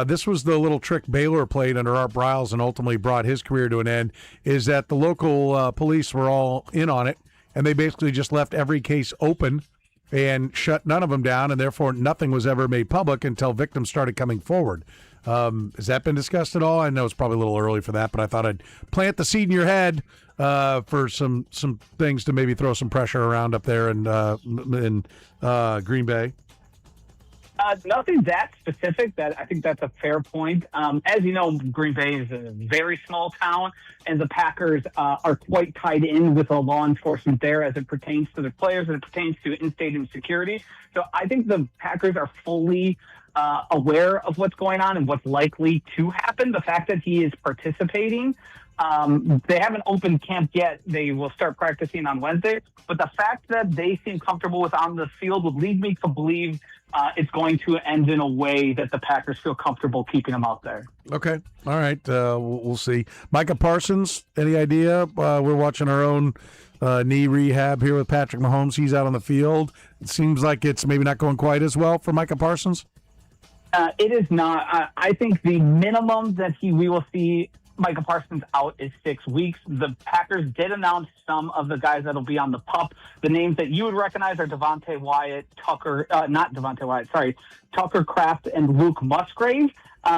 this was the little trick Baylor played under Art Briles and ultimately brought his career to an end, is that the local police were all in on it, and they basically just left every case open and shut none of them down, and therefore nothing was ever made public until victims started coming forward. Has that been discussed at all? I know it's probably a little early for that, but I thought I'd plant the seed in your head for some things to maybe throw some pressure around up there in Green Bay. Nothing that specific. I think that's a fair point. As you know, Green Bay is a very small town, and the Packers are quite tied in with the law enforcement there as it pertains to their players and it pertains to in-stadium security. So I think the Packers are fully aware of what's going on and what's likely to happen. The fact that he is participating, they haven't opened camp yet. They will start practicing on Wednesday. But the fact that they seem comfortable with on the field would lead me to believe it's going to end in a way that the Packers feel comfortable keeping him out there. Okay. All right. We'll see. Micah Parsons, any idea? We're watching our own knee rehab here with Patrick Mahomes. He's out on the field. It seems like it's maybe not going quite as well for Micah Parsons. It is not. I think the minimum that we will see Micah Parsons out is 6 weeks. The Packers did announce some of the guys that'll be on the PUP. The names that you would recognize are Tucker Kraft and Luke Musgrave,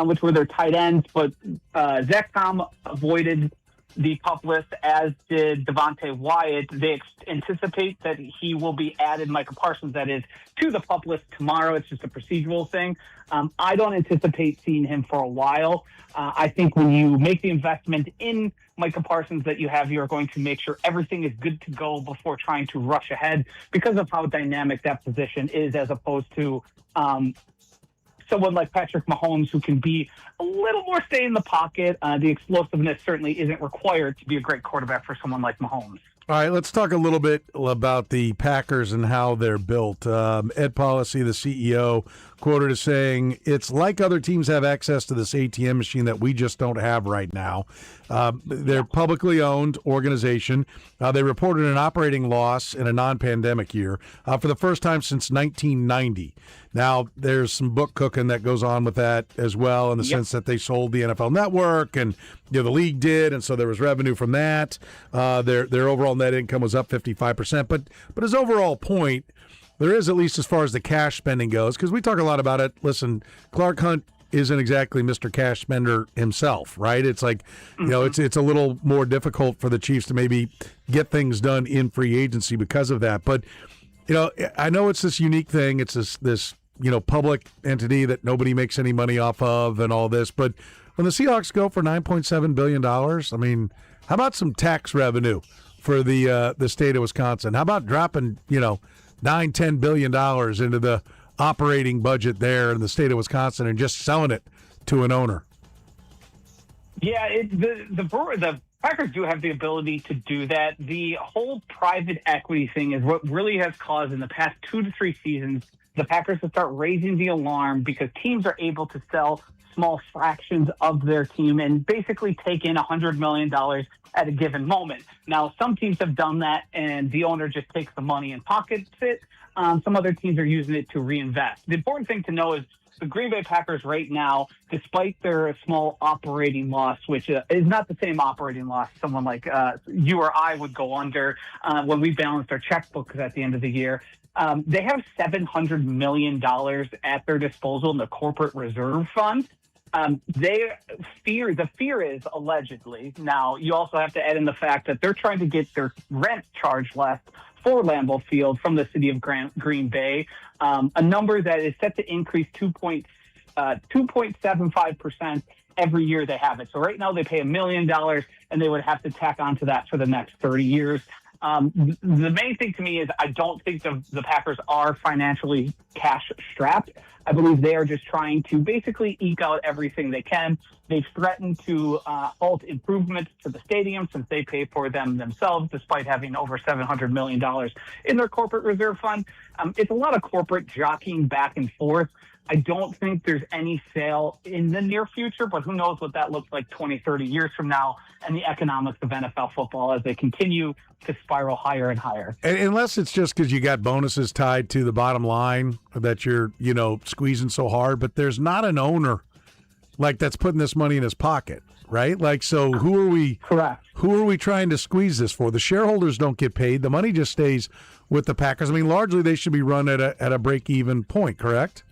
which were their tight ends. But Zach Tom avoided the PUP list, as did Devontae Wyatt. They anticipate that he will be added, Micah Parsons, that is, to the PUP list tomorrow. It's just a procedural thing. I don't anticipate seeing him for a while. I think when you make the investment in Micah Parsons that you're going to make sure everything is good to go before trying to rush ahead because of how dynamic that position is, as opposed to someone like Patrick Mahomes, who can be a little more stay in the pocket. The explosiveness certainly isn't required to be a great quarterback for someone like Mahomes. All right, let's talk a little bit about the Packers and how they're built. Ed Policy, the CEO, quoted as saying, "It's like other teams have access to this ATM machine that we just don't have right now." They're publicly owned organization. They reported an operating loss in a non-pandemic year for the first time since 1990. Now, there's some book cooking that goes on with that as well, in the sense that they sold the NFL Network, and the league did, and so there was revenue from that. Their overall net income was up 55%. But his overall point, there is, at least as far as the cash spending goes, because we talk a lot about it. Listen, Clark Hunt isn't exactly Mr. Cash Spender himself, right? It's like, it's a little more difficult for the Chiefs to maybe get things done in free agency because of that. But, I know it's this unique thing. It's this public entity that nobody makes any money off of and all this. But when the Seahawks go for $9.7 billion, I mean, how about some tax revenue for the state of Wisconsin? How about dropping, $9-10 billion into the operating budget there in the state of Wisconsin and just selling it to an owner? Yeah, the Packers do have the ability to do that. The whole private equity thing is what really has caused in the past 2 to 3 seasons the Packers to start raising the alarm, because teams are able to sell small fractions of their team and basically take in $100 million at a given moment. Now, some teams have done that, and the owner just takes the money and pockets it. Some other teams are using it to reinvest. The important thing to know is the Green Bay Packers right now, despite their small operating loss, which is not the same operating loss someone like you or I would go under when we balanced our checkbooks at the end of the year, they have $700 million at their disposal in the corporate reserve fund. The fear is allegedly. Now, you also have to add in the fact that they're trying to get their rent charge left for Lambeau Field from the city of Green Bay, a number that is set to increase 2.75% every year they have it. So right now they pay $1 million, and they would have to tack onto that for the next 30 years. The main thing to me is I don't think the Packers are financially cash strapped. I believe they are just trying to basically eke out everything they can. They've threatened to halt improvements to the stadium since they pay for them themselves, despite having over $700 million in their corporate reserve fund. It's a lot of corporate jockeying back and forth. I don't think there's any sale in the near future, but who knows what that looks like 20, 30 years from now, and the economics of NFL football as they continue to spiral higher and higher. And unless it's just because you got bonuses tied to the bottom line that you're, squeezing so hard, but there's not an owner that's putting this money in his pocket, right? So who are we? Correct. Who are we trying to squeeze this for? The shareholders don't get paid. The money just stays with the Packers. I mean, largely they should be run at a break-even point, correct?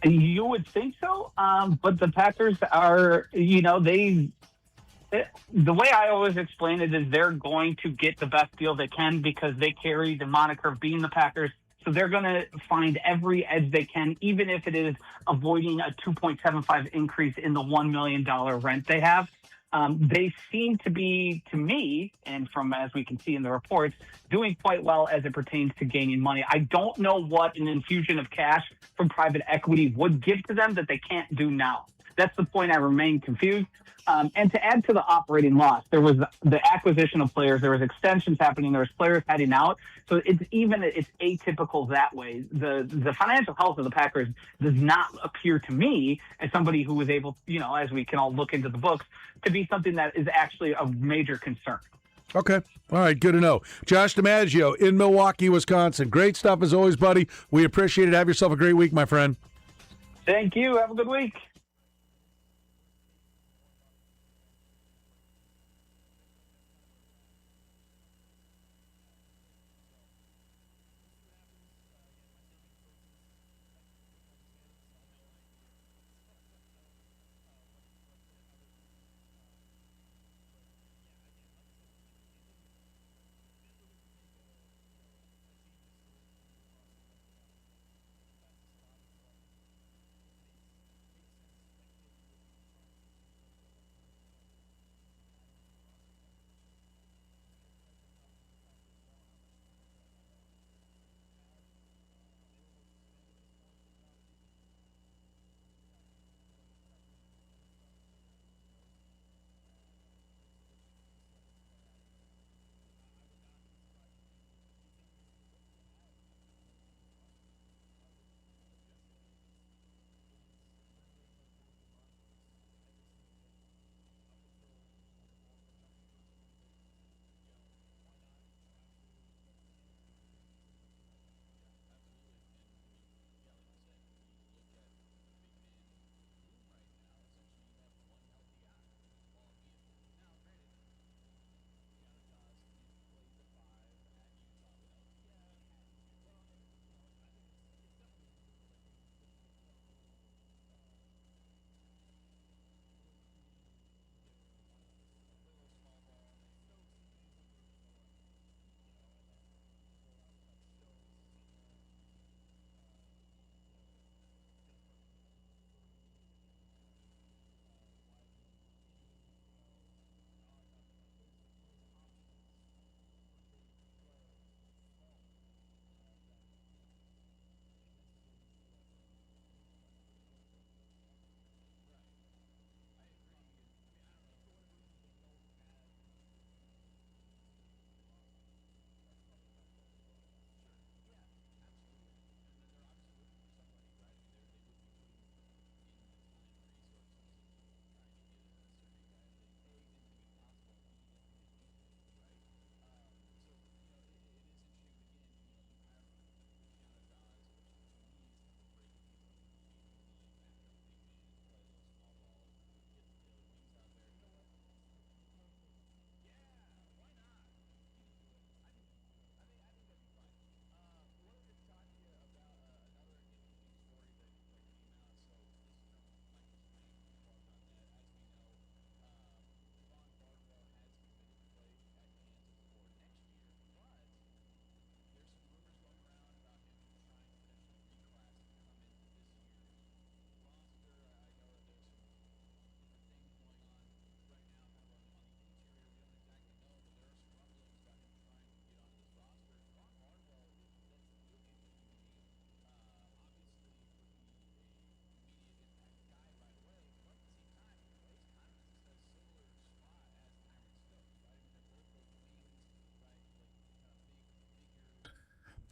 You would think so, but the Packers are, the way I always explain it is they're going to get the best deal they can because they carry the moniker of being the Packers. So they're going to find every edge they can, even if it is avoiding a 2.75 increase in the $1 million rent they have. They seem to be, to me, and from as we can see in the reports, doing quite well as it pertains to gaining money. I don't know what an infusion of cash from private equity would give to them that they can't do now. That's the point I remain confused. And to add to the operating loss, there was the acquisition of players. There was extensions happening. There was players heading out. So it's atypical that way. The financial health of the Packers does not appear to me as somebody who was able, as we can all look into the books, to be something that is actually a major concern. Okay. All right. Good to know. Josh DiMaggio in Milwaukee, Wisconsin. Great stuff as always, buddy. We appreciate it. Have yourself a great week, my friend. Thank you. Have a good week.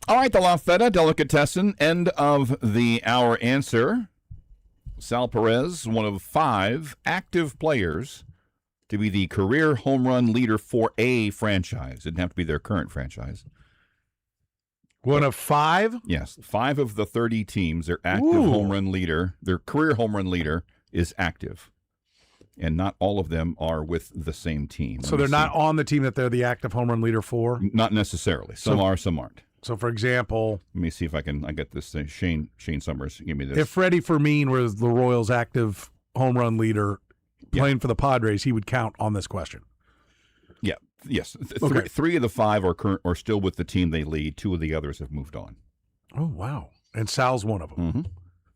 All right, the La Feta Delicatessen, end of the hour answer. Sal Perez, one of 5 active players to be the career home run leader for a franchise. Didn't have to be their current franchise. One of 5? Yes, 5 of the 30 teams, their active home run leader, their career home run leader is active. And not all of them are with the same team. So they're not on the team that they're the active home run leader for? Not necessarily. Some are, some aren't. So, for example, let me see if I get this thing. Shane Summers, give me this. If Freddie Fermin was the Royals' active home run leader playing for the Padres, he would count on this question. Yeah. Yes. Okay. 3 of the 5 are still with the team they lead. 2 of the others have moved on. Oh, wow. And Sal's one of them. Mm-hmm.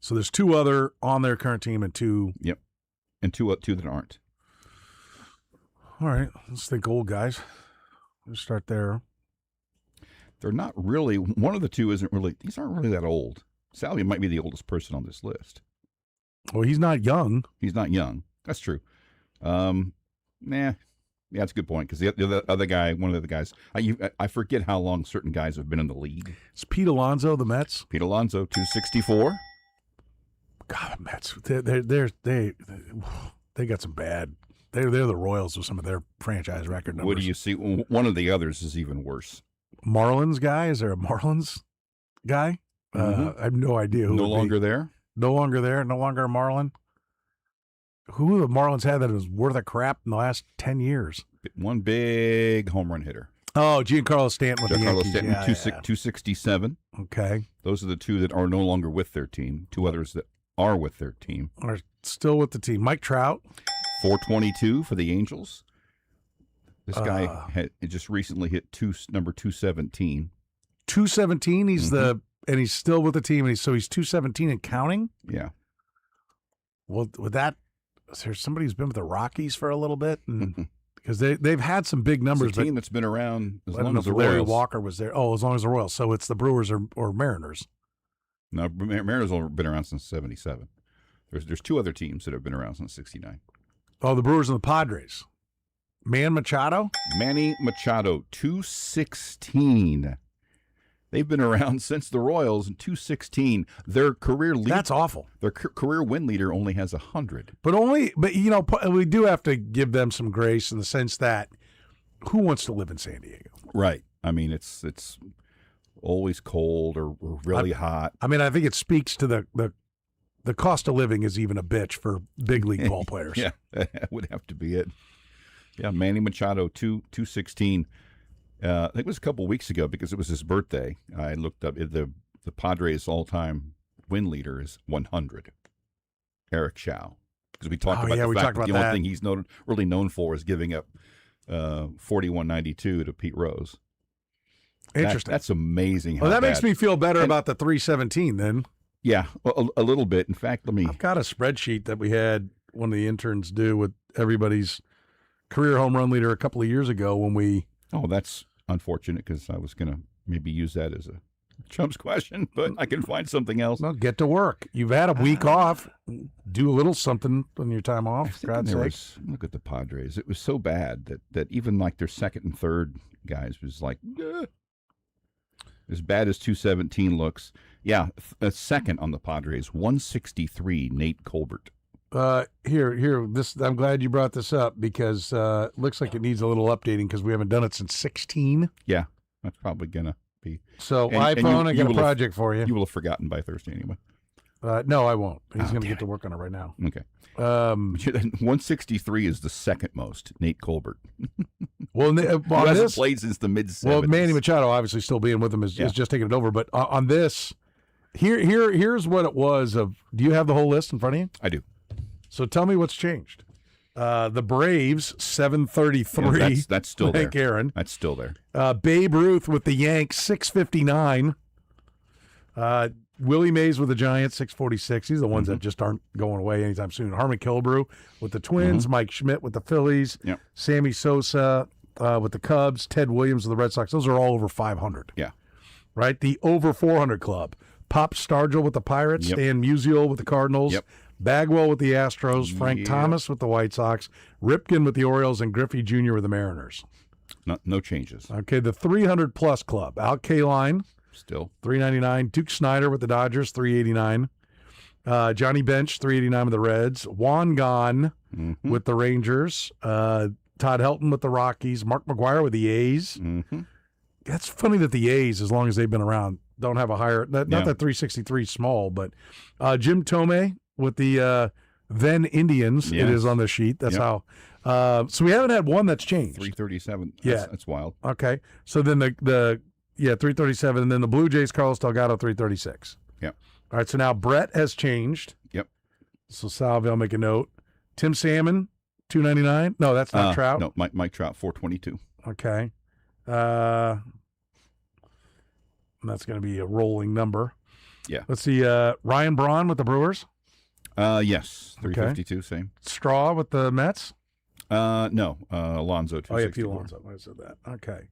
So there's 2 other on their current team and 2. Yep. And 2 that aren't. All right. Let's think old guys. Let's start there. They're not really. One of the 2 isn't really. These aren't really that old. Sally might be the oldest person on this list. Well, he's not young. He's not young. That's true. Nah. Yeah, that's a good point because the other guy, one of the other guys, I forget how long certain guys have been in the league. It's Pete Alonso, the Mets. Pete Alonso, 264. God, the Mets. They got some bad. They're the Royals with some of their franchise record numbers. What do you see? One of the others is even worse. Marlins guy? Is there a Marlins guy? I have no idea. No longer there? No longer there? No longer a Marlin? Who the Marlins had that was worth a crap in the last 10 years? One big home run hitter. Oh, Giancarlo Stanton with the Yankees. Stanton, 267. Okay. Those are the 2 that are no longer with their team. 2 others that are with their team. Are still with the team. Mike Trout. 422 for the Angels. This guy just recently hit number 217. 217. He's and he's still with the team, and he's 217 and counting. Yeah. Well, with that, is there somebody who's been with the Rockies for a little bit, because they've had some big numbers. It's a team that's been around as long as the Larry Royals. Walker was there. Oh, as long as the Royals. So it's the Brewers or Mariners. No, Mariners have been around since '77. There's 2 other teams that have been around since '69. Oh, the Brewers and the Padres. Manny Machado, 216. They've been around since the Royals in 216. Their career lead. That's awful. Their career win leader only has 100. But we do have to give them some grace in the sense that who wants to live in San Diego? Right. I mean, it's always cold or really hot. I mean, I think it speaks to the cost of living is even a bitch for big league ball players. Yeah, that would have to be it. Yeah, Manny Machado, 216. I think it was a couple of weeks ago because it was his birthday. I looked up the Padres' all-time win leader is 100. Eric Chow. Because we talked about the fact that the only thing he's really known for is giving up 4192 to Pete Rose. Interesting. That's amazing. Well, that makes me feel better about the 317 then. Yeah, a little bit. In fact, I've got a spreadsheet that we had one of the interns do with everybody's career home run leader a couple of years ago when we. Oh, that's unfortunate because I was going to maybe use that as a Chump's question, but I can find something else. No, get to work. You've had a week off. Do a little something on your time off. For God's sake. Look at the Padres. It was so bad that even like their second and third guys was like, as bad as 217 looks. Yeah, a second on the Padres, 163, Nate Colbert. Here. This. I'm glad you brought this up because it looks like it needs a little updating because we haven't done it since 16. Yeah, that's probably gonna be. So iPhone, I got a project for you. You will have forgotten by Thursday anyway. No, I won't. He's going to get to work on it right now. Okay. 163 is the second most, Nate Colbert. Well, on hasn't this played since the mid-70s. Well, Manny Machado obviously still being with him is just taking it over. But on this, here's what it was. Do you have the whole list in front of you? I do. So tell me what's changed. The Braves, 733. Yeah, that's still there. Aaron. That's still there. Babe Ruth with the Yanks, 659. Willie Mays with the Giants, 646. These are the ones that just aren't going away anytime soon. Harmon Killebrew with the Twins, Mike Schmidt with the Phillies, Sammy Sosa with the Cubs, Ted Williams with the Red Sox. Those are all over 500. Yeah. Right? The over 400 club. Pop Stargell with the Pirates, Stan Musial with the Cardinals, Bagwell with the Astros, Frank Thomas with the White Sox, Ripken with the Orioles, and Griffey Jr. with the Mariners. No changes. Okay, the 300-plus club. Al Kaline, Still. $399. Duke Snyder with the Dodgers, $389. Johnny Bench, $389 with the Reds. Juan Gone with the Rangers. Todd Helton with the Rockies. Mark McGuire with the A's. That's funny that the A's, as long as they've been around, don't have a higher, not that 363 small, but Jim Thome with the then Indians. It is on the sheet. That's how. So we haven't had one that's changed. 337. Yeah. That's wild. Okay. So then the 337, and then the Blue Jays, Carlos Delgado, 336. Yeah. All right, so now Brett has changed. Yep. So Salvi, I'll make a note. Tim Salmon, $299. No, that's not Trout. No, Mike Trout, $422. Okay. That's going to be a rolling number. Yeah. Let's see. Ryan Braun with the Brewers. Yes, $352, same. Straw with the Mets. No, Alonso, $264. Oh, yeah, Pete Alonso. I said that. Okay.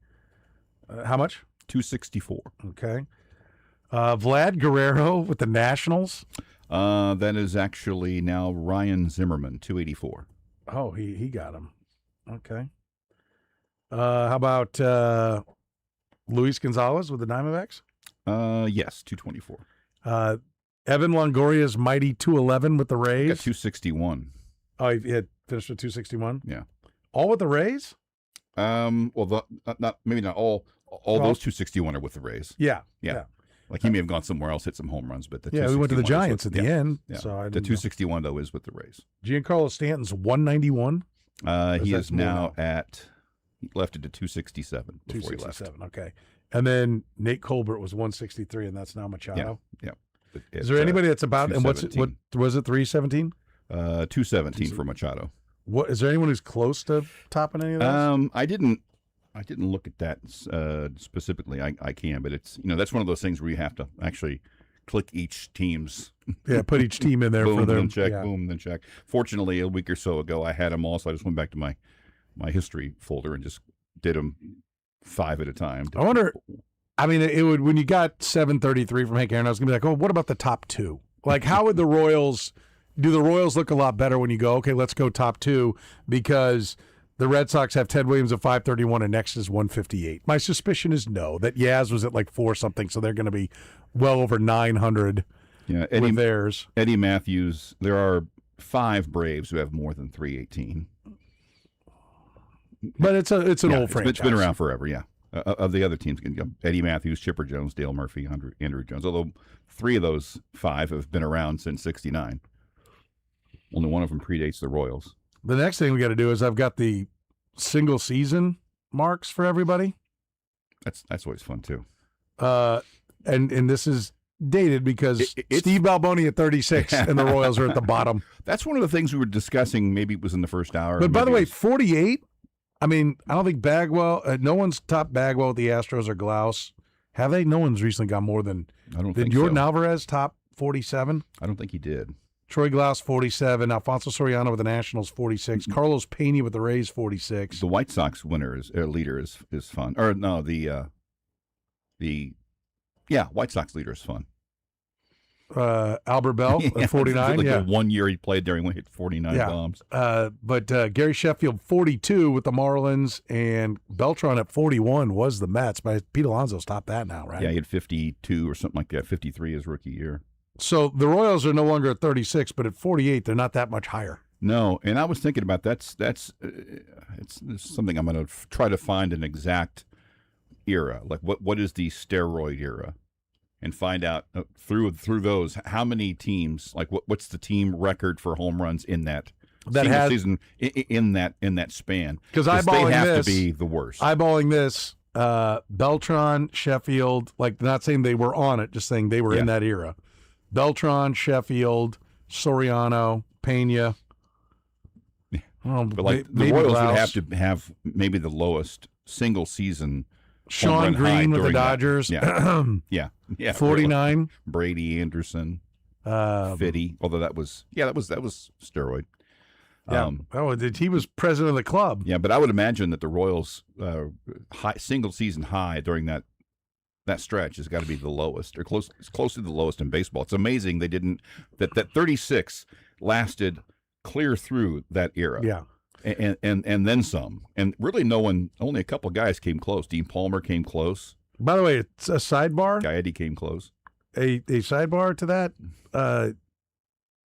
How much? $264. Okay. Vlad Guerrero with the Nationals. That is actually now Ryan Zimmerman, $284. Oh, he got him. Okay. How about Luis Gonzalez with the Diamondbacks? Yes, $224. Evan Longoria's mighty 211 with the Rays. Got $261. Oh, he had finished with 261. Yeah. All with the Rays? Well, maybe not all. All those 261 are with the Rays. Yeah. Like he may have gone somewhere else, hit some home runs, but we went to the Giants at the end. Yeah. So I the 261 though is with the Rays. Giancarlo Stanton's 191. He is now he left it to 267 before he left. Okay. And then Nate Colbert was 163, and that's now Machado. Yeah. Is there anybody that's about? And what was it? 317. 217 for Machado. What is there anyone who's close to topping any of those? I didn't look at that specifically. I can, but it's that's one of those things where you have to actually click each team's. Yeah, put each team in there boom, for their then check, boom, then check. Fortunately, a week or so ago, I had them all, so I just went back to my history folder and just did them 5 at a time. I wonder. I mean, it would when you got 733 from Hank Aaron, I was gonna be like, oh, what about the top 2? Like, how would the Royals? Do the Royals look a lot better when you go, okay, let's go top 2 because the Red Sox have Ted Williams at 531 and next is 158. My suspicion is no, that Yaz was at like 4 something, so they're going to be well over 900 with theirs. Eddie Matthews, there are 5 Braves who have more than 318. But it's an old franchise. It's been around forever, yeah. Of the other teams, Eddie Matthews, Chipper Jones, Dale Murphy, Andrew Jones, although 3 of those 5 have been around since 69. Only one of them predates the Royals. The next thing we got to do is I've got the single season marks for everybody. That's always fun too. And this is dated because Steve Balboni at 36 and the Royals are at the bottom. That's one of the things we were discussing. Maybe it was in the first hour. But by the way, 48. I mean, I don't think Bagwell. No one's topped Bagwell with the Astros or Glaus. Have they? No one's recently got more than. I don't think Did Jordan so. Alvarez top 47? I don't think he did. Troy Glaus, 47. Alfonso Soriano with the Nationals, 46. Carlos Pena with the Rays, 46. The White Sox leader is fun. Or no, White Sox leader is fun. Albert Bell at 49. Like the 1 year he played there, he hit 49 bombs. But Gary Sheffield, 42 with the Marlins, and Beltran at 41 was the Mets. But Pete Alonso's topped that now, right? Yeah, he had 52 or something like that, 53 his rookie year. So the Royals are no longer at 36, but at 48, they're not that much higher. No, and I was thinking about it's something I'm going to try to find an exact era. Like what is the steroid era, and find out through those how many teams. Like what's the team record for home runs in that season in that span? Because they have to be the worst. Eyeballing this, Beltran, Sheffield, like not saying they were on it, just saying they were in that era. Beltran, Sheffield, Soriano, Pena. But like the Royals would have to have maybe the lowest single season. Sean Green with the Dodgers. Yeah. 49. Really. Brady Anderson. Fitty. Although that was steroid. Yeah. He was president of the club. Yeah, but I would imagine that the Royals single season high during that stretch has got to be the lowest, or close to the lowest in baseball. It's amazing they didn't that 36 lasted clear through that era. Yeah. And then some. And really only a couple of guys came close. Dean Palmer came close. By the way, it's a sidebar. Gaetti came close. A sidebar to that.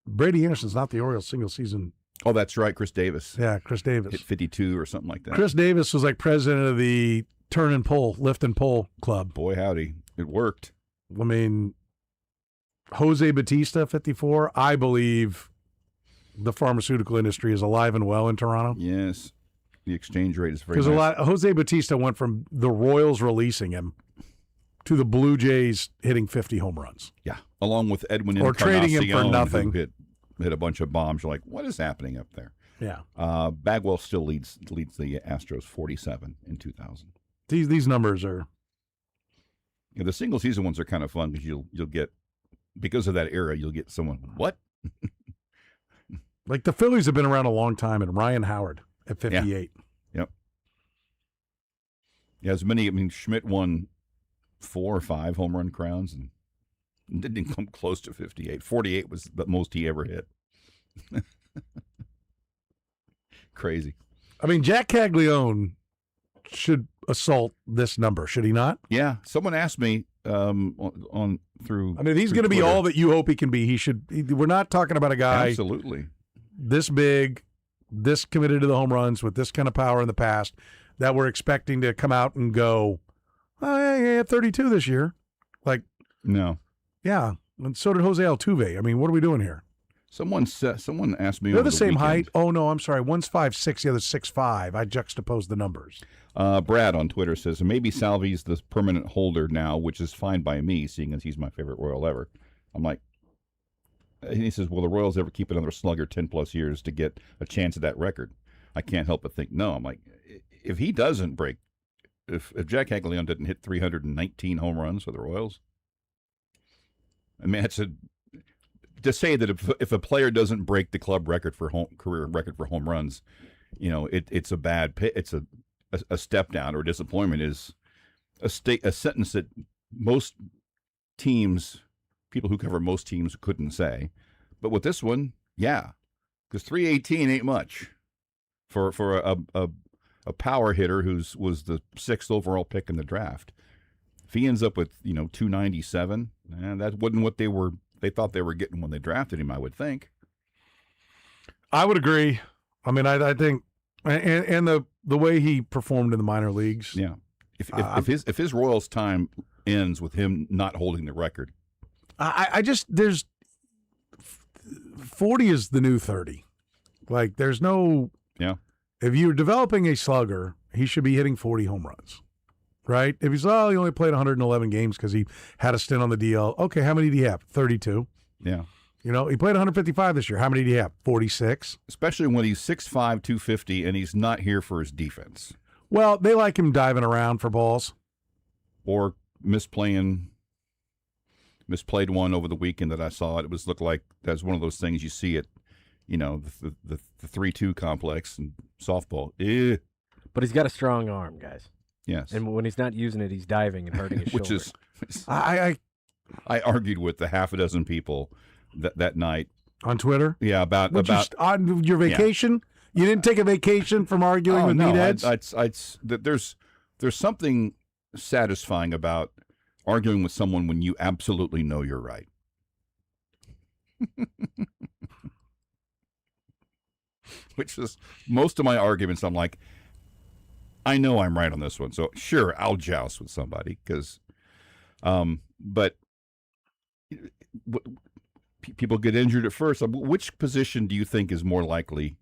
Brady Anderson's not the Orioles single season. Oh, that's right. Chris Davis. Yeah, Chris Davis. Hit 52 or something like that. Chris Davis was like president of the turn and pull, lift and pull club. Boy, howdy. It worked. I mean, Jose Bautista, 54. I believe the pharmaceutical industry is alive and well in Toronto. Yes. The exchange rate is very nice. Because Jose Bautista went from the Royals releasing him to the Blue Jays hitting 50 home runs. Yeah, along with Edwin or trading him for nothing. Who hit a bunch of bombs. You're like, what is happening up there? Yeah. Bagwell still leads the Astros 47 in 2000. These numbers are. Yeah, the single season ones are kind of fun because you'll get, because of that era, you'll get someone, what? Like the Phillies have been around a long time, and Ryan Howard at 58. Yeah. Yep. Yeah, as many. I mean, Schmidt won 4 or 5 home run crowns and didn't come close to 58. 48 was the most he ever hit. Crazy. I mean, Jack Caglione should assault this number, should he not? Yeah. Someone asked me on through. I mean, he's going to be all that you hope he can be. He should. We're not talking about a guy absolutely this big, this committed to the home runs with this kind of power in the past that we're expecting to come out and go, oh, yeah, 32 this year. Like, no. Yeah. And so did Jose Altuve. I mean, what are we doing here? Someone asked me. They're over the same weekend. height. Oh, no, I'm sorry. One's 5'6", the other's 6'5". I juxtaposed the numbers. Brad on Twitter says, maybe Salvi's the permanent holder now, which is fine by me, seeing as he's my favorite Royal ever. I'm like, and he says, will the Royals ever keep another slugger 10-plus years to get a chance at that record? I can't help but think no. I'm like, if he doesn't break, if Jack Caglione didn't hit 319 home runs for the Royals, I mean, to say that if a player doesn't break the club record for career record for home runs, you know, it's a bad it's a step down or disappointment is a sentence that most teams, people who cover most teams, couldn't say. But with this one, yeah, because 318 ain't much for a power hitter was the 6th overall pick in the draft. If he ends up with 297, that wasn't what they thought they were getting when they drafted him, I would think. I would agree. I mean, I think, and the way he performed in the minor leagues. Yeah. If his Royals time ends with him not holding the record, there's 40 is the new 30. Like, there's no. Yeah. If you're developing a slugger, he should be hitting 40 home runs. Right? If he's, he only played 111 games because he had a stint on the DL. Okay, how many did he have? 32. Yeah. He played 155 this year. How many did he have? 46. Especially when he's 6'5", 250, and he's not here for his defense. Well, they like him diving around for balls. Or misplayed one over the weekend that I saw. It looked like that's one of those things you see at, the 3-2 complex and softball. But he's got a strong arm, guys. Yes. And when he's not using it, he's diving and hurting his shoulder. I argued with the half a dozen people that night on Twitter. Yeah, about on your vacation. Yeah. You didn't take a vacation from arguing with meatheads. There's something satisfying about arguing with someone when you absolutely know you're right. Which is most of my arguments. I'm like, I know I'm right on this one, so sure, I'll joust with somebody because, but people get injured at first. Which position do you think is more likely?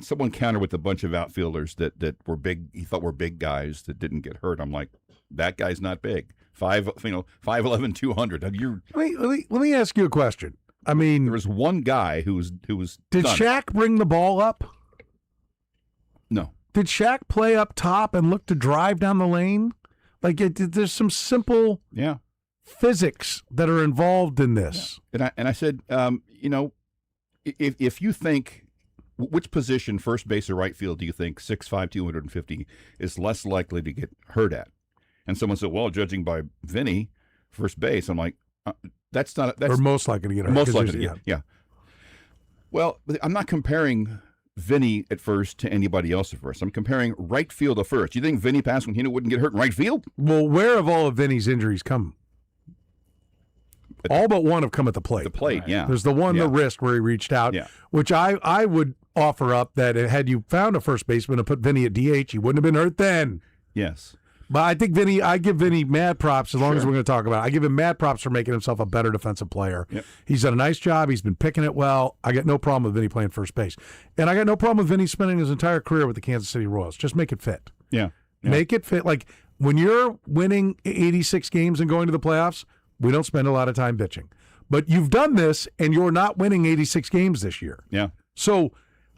Someone countered with a bunch of outfielders that were big. He thought were big guys that didn't get hurt. I'm like, that guy's not big. 5'11", 200. Let me ask you a question. I mean, there was one guy who was. Did Shaq bring the ball up? No. Did Shaq play up top and look to drive down the lane? Like, there's some simple physics that are involved in this. Yeah. And I said, if you think, which position, first base or right field, do you think 6'5", 250 is less likely to get hurt at? And someone said, well, judging by Vinny, first base. I'm like, that's not. That's or most likely to get hurt. Most likely to get. Yeah. Well, I'm not comparing Vinny at first to anybody else at first. I'm comparing right field to first. You think Vinny Pasquantino wouldn't get hurt in right field? Well, where have all of Vinny's injuries come? All but one have come at the plate. The plate, yeah. There's the one, the wrist, where he reached out, which I would offer up that had you found a first baseman and put Vinny at DH, he wouldn't have been hurt then. Yes. But I think I give Vinny mad props, as long as we're going to talk about it. I give him mad props for making himself a better defensive player. Yep. He's done a nice job. He's been picking it well. I got no problem with Vinny playing first base. And I got no problem with Vinny spending his entire career with the Kansas City Royals. Just make it fit. Yeah. Make it fit. Like, when you're winning 86 games and going to the playoffs, we don't spend a lot of time bitching. But you've done this, and you're not winning 86 games this year. Yeah. So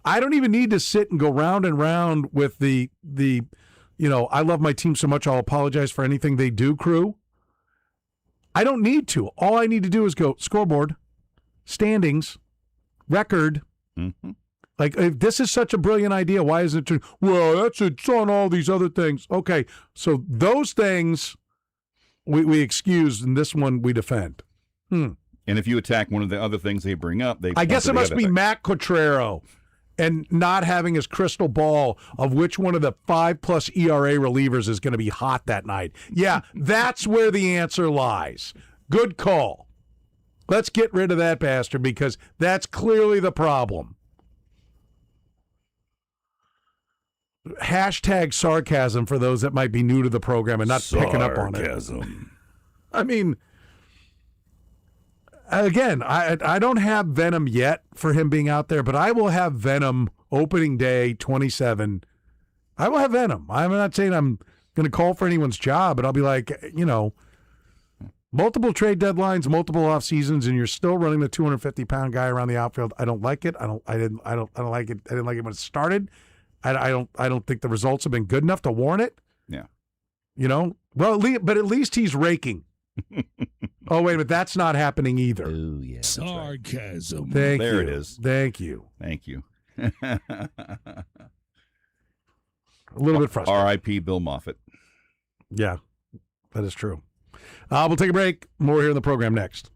I don't even need to sit and go round and round with the I love my team so much I'll apologize for anything they do crew. I don't need to. All I need to do is go scoreboard, standings, record. Mm-hmm. Like, if this is such a brilliant idea, why isn't it? Well, it's on all these other things. Okay, so those things we excuse, and this one we defend. And if you attack one of the other things they bring up, I guess it must be Matt Quatrero and not having his crystal ball of which one of the 5+ ERA relievers is going to be hot that night. Yeah, that's where the answer lies. Good call. Let's get rid of that bastard, because that's clearly the problem. Hashtag sarcasm for those that might be new to the program and not picking up on it. I mean, again, I don't have venom yet for him being out there, but I will have venom opening day 27. I will have venom. I'm not saying I'm going to call for anyone's job, but I'll be like, multiple trade deadlines, multiple off seasons, and you're still running the 250-pound guy around the outfield. I don't like it. I don't like it. I didn't like it when it started. I don't think the results have been good enough to warrant it. Yeah. Well, but at least he's raking. Oh, wait a minute. That's not happening either. Oh, yeah. Sarcasm. Thank you. There it is. Thank you. Thank you. A little bit frustrating. R.I.P. Bill Moffitt. Yeah, that is true. We'll take a break. More here in the program next.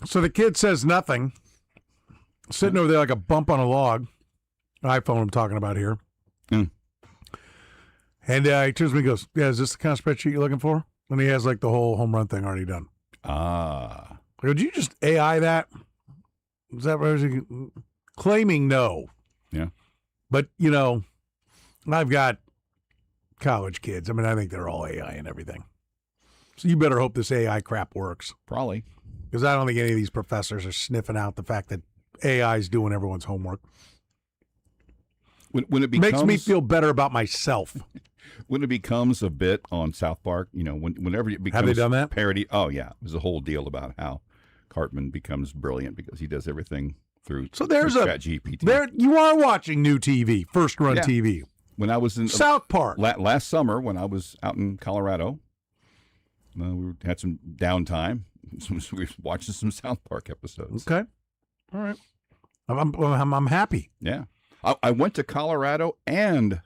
So the kid says nothing, sitting over there like a bump on a log. iPhone I'm talking about here. Mm. And he turns to me and goes, yeah, is this the kind of spreadsheet you're looking for? And he has like the whole home run thing already done. Ah. I go, did you just AI that? Is that what claiming no? Yeah. But, I've got college kids. I mean, I think they're all AI and everything. So you better hope this AI crap works. Probably. Because I don't think any of these professors are sniffing out the fact that AI is doing everyone's homework. When it becomes, makes me feel better about myself. When it becomes a bit on South Park, whenever it becomes Have they done that? Parody. Oh, yeah. There's a whole deal about how Cartman becomes brilliant because he does everything through ChatGPT. There you are watching new TV, first run TV. When I was in South Park last summer, when I was out in Colorado, we had some downtime. We were watching some South Park episodes. Okay, all right. I'm happy. Yeah, I went to Colorado and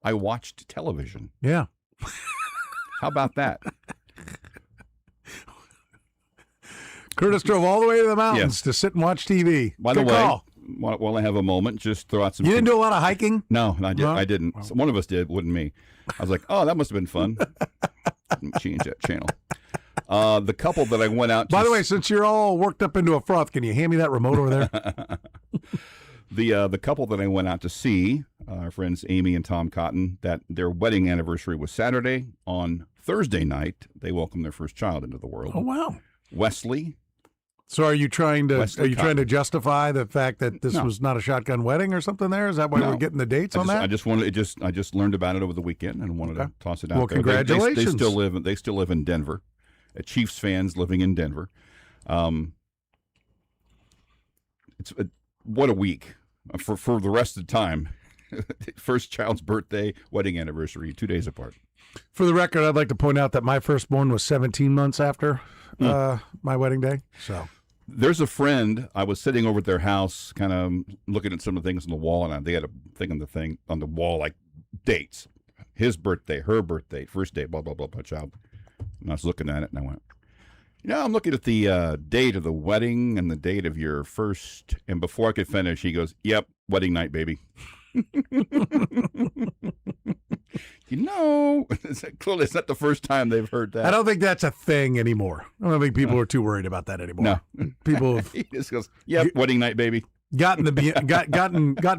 I watched television. Yeah. How about that? Kurtis drove all the way to the mountains to sit and watch TV. By the way, while I have a moment, just throw out some. You didn't do a lot of hiking? No, I didn't. Oh. One of us did, wasn't me. I was like, oh, that must have been fun. Change that channel. The couple that I went out to. By the way, since you're all worked up into a froth, can you hand me that remote over there? The couple that I went out to see, our friends Amy and Tom Cotton, that their wedding anniversary was Saturday. On Thursday night, they welcomed their first child into the world. Oh, wow. Wesley. So are you trying to justify the fact that this was not a shotgun wedding or something there? Is that why we're getting the dates on that? I just learned about it over the weekend and wanted to toss it out. Well, there. Congratulations. They still live in Denver. Chiefs fans living in Denver. What a week for the rest of the time. First child's birthday, wedding anniversary, 2 days apart. For the record, I'd like to point out that my firstborn was 17 months after my wedding day. So there's a friend. I was sitting over at their house, kind of looking at some of the things on the wall, and they had a thing on the wall like dates: his birthday, her birthday, first day, blah blah blah blah. Child. And I was looking at it, and I went, I'm looking at the date of the wedding and the date of your first. And before I could finish, he goes, "Yep, wedding night, baby." Clearly it's not the first time they've heard that. I don't think that's a thing anymore. I don't think people are too worried about that anymore. No. People he just goes, "Yep, wedding night, baby." Gotten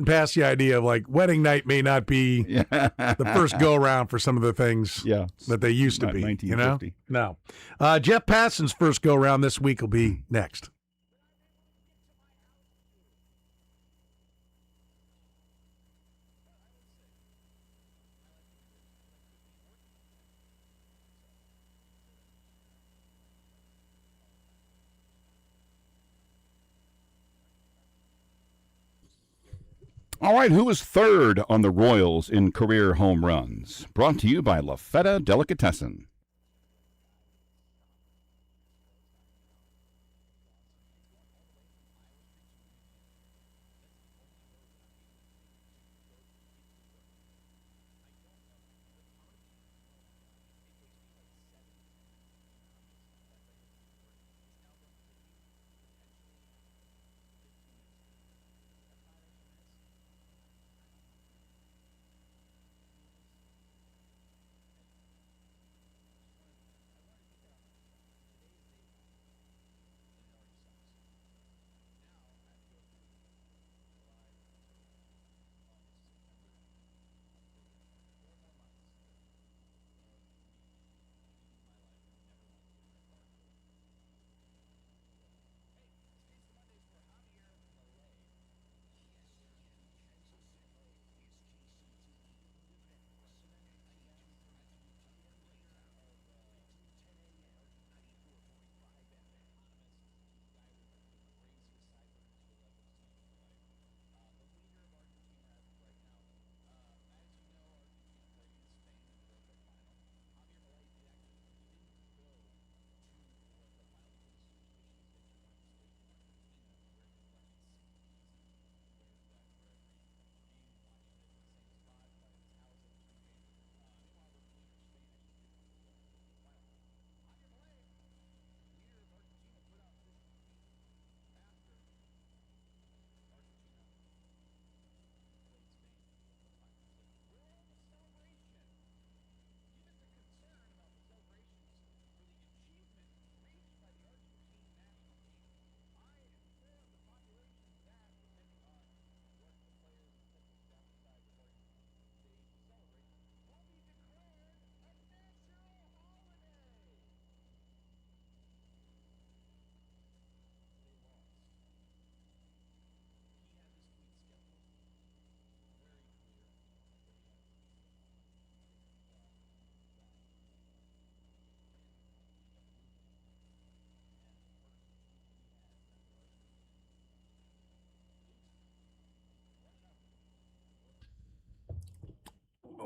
past the idea of like wedding night may not be the first go around for some of the things that they used to be. 1950. No. Jeff Passan's first go around this week will be next. All right, who is third on the Royals in career home runs? Brought to you by La Feta Delicatessen.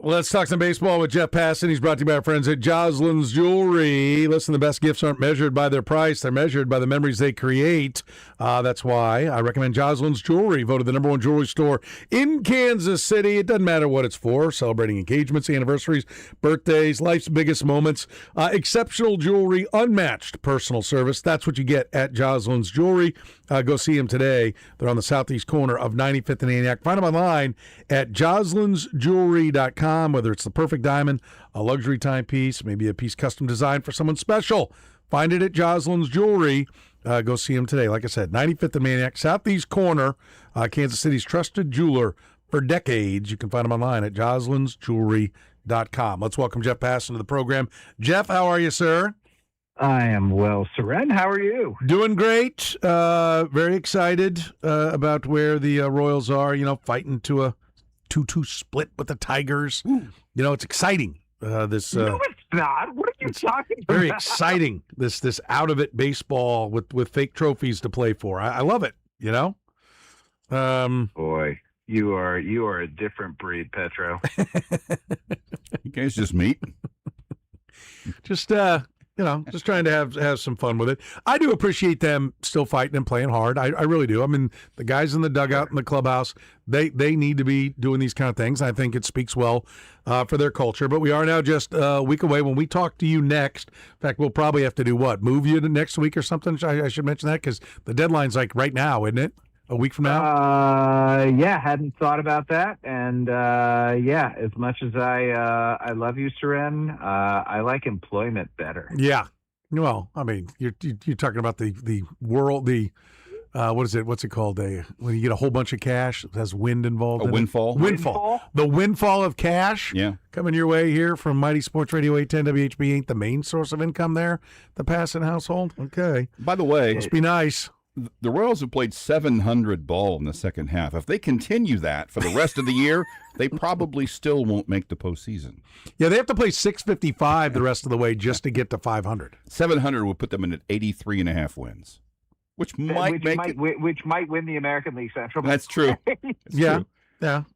Let's talk some baseball with Jeff Passan. He's brought to you by our friends at Joslin's Jewelry. Listen, the best gifts aren't measured by their price. They're measured by the memories they create. That's why I recommend Joslin's Jewelry, voted the #1 jewelry store in Kansas City. It doesn't matter what it's for. Celebrating engagements, anniversaries, birthdays, life's biggest moments. Exceptional jewelry, unmatched personal service. That's what you get at Joslin's Jewelry. Go see them today. They're on the southeast corner of 95th and Antioch. Find them online at joslinsjewelry.com. Whether it's the perfect diamond, a luxury timepiece, maybe a piece custom designed for someone special, find it at Joslin's Jewelry. Go see them today. Like I said, 95th and Antioch, southeast corner, Kansas City's trusted jeweler for decades. You can find them online at joslinsjewelry.com. Let's welcome Jeff Passan to the program. Jeff, how are you, sir? I am well, Soren. How are you? Doing great. Very excited about where the Royals are, fighting to a 2-2 split with the Tigers. It's exciting. No, it's not. What are you talking about? Very exciting. This out of it baseball with fake trophies to play for. I love it. Boy, you are a different breed, Petro. You guys just meet. Just trying to have some fun with it. I do appreciate them still fighting and playing hard. I really do. I mean, the guys in the dugout in the clubhouse, they need to be doing these kind of things. I think it speaks well for their culture. But we are now just a week away. When we talk to you next, in fact, we'll probably have to do what? Move you to next week or something? I should mention that because the deadline's like right now, isn't it? A week from now? Yeah, hadn't thought about that. And as much as I love you, Soren, I like employment better. Yeah. Well, I mean, you're talking about the world, what is it? What's it called? When you get a whole bunch of cash, it has wind involved. A windfall? Windfall. The windfall of cash. Yeah. Coming your way here from Mighty Sports Radio 810 WHB ain't the main source of income there, the Passan household. Okay. By the way, must be nice. The Royals have played 700 ball in the second half. If they continue that for the rest of the year, they probably still won't make the postseason. Yeah, they have to play 655 the rest of the way just to get to 500. 700 would put them in at 83.5 wins, which might win the American League Central. That's true. True. Yeah.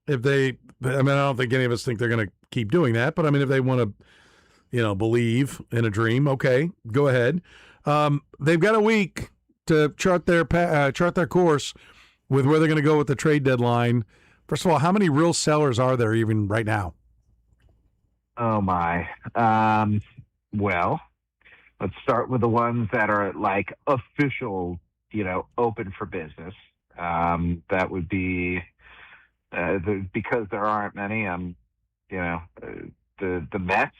If I don't think any of us think they're going to keep doing that, but I mean, if they want to, believe in a dream, okay, go ahead. They've got a week to chart their course with where they're going to go with the trade deadline. First of all, how many real sellers are there even right now? Oh my. Well, let's start with the ones that are like official, open for business. That would be because there aren't many. The Mets.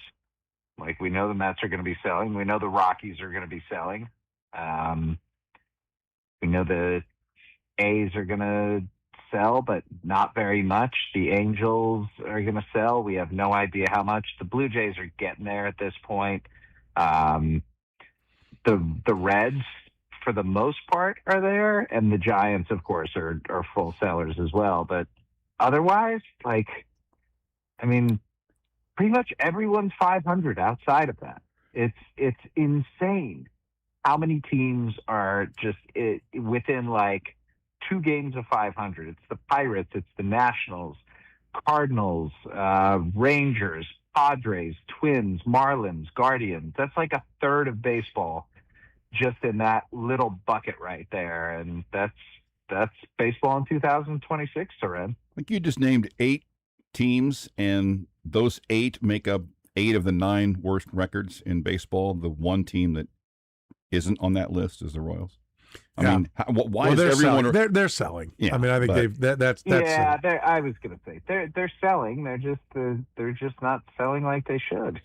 Like we know the Mets are going to be selling. We know the Rockies are going to be selling. We know the A's are going to sell, but not very much. The Angels are going to sell. We have no idea how much. The Blue Jays are getting there at this point. The Reds, for the most part, are there, and the Giants, of course, are full sellers as well. But otherwise, pretty much everyone's 500 outside of that. It's insane how many teams are just within 2 games of 500. It's the Pirates, it's the Nationals, Cardinals, Rangers, Padres, Twins, Marlins, Guardians. That's like a third of baseball just in that little bucket right there. And that's baseball in 2026, Soren. Like you just named 8 teams, and those 8 make up 8 of the 9 worst records in baseball. The one team that isn't on that list is the Royals. I mean, why is everyone? They're selling. Yeah, I mean, I think that's. Yeah, I was going to say they're selling. They're just not selling like they should.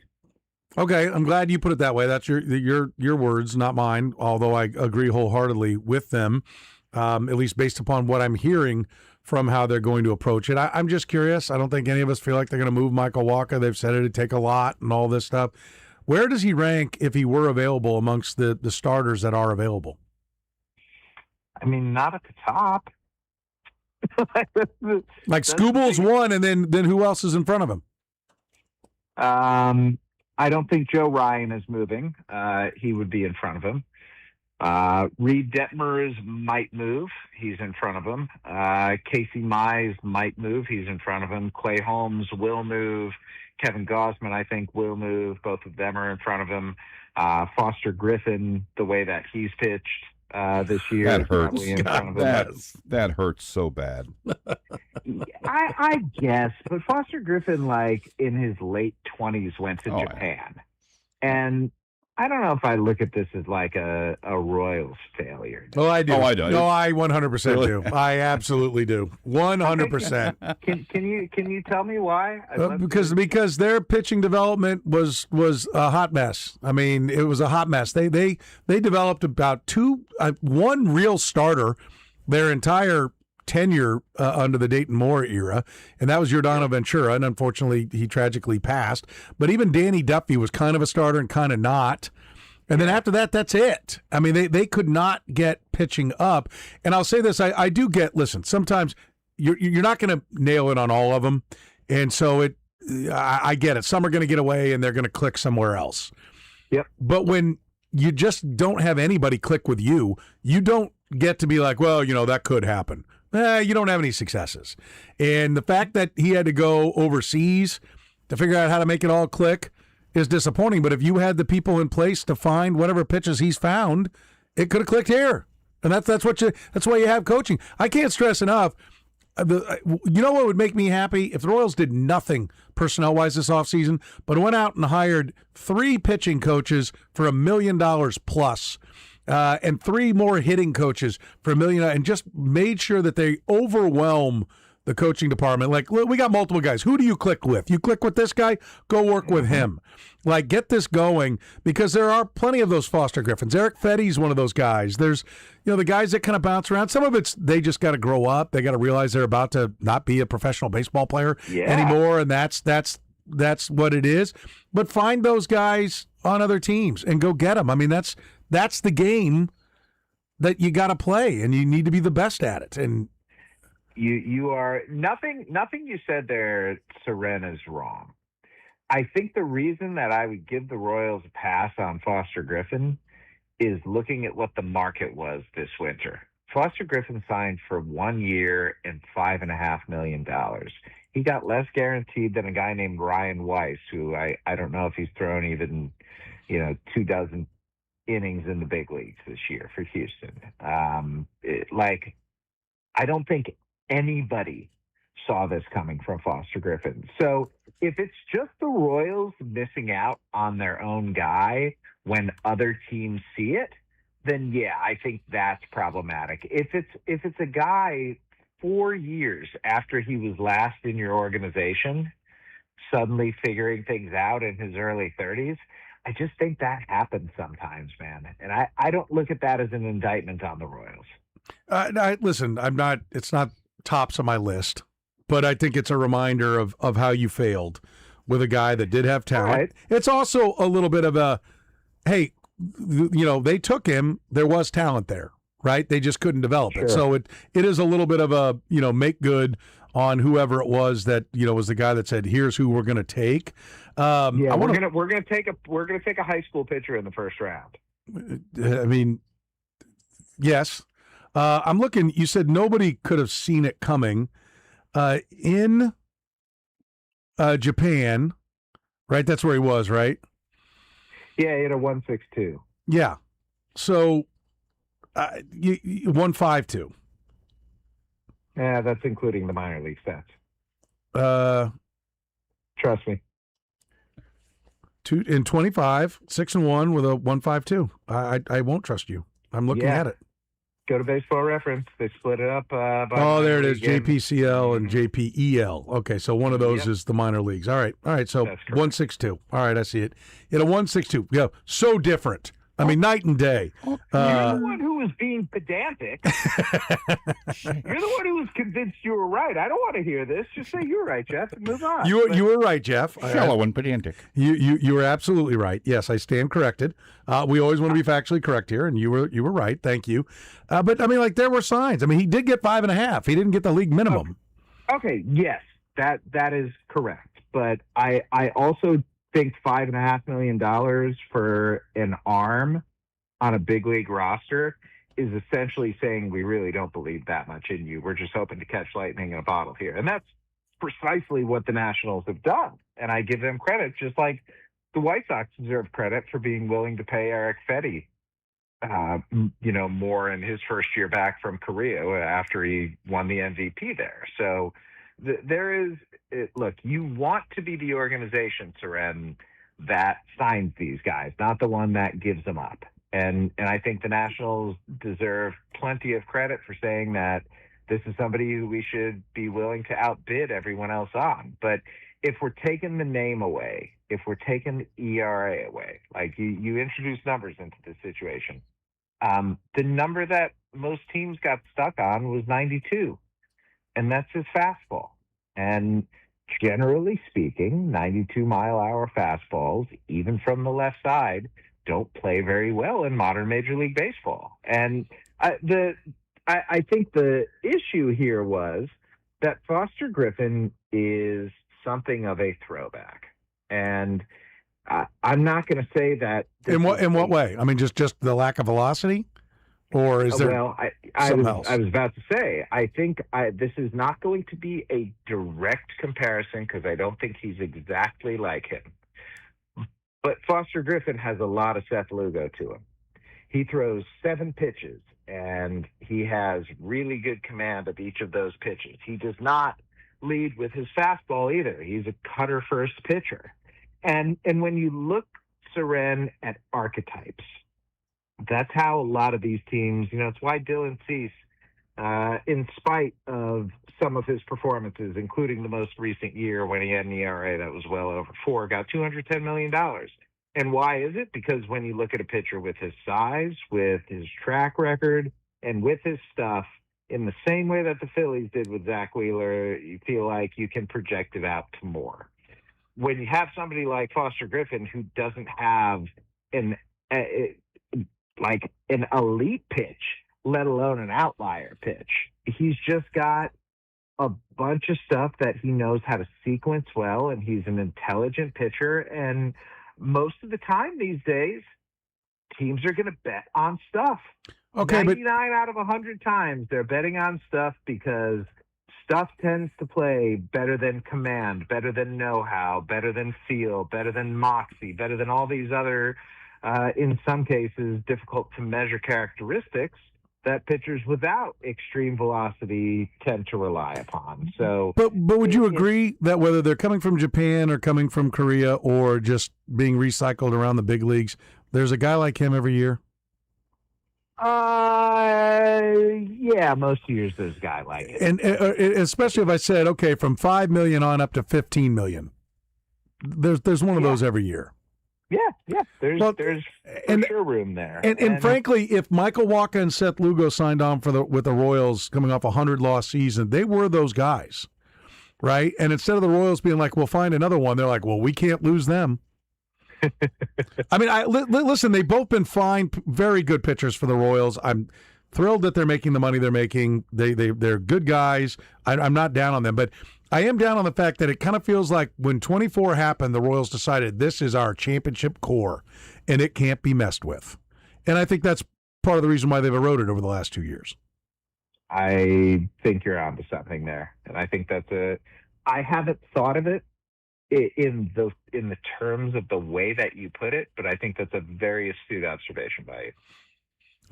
Okay, I'm glad you put it that way. That's your words, not mine. Although I agree wholeheartedly with them, at least based upon what I'm hearing from how they're going to approach it. I'm just curious. I don't think any of us feel like they're going to move Michael Wacha. They've said it'd take a lot and all this stuff. Where does he rank if he were available amongst the starters that are available? I mean, not at the top. Like Seaboldt's one, and then who else is in front of him? I don't think Joe Ryan is moving. He would be in front of him. Reed Detmers might move. He's in front of him. Casey Mize might move. He's in front of him. Clay Holmes will move. Kevin Gosman, I think, will move. Both of them are in front of him. Foster Griffin, the way that he's pitched this year, That is hurts. probably in front of him. That hurts so bad. I guess, but Foster Griffin, like in his late 20s, went to Japan, and I don't know if I look at this as like a Royals failure. Oh, I do. Oh, I do. No, I 100% do. I absolutely do. 100%. Can you tell me why? Because their pitching development was a hot mess. I mean, it was a hot mess. They developed about one real starter their entire tenure under the Dayton Moore era, and that was Giordano Ventura, and unfortunately he tragically passed. But even Danny Duffy was kind of a starter and kind of not. And then after that, that's it. I mean, they could not get pitching up. And I'll say this, I do get, listen, sometimes you're not going to nail it on all of them. And so I get it. Some are going to get away and they're going to click somewhere else. Yep. But when you just don't have anybody click with you, you don't get to be like, well, that could happen. You don't have any successes. And the fact that he had to go overseas to figure out how to make it all click is disappointing. But if you had the people in place to find whatever pitches he's found, it could have clicked here. And that's why you have coaching. I can't stress enough. You know what would make me happy? If the Royals did nothing personnel-wise this offseason, but went out and hired 3 pitching coaches for $1 million plus. And 3 more hitting coaches for $1 million, and just made sure that they overwhelm the coaching department. Like, we got multiple guys. Who do you click with? You click with this guy? Go work with him. Like, get this going, because there are plenty of those Foster Griffins. Eric Fetty's one of those guys. There's, the guys that kind of bounce around. Some of it's they just got to grow up. They got to realize they're about to not be a professional baseball player anymore, and that's what it is. But find those guys on other teams and go get them. I mean, that's the game that you got to play, and you need to be the best at it. And you are nothing you said there, Soren, is wrong. I think the reason that I would give the Royals a pass on Foster Griffin is looking at what the market was this winter. Foster Griffin signed for 1 year and $5.5 million. He got less guaranteed than a guy named Ryan Weiss, who I don't know if he's thrown even 24 innings in the big leagues this year for Houston. I don't think anybody saw this coming from Foster Griffin. So if it's just the Royals missing out on their own guy when other teams see it, then yeah, I think that's problematic. If it's a guy 4 years after he was last in your organization, suddenly figuring things out in his early 30s, I just think that happens sometimes, man. And I don't look at that as an indictment on the Royals. Listen, it's not tops of my list, but I think it's a reminder of how you failed with a guy that did have talent. Right. It's also a little bit of a, hey, they took him. There was talent there, right? They just couldn't develop it. So it is a little bit of a, make good on whoever it was that, was the guy that said, here's who we're going to take. We're gonna take a high school pitcher in the first round. I mean, yes. I'm looking. You said nobody could have seen it coming. In Japan, right? That's where he was, right? Yeah, he had a 1.62. Yeah. So 1.52. Yeah, that's including the minor league stats. Trust me. 25, 6-1 with a 1.52. I won't trust you. I'm looking at it. Go to Baseball Reference. They split it up. There it is. JPCL and JPEL. Okay, so one of those is the minor leagues. All right. So 1.62. All right, I see it. In a 1.62. Yeah, so different. I mean, night and day. You're the one who was being pedantic. You're the one who was convinced you were right. I don't want to hear this. Just say you were right, Jeff, and move on. You were right, Jeff. Shallow and pedantic. You were absolutely right. Yes, I stand corrected. We always want to be factually correct here, and you were right. Thank you. But I mean, there were signs. I mean, he did get 5.5. He didn't get the league minimum. Okay. Yes, that is correct. But I also think $5.5 million for an arm on a big league roster is essentially saying we really don't believe that much in you. We're just hoping to catch lightning in a bottle here. And that's precisely what the Nationals have done. And I give them credit, just like the White Sox deserve credit for being willing to pay Eric Fetty, more in his first year back from Korea after he won the MVP there. So look, you want to be the organization, Soren, that signs these guys, not the one that gives them up. And I think the Nationals deserve plenty of credit for saying that this is somebody who we should be willing to outbid everyone else on. But if we're taking the name away, if we're taking the ERA away, like you introduce numbers into this situation, the number that most teams got stuck on was 92, and that's his fastball. And generally speaking, 92-mile-hour fastballs, even from the left side, don't play very well in modern Major League Baseball. And I think the issue here was that Foster Griffin is something of a throwback. And I'm not going to say that. In what way? I mean, just the lack of velocity? Or is there something else? I was about to say, I think this is not going to be a direct comparison because I don't think he's exactly like him. But Foster Griffin has a lot of Seth Lugo to him. He throws 7 pitches, and he has really good command of each of those pitches. He does not lead with his fastball either. He's a cutter-first pitcher. And when you look, Soren, at archetypes, that's how a lot of these teams, it's why Dylan Cease, in spite of some of his performances, including the most recent year when he had an ERA that was well over 4, got $210 million. And why is it? Because when you look at a pitcher with his size, with his track record, and with his stuff, in the same way that the Phillies did with Zach Wheeler, you feel like you can project it out to more. When you have somebody like Foster Griffin who doesn't have an elite pitch, let alone an outlier pitch, he's just got a bunch of stuff that he knows how to sequence well, and he's an intelligent pitcher. And most of the time these days, teams are going to bet on stuff. Okay, 99 out of 100 times they're betting on stuff because stuff tends to play better than command, better than know-how, better than feel, better than moxie, better than all these other, in some cases, difficult to measure characteristics that pitchers without extreme velocity tend to rely upon. So, but would you agree that whether they're coming from Japan or coming from Korea or just being recycled around the big leagues, there's a guy like him every year? Yeah, most years there's a guy like it. And especially if I said, okay, from $5 million on up to $15 million, there's one of those every year. Yeah. There's for sure room there. And frankly, if Michael Wacha and Seth Lugo signed on with the Royals coming off a 100-loss season, they were those guys, right? And instead of the Royals being like, we'll find another one, they're like, well, we can't lose them. I mean, listen, they've both been fine, very good pitchers for the Royals. I'm thrilled that they're making the money they're making. They're good guys. I'm not down on them, but I am down on the fact that it kind of feels like when 24 happened, the Royals decided this is our championship core, and it can't be messed with. And I think that's part of the reason why they've eroded over the last 2 years. I think you're onto something there, and I think I haven't thought of it in the terms of the way that you put it, but I think that's a very astute observation by you.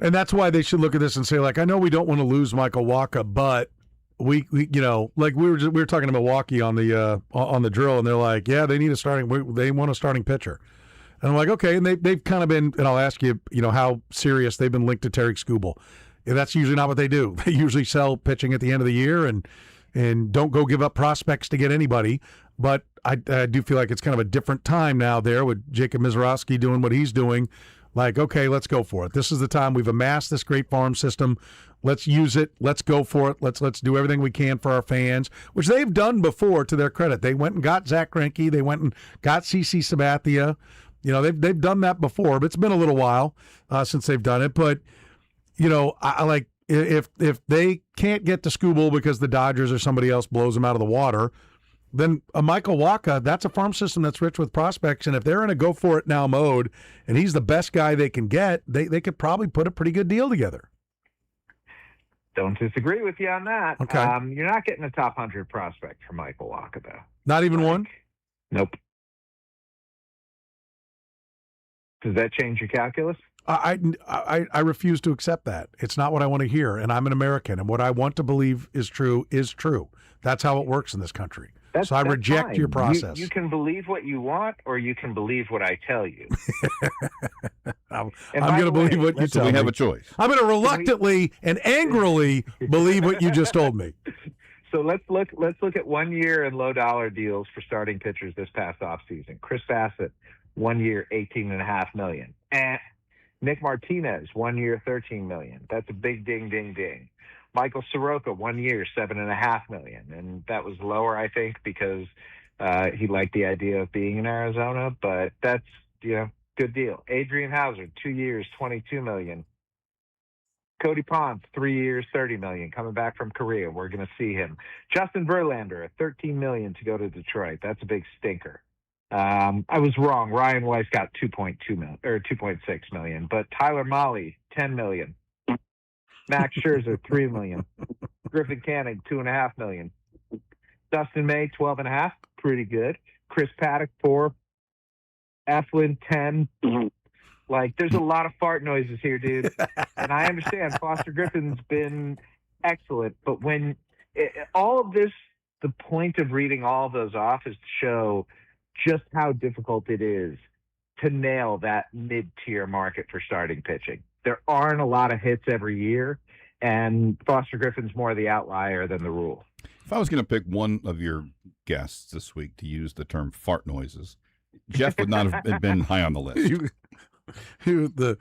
And that's why they should look at this and say, like, I know we don't want to lose Michael Wacha, but we like we were talking to Milwaukee on the drill, and they're like, yeah, they need they want a starting pitcher. And I'm like, okay, and they've kind of been, and I'll ask you, how serious they've been linked to Tarek Skubal. And that's usually not what they do. They usually sell pitching at the end of the year and don't go give up prospects to get anybody. But I do feel like it's kind of a different time now there with Jacob Mizorowski doing what he's doing. Like, okay, let's go for it. This is the time. We've amassed this great farm system. Let's use it. Let's go for it. Let's do everything we can for our fans, which they've done before, to their credit. They went and got Zach Greinke. They went and got CC Sabathia. They've done that before, but it's been a little while since they've done it. But, I like if they can't get to Skubal because the Dodgers or somebody else blows them out of the water, then a Michael Wacha, that's a farm system that's rich with prospects. And if they're in a go-for-it-now mode and he's the best guy they can get, they could probably put a pretty good deal together. Don't disagree with you on that. Okay. You're not getting a top 100 prospect for Michael Wacha, though. Not even one? Nope. Does that change your calculus? I refuse to accept that. It's not what I want to hear, and I'm an American, and what I want to believe is true is true. That's how it works in this country. So I reject fine. your process. You can believe what you want, or you can believe what I tell you. I'm going to believe what you tell me. We have a choice. I'm going to reluctantly and angrily believe what you just told me. So let's look at 1 year and low dollar deals for starting pitchers this past offseason. Chris Bassett, 1 year, $18.5 million. And Nick Martinez, 1 year, $13 million. That's a big ding, ding, ding. Michael Soroka, 1 year, $7.5 million. And that was lower, I think, because he liked the idea of being in Arizona, but that's, good deal. Adrian Hauser, 2 years, $22 million. Cody Ponce, 3 years, $30 million, coming back from Korea. We're going to see him. Justin Verlander, $13 million to go to Detroit. That's a big stinker. I was wrong. Ryan Weiss got $2.6 million, but Tyler Mahle, $10 million. Max Scherzer, $3 million. Griffin Canning, $2.5 million. Dustin May, $12.5 million, pretty good. Chris Paddock, $4 million. Eflin, $10 million. Like, there's a lot of fart noises here, dude. And I understand Foster Griffin's been excellent, but when all of this, the point of reading all of those off is to show just how difficult it is to nail that mid-tier market for starting pitching. There aren't a lot of hits every year, and Foster Griffin's more the outlier than the rule. If I was going to pick one of your guests this week to use the term fart noises, Jeff would not have been high on the list. The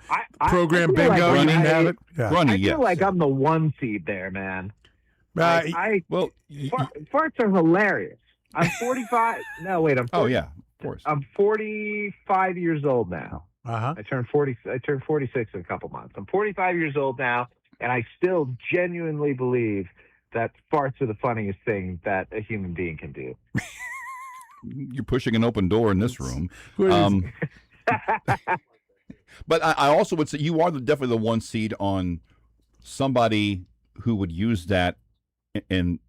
program bingo, like you didn't have it? Yeah. Runny, I feel like I'm the one seed there, man. Well, farts are hilarious. I'm 45. No, wait, I'm 40. Oh, yeah, of course. I'm 45 years old now. Uh-huh. I turned 46 in a couple months. I'm 45 years old now, and I still genuinely believe that farts are the funniest thing that a human being can do. You're pushing an open door in this room. But I also would say you are definitely the one seed on somebody who would use that and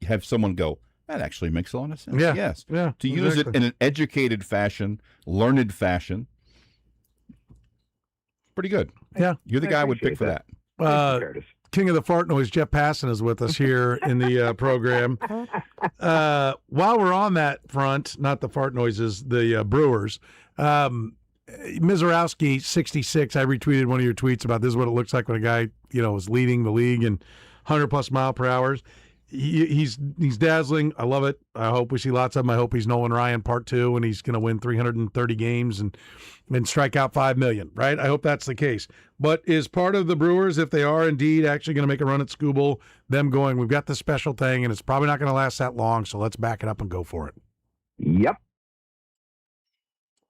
have someone go, that actually makes a lot of sense. Yeah. Yes. Yeah. To use it in an educated fashion, learned fashion. Pretty good. Yeah. You're the guy I would pick for that. King of the fart noise, Jeff Passan, is with us here in the program. While we're on that front, not the fart noises, the Brewers, Mizorowski, 66, I retweeted one of your tweets about this is what it looks like when a guy, is leading the league in 100-plus mile per hour. He's dazzling. I love it. I hope we see lots of him. I hope he's Nolan Ryan part 2, and he's going to win 330 games and strike out 5 million, right? I hope that's the case. But is part of the Brewers, if they are indeed actually going to make a run at Seaboldt, them going, we've got this special thing, and it's probably not going to last that long, so let's back it up and go for it. Yep.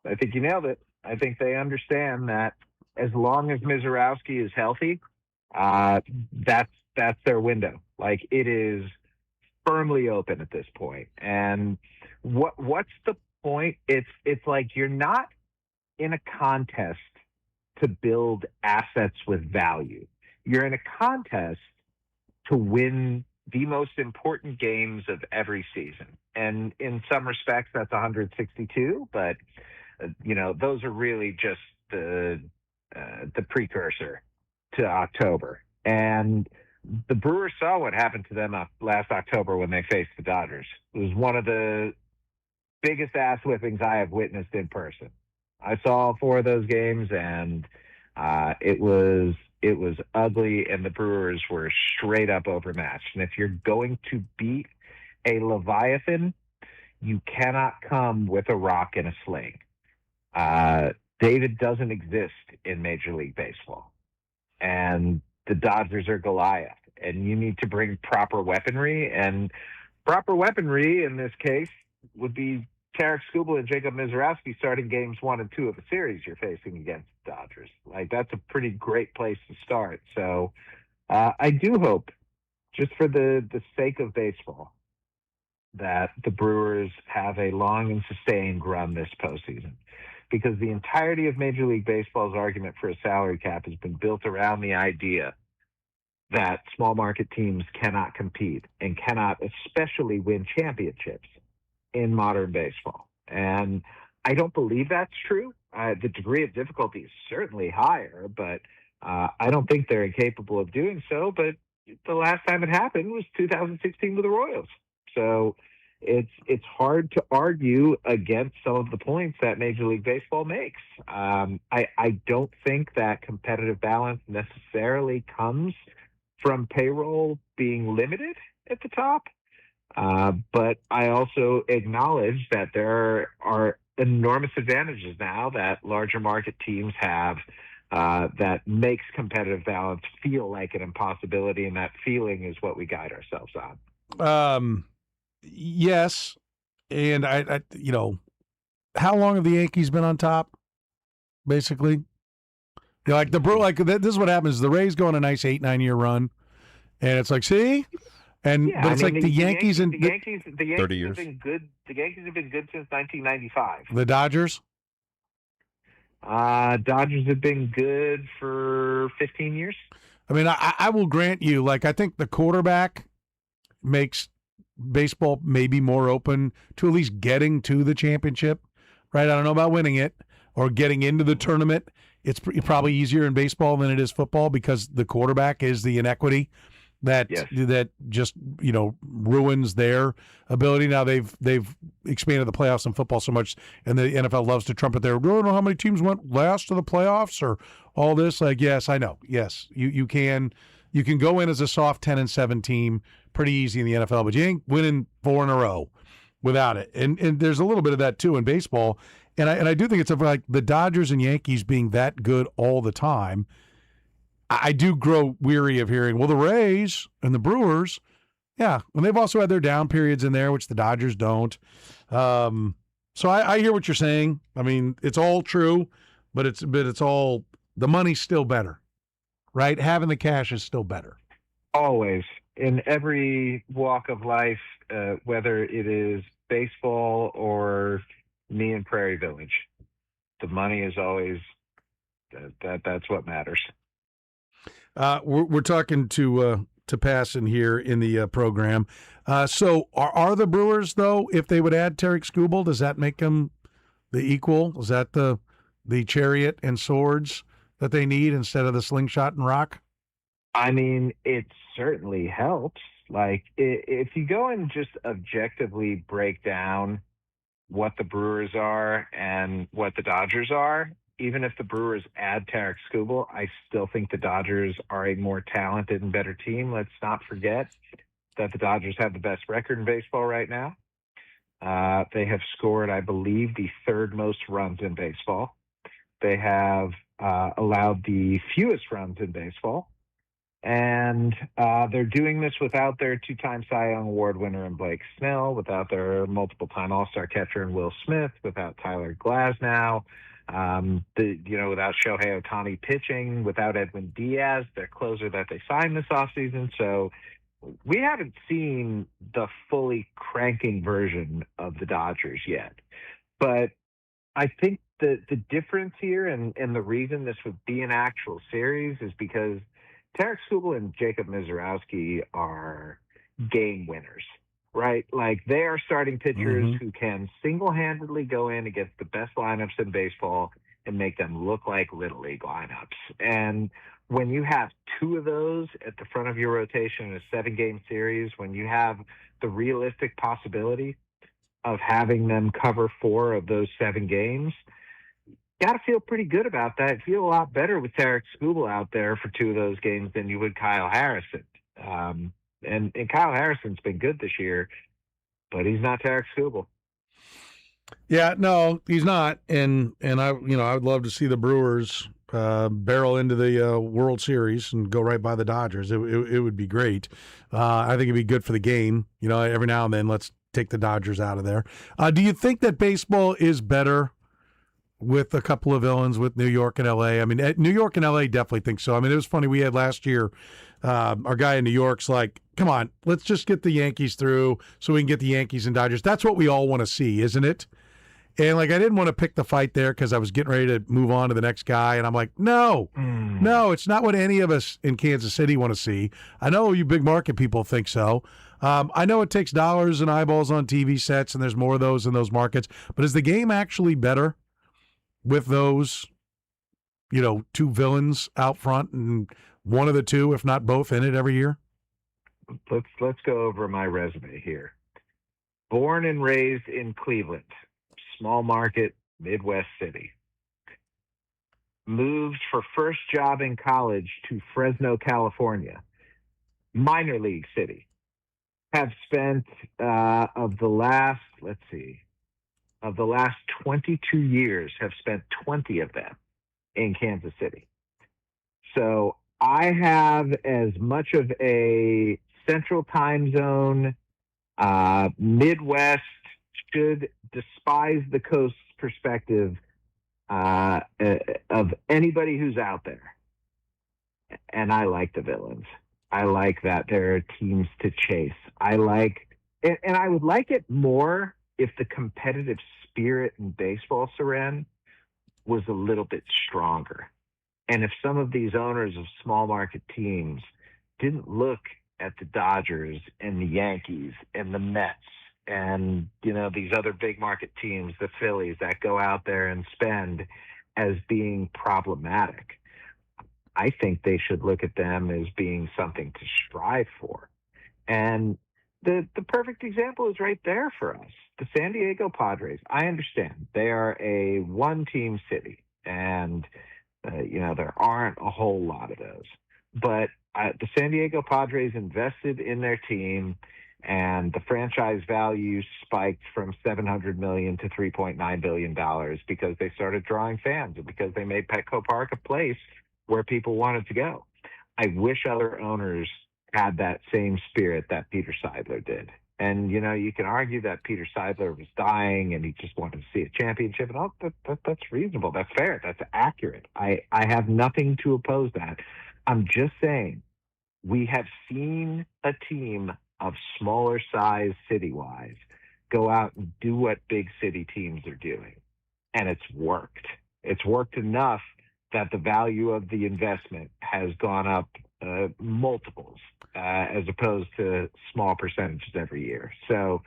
I think you nailed it. I think they understand that as long as Mizorowski is healthy, that's their window. Like, it is firmly open at this point. And what's the point? It's like you're not in a contest to build assets with value. You're in a contest to win the most important games of every season. And in some respects, that's 162, but those are really just the precursor to October. And the Brewers saw what happened to them last October when they faced the Dodgers. It was one of the biggest ass whippings I have witnessed in person. I saw all 4 of those games, and it was ugly, and the Brewers were straight up overmatched. And if you're going to beat a Leviathan, you cannot come with a rock and a sling. David doesn't exist in Major League Baseball, and the Dodgers are Goliath, and you need to bring proper weaponry, and proper weaponry in this case would be Tarek Skubal and Jacob Mizorowski starting games 1 and 2 of the series you're facing against the Dodgers. Like, that's a pretty great place to start. So I do hope, just for the sake of baseball, that the Brewers have a long and sustained run this postseason, because the entirety of Major League Baseball's argument for a salary cap has been built around the idea that small market teams cannot compete and cannot especially win championships in modern baseball. And I don't believe that's true. The degree of difficulty is certainly higher, but I don't think they're incapable of doing so. But the last time it happened was 2016 with the Royals. So it's hard to argue against some of the points that Major League Baseball makes. I don't think that competitive balance necessarily comes from payroll being limited at the top. But I also acknowledge that there are enormous advantages now that larger market teams have that makes competitive balance feel like an impossibility, and that feeling is what we guide ourselves on. Yes, and I how long have the Yankees been on top? Basically, like this is what happens. The Rays go on a nice 8-9 year run, and it's like, see, and Yeah, but it's I mean, like the Yankees and the Yankees 30 years. have been good. The Yankees have been good since 1995. the Dodgers. Dodgers have been good for 15 years. I mean, I will grant you, like, I think the quarterback makes baseball maybe more open to at least getting to the championship, right? I don't know about winning it or getting into the tournament. It's probably easier in baseball than it is football because the quarterback is the inequity that just ruins their ability. Now they've expanded the playoffs in football so much, and the NFL loves to trumpet their, I don't know how many teams went last to the playoffs or all this. Like, yes, I know. Yes, you can go in as a soft 10-7 team pretty easy in the NFL, but you ain't winning 4 in a row without it. And there's a little bit of that too in baseball. And I do think it's like the Dodgers and Yankees being that good all the time. I do grow weary of hearing, well, the Rays and the Brewers, yeah, and they've also had their down periods in there, which the Dodgers don't. So I hear what you're saying. I mean, it's all true, but it's all, the money's still better, right? Having the cash is still better. Always. In every walk of life, whether it is baseball or me in Prairie Village, the money is always, that's what matters. We're talking to Passon here in the program. So are the Brewers, though, if they would add Tarek Skubal, does that make them the equal? Is that the chariot and swords that they need instead of the slingshot and rock? I mean, it certainly helps. Like, if you go and just objectively break down what the Brewers are and what the Dodgers are, even if the Brewers add Tarek Skubal, I still think the Dodgers are a more talented and better team. Let's not forget that the Dodgers have the best record in baseball right now. They have scored, I believe, the third most runs in baseball. They have allowed the fewest runs in baseball. And they're doing this without their 2-time Cy Young Award winner in Blake Snell, without their multiple-time All-Star catcher in Will Smith, without Tyler Glasnow, without Shohei Ohtani pitching, without Edwin Diaz, their closer that they signed this offseason. So we haven't seen the fully cranking version of the Dodgers yet. But I think the difference here and the reason this would be an actual series is because Tarek Skubal and Jacob Mizorowski are game winners, right? Like, they are starting pitchers who can single-handedly go in against the best lineups in baseball and make them look like Little League lineups. And when you have 2 of those at the front of your rotation in a 7-game series, when you have the realistic possibility of having them cover 4 of those 7 games, got to feel pretty good about that. Feel a lot better with Tarek Skubal out there for 2 of those games than you would Kyle Harrison. And Kyle Harrison's been good this year, but he's not Tarek Skubal. Yeah, no, he's not. And I would love to see the Brewers barrel into the World Series and go right by the Dodgers. It would be great. I think it'd be good for the game. Every now and then, let's take the Dodgers out of there. Do you think that baseball is better with a couple of villains with New York and L.A.? I mean, New York and L.A. definitely think so. I mean, it was funny. We had last year our guy in New York's like, come on, let's just get the Yankees through so we can get the Yankees and Dodgers. That's what we all want to see, isn't it? And, like, I didn't want to pick the fight there because I was getting ready to move on to the next guy. And I'm like, no, it's not what any of us in Kansas City want to see. I know you big market people think so. I know it takes dollars and eyeballs on TV sets, and there's more of those in those markets. But is the game actually better with those, two villains out front and one of the two, if not both, in it every year? Let's go over my resume here. Born and raised in Cleveland. Small market, Midwest city. Moved for first job in college to Fresno, California. Minor league city. Have spent, of the last 22 years, have spent 20 of them in Kansas City. So I have as much of a central time zone, Midwest, should despise the coast perspective of anybody who's out there. And I like the villains. I like that there are teams to chase. I would like it more if the competitive spirit in baseball, Soren, was a little bit stronger. And if some of these owners of small market teams didn't look at the Dodgers and the Yankees and the Mets and, these other big market teams, the Phillies, that go out there and spend as being problematic. I think they should look at them as being something to strive for. And the perfect example is right there for us. The San Diego Padres, I understand, they are a one-team city, and, there aren't a whole lot of those. But the San Diego Padres invested in their team, and the franchise value spiked from $700 million to $3.9 billion because they started drawing fans and because they made Petco Park a place where people wanted to go. I wish other owners had that same spirit that Peter Seidler did. And, you can argue that Peter Seidler was dying and he just wanted to see a championship. And that's reasonable. That's fair. That's accurate. I have nothing to oppose that. I'm just saying we have seen a team of smaller size city-wise go out and do what big city teams are doing. And it's worked. It's worked enough that the value of the investment has gone up multiples as opposed to small percentages every year. So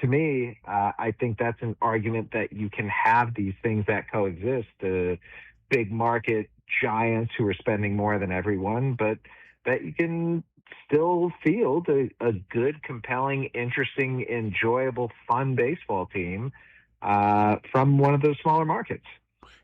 to me, I think that's an argument that you can have these things that coexist, the big market giants who are spending more than everyone, but that you can still field a good, compelling, interesting, enjoyable, fun baseball team from one of those smaller markets.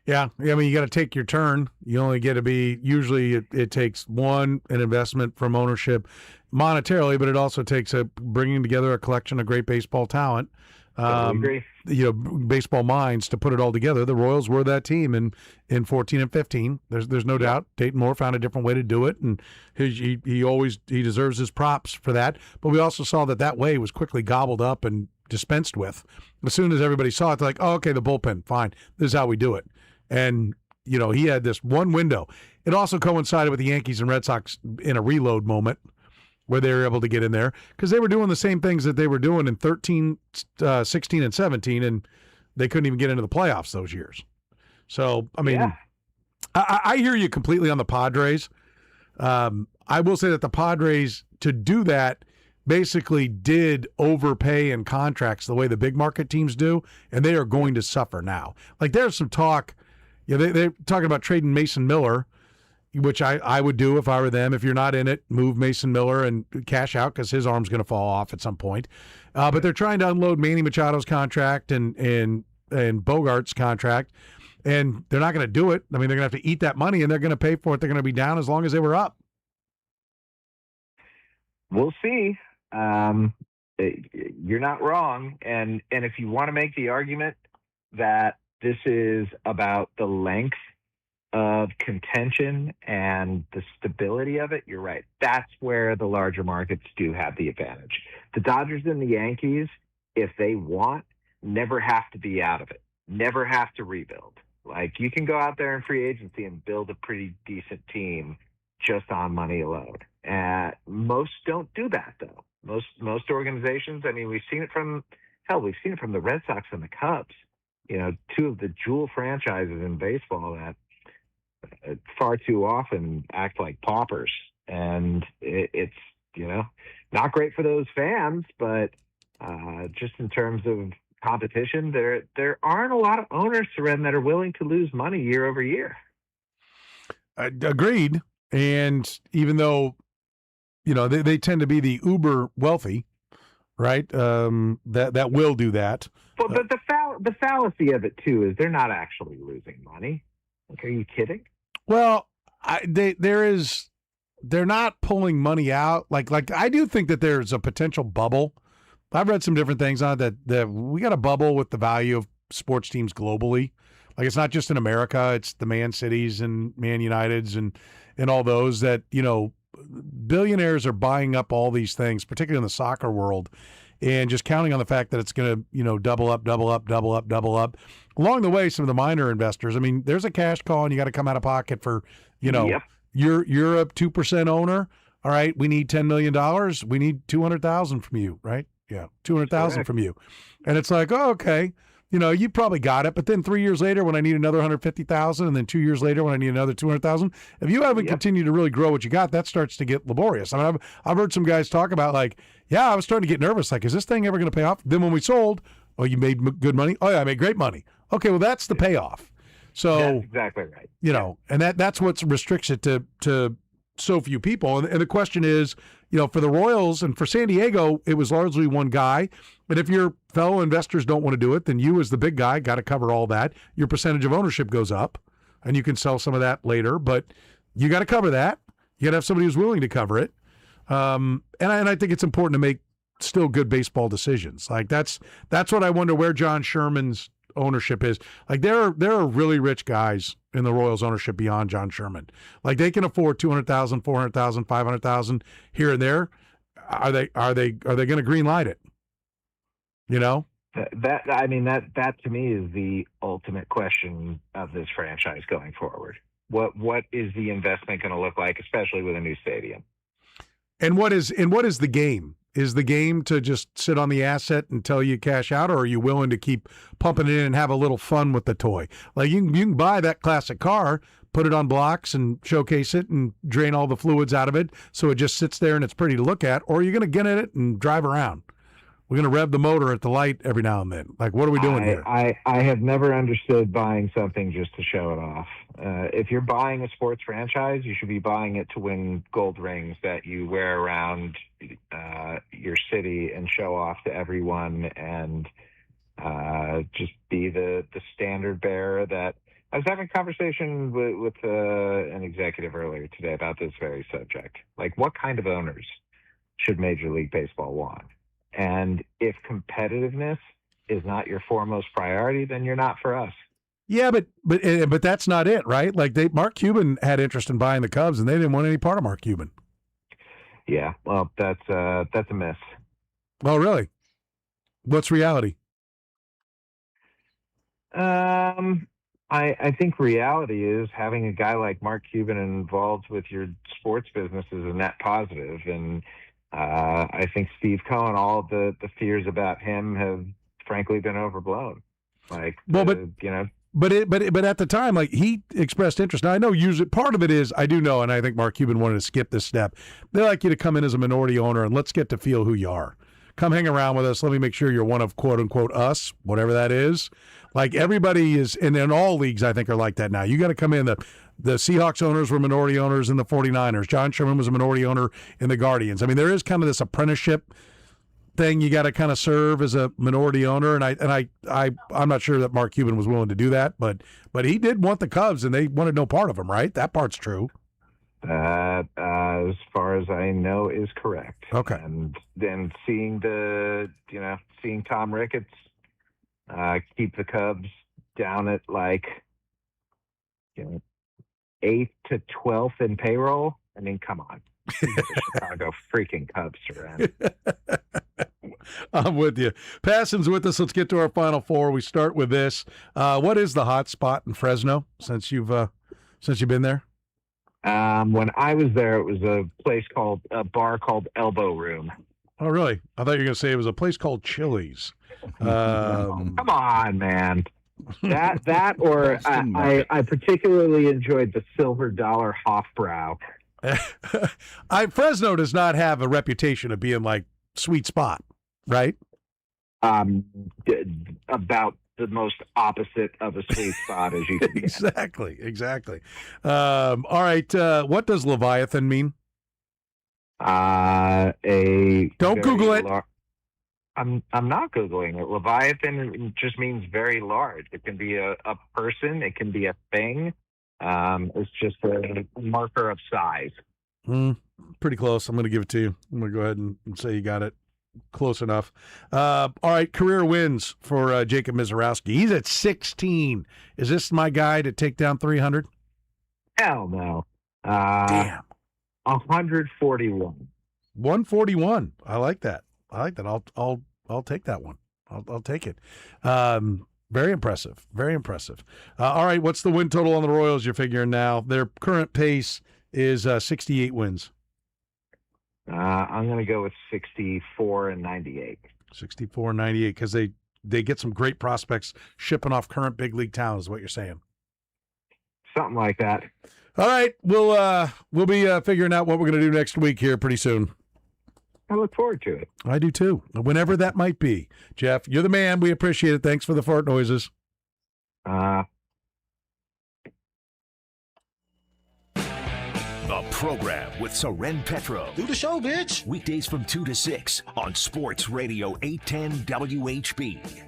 Yeah, I mean, you got to take your turn. You only get to be, usually it takes an investment from ownership monetarily, but it also takes bringing together a collection of great baseball talent. Totally agree. Baseball minds to put it all together. The Royals were that team in 14 and 15. There's no doubt. Dayton Moore found a different way to do it, and he deserves his props for that. But we also saw that way was quickly gobbled up and dispensed with. As soon as everybody saw it, they're like, oh, okay, the bullpen, fine. This is how we do it. And, he had this one window. It also coincided with the Yankees and Red Sox in a reload moment where they were able to get in there because they were doing the same things that they were doing in 13, 16, and 17, and they couldn't even get into the playoffs those years. So, I mean, yeah. I hear you completely on the Padres. I will say that the Padres, to do that, basically did overpay in contracts the way the big market teams do, and they are going to suffer now. Like, there's some talk, they're talking about trading Mason Miller, which I would do if I were them. If you're not in it, move Mason Miller and cash out because his arm's going to fall off at some point. But they're trying to unload Manny Machado's contract and Bogart's contract, and they're not going to do it. I mean, they're going to have to eat that money, and they're going to pay for it. They're going to be down as long as they were up. We'll see. You're not wrong. And if you want to make the argument that this is about the length of contention and the stability of it, you're right. That's where the larger markets do have the advantage. The Dodgers and the Yankees, if they want, never have to be out of it, never have to rebuild. Like, you can go out there in free agency and build a pretty decent team just on money alone. Most don't do that, though. Most organizations, I mean, we've seen it from the Red Sox and the Cubs, two of the jewel franchises in baseball that far too often act like paupers. And it's not great for those fans, but just in terms of competition, there aren't a lot of owners, Soren, that are willing to lose money year over year. Agreed. And even though, they tend to be the uber wealthy, right? That will do that. But the fallacy of it too is they're not actually losing money. Like, are you kidding? Well, they're not pulling money out. Like I do think that there's a potential bubble. I've read some different things on it that we got a bubble with the value of sports teams globally. Like, it's not just in America, it's the Man Cities and Man Uniteds and all those that, billionaires are buying up all these things, particularly in the soccer world, and just counting on the fact that it's going to, double up. Along the way, some of the minor investors, I mean, there's a cash call and you got to come out of pocket for, Yep. you're a 2% owner. All right, we need $10 million. We need $200,000 from you, right? Yeah, $200,000 from you. And it's like, oh, okay. You probably got it, but then 3 years later, when I need another $150,000, and then 2 years later, when I need another $200,000, if you haven't continued to really grow what you got, that starts to get laborious. I mean, I've heard some guys talk about I was starting to get nervous. Like, is this thing ever going to pay off? Then when we sold, oh, you made good money. Oh yeah, I made great money. Okay, well that's the payoff. So that's exactly right. And that's what restricts it to so few people. And the question is, for the Royals and for San Diego, it was largely one guy. But if your fellow investors don't want to do it, then you as the big guy got to cover all that. Your percentage of ownership goes up, and you can sell some of that later. But you got to cover that. You got to have somebody who's willing to cover it. And I think it's important to make still good baseball decisions. Like that's what I wonder where John Sherman's ownership is. Like there are really rich guys in the Royals ownership beyond John Sherman. Like they can afford $200,000, $400,000, $500,000 here and there. Are they going to green light it? That to me is the ultimate question of this franchise going forward. What is the investment going to look like, especially with a new stadium? And what is the game? Is the game to just sit on the asset until you cash out, or are you willing to keep pumping it in and have a little fun with the toy? Like you can buy that classic car, put it on blocks and showcase it and drain all the fluids out of it so it just sits there and it's pretty to look at, or are you going to get in it and drive around? We're going to rev the motor at the light every now and then. Like, what are we doing here? I have never understood buying something just to show it off. If you're buying a sports franchise, you should be buying it to win gold rings that you wear around your city and show off to everyone, and just be the standard bearer that. I was having a conversation with an executive earlier today about this very subject. Like, what kind of owners should Major League Baseball want? And if competitiveness is not your foremost priority, then you're not for us. Yeah, but that's not it, right? Like Mark Cuban had interest in buying the Cubs, and they didn't want any part of Mark Cuban. Yeah, well, that's a miss. Oh, really? What's reality? I think reality is having a guy like Mark Cuban involved with your sports business is a net positive, and I think Steve Cohen, all the fears about him have frankly been overblown. Like, well, but at the time, like, he expressed interest. Now I know usually part of it is I do know, and I think Mark Cuban wanted to skip this step. They like you to come in as a minority owner and let's get to feel who you are. Come hang around with us. Let me make sure you're one of quote unquote us, whatever that is. Like everybody is, and in all leagues, I think are like that now. You got to come in. The Seahawks owners were minority owners in the 49ers. John Sherman was a minority owner in the Guardians. I mean, there is kind of this apprenticeship thing you got to kind of serve as a minority owner, and I'm not sure that Mark Cuban was willing to do that, but he did want the Cubs, and they wanted no part of him, right? That part's true. That, as far as I know, is correct. Okay. And then seeing Tom Ricketts keep the Cubs down at 8th to 12th in payroll. I mean, come on. The Chicago freaking Cubs, Soren. I'm with you. Passon's with us. Let's get to our Final Four. We start with this. What is the hot spot in Fresno since you've been there? When I was there, it was a bar called Elbow Room. Oh, really? I thought you were going to say it was a place called Chili's. Come on, man. That or I particularly enjoyed the Silver Dollar Hofbrau. Fresno does not have a reputation of being like sweet spot, right? About the most opposite of a sweet spot as you can get. Exactly. All right. What does Leviathan mean? Don't Google it. I'm not Googling it. Leviathan just means very large. It can be a person. It can be a thing. It's just a marker of size. Pretty close. I'm going to give it to you. I'm going to go ahead and say you got it. Close enough. All right, career wins for Jacob Mizorowski. He's at 16. Is this my guy to take down 300? Hell no. Damn. 141. 141. I like that. I'll take that one. I'll take it. Very impressive. Very impressive. All right, what's the win total on the Royals you're figuring now? Their current pace is 68 wins. I'm going to go with 64 and 98. 64 and 98 because they get some great prospects shipping off current big league talent is what you're saying. Something like that. All right, we'll be figuring out what we're going to do next week here pretty soon. I look forward to it. I do too, whenever that might be. Jeff, you're the man. We appreciate it. Thanks for the fart noises. The program with Soren Petro. Do the show, bitch. Weekdays from 2 to 6 on Sports Radio 810 WHB.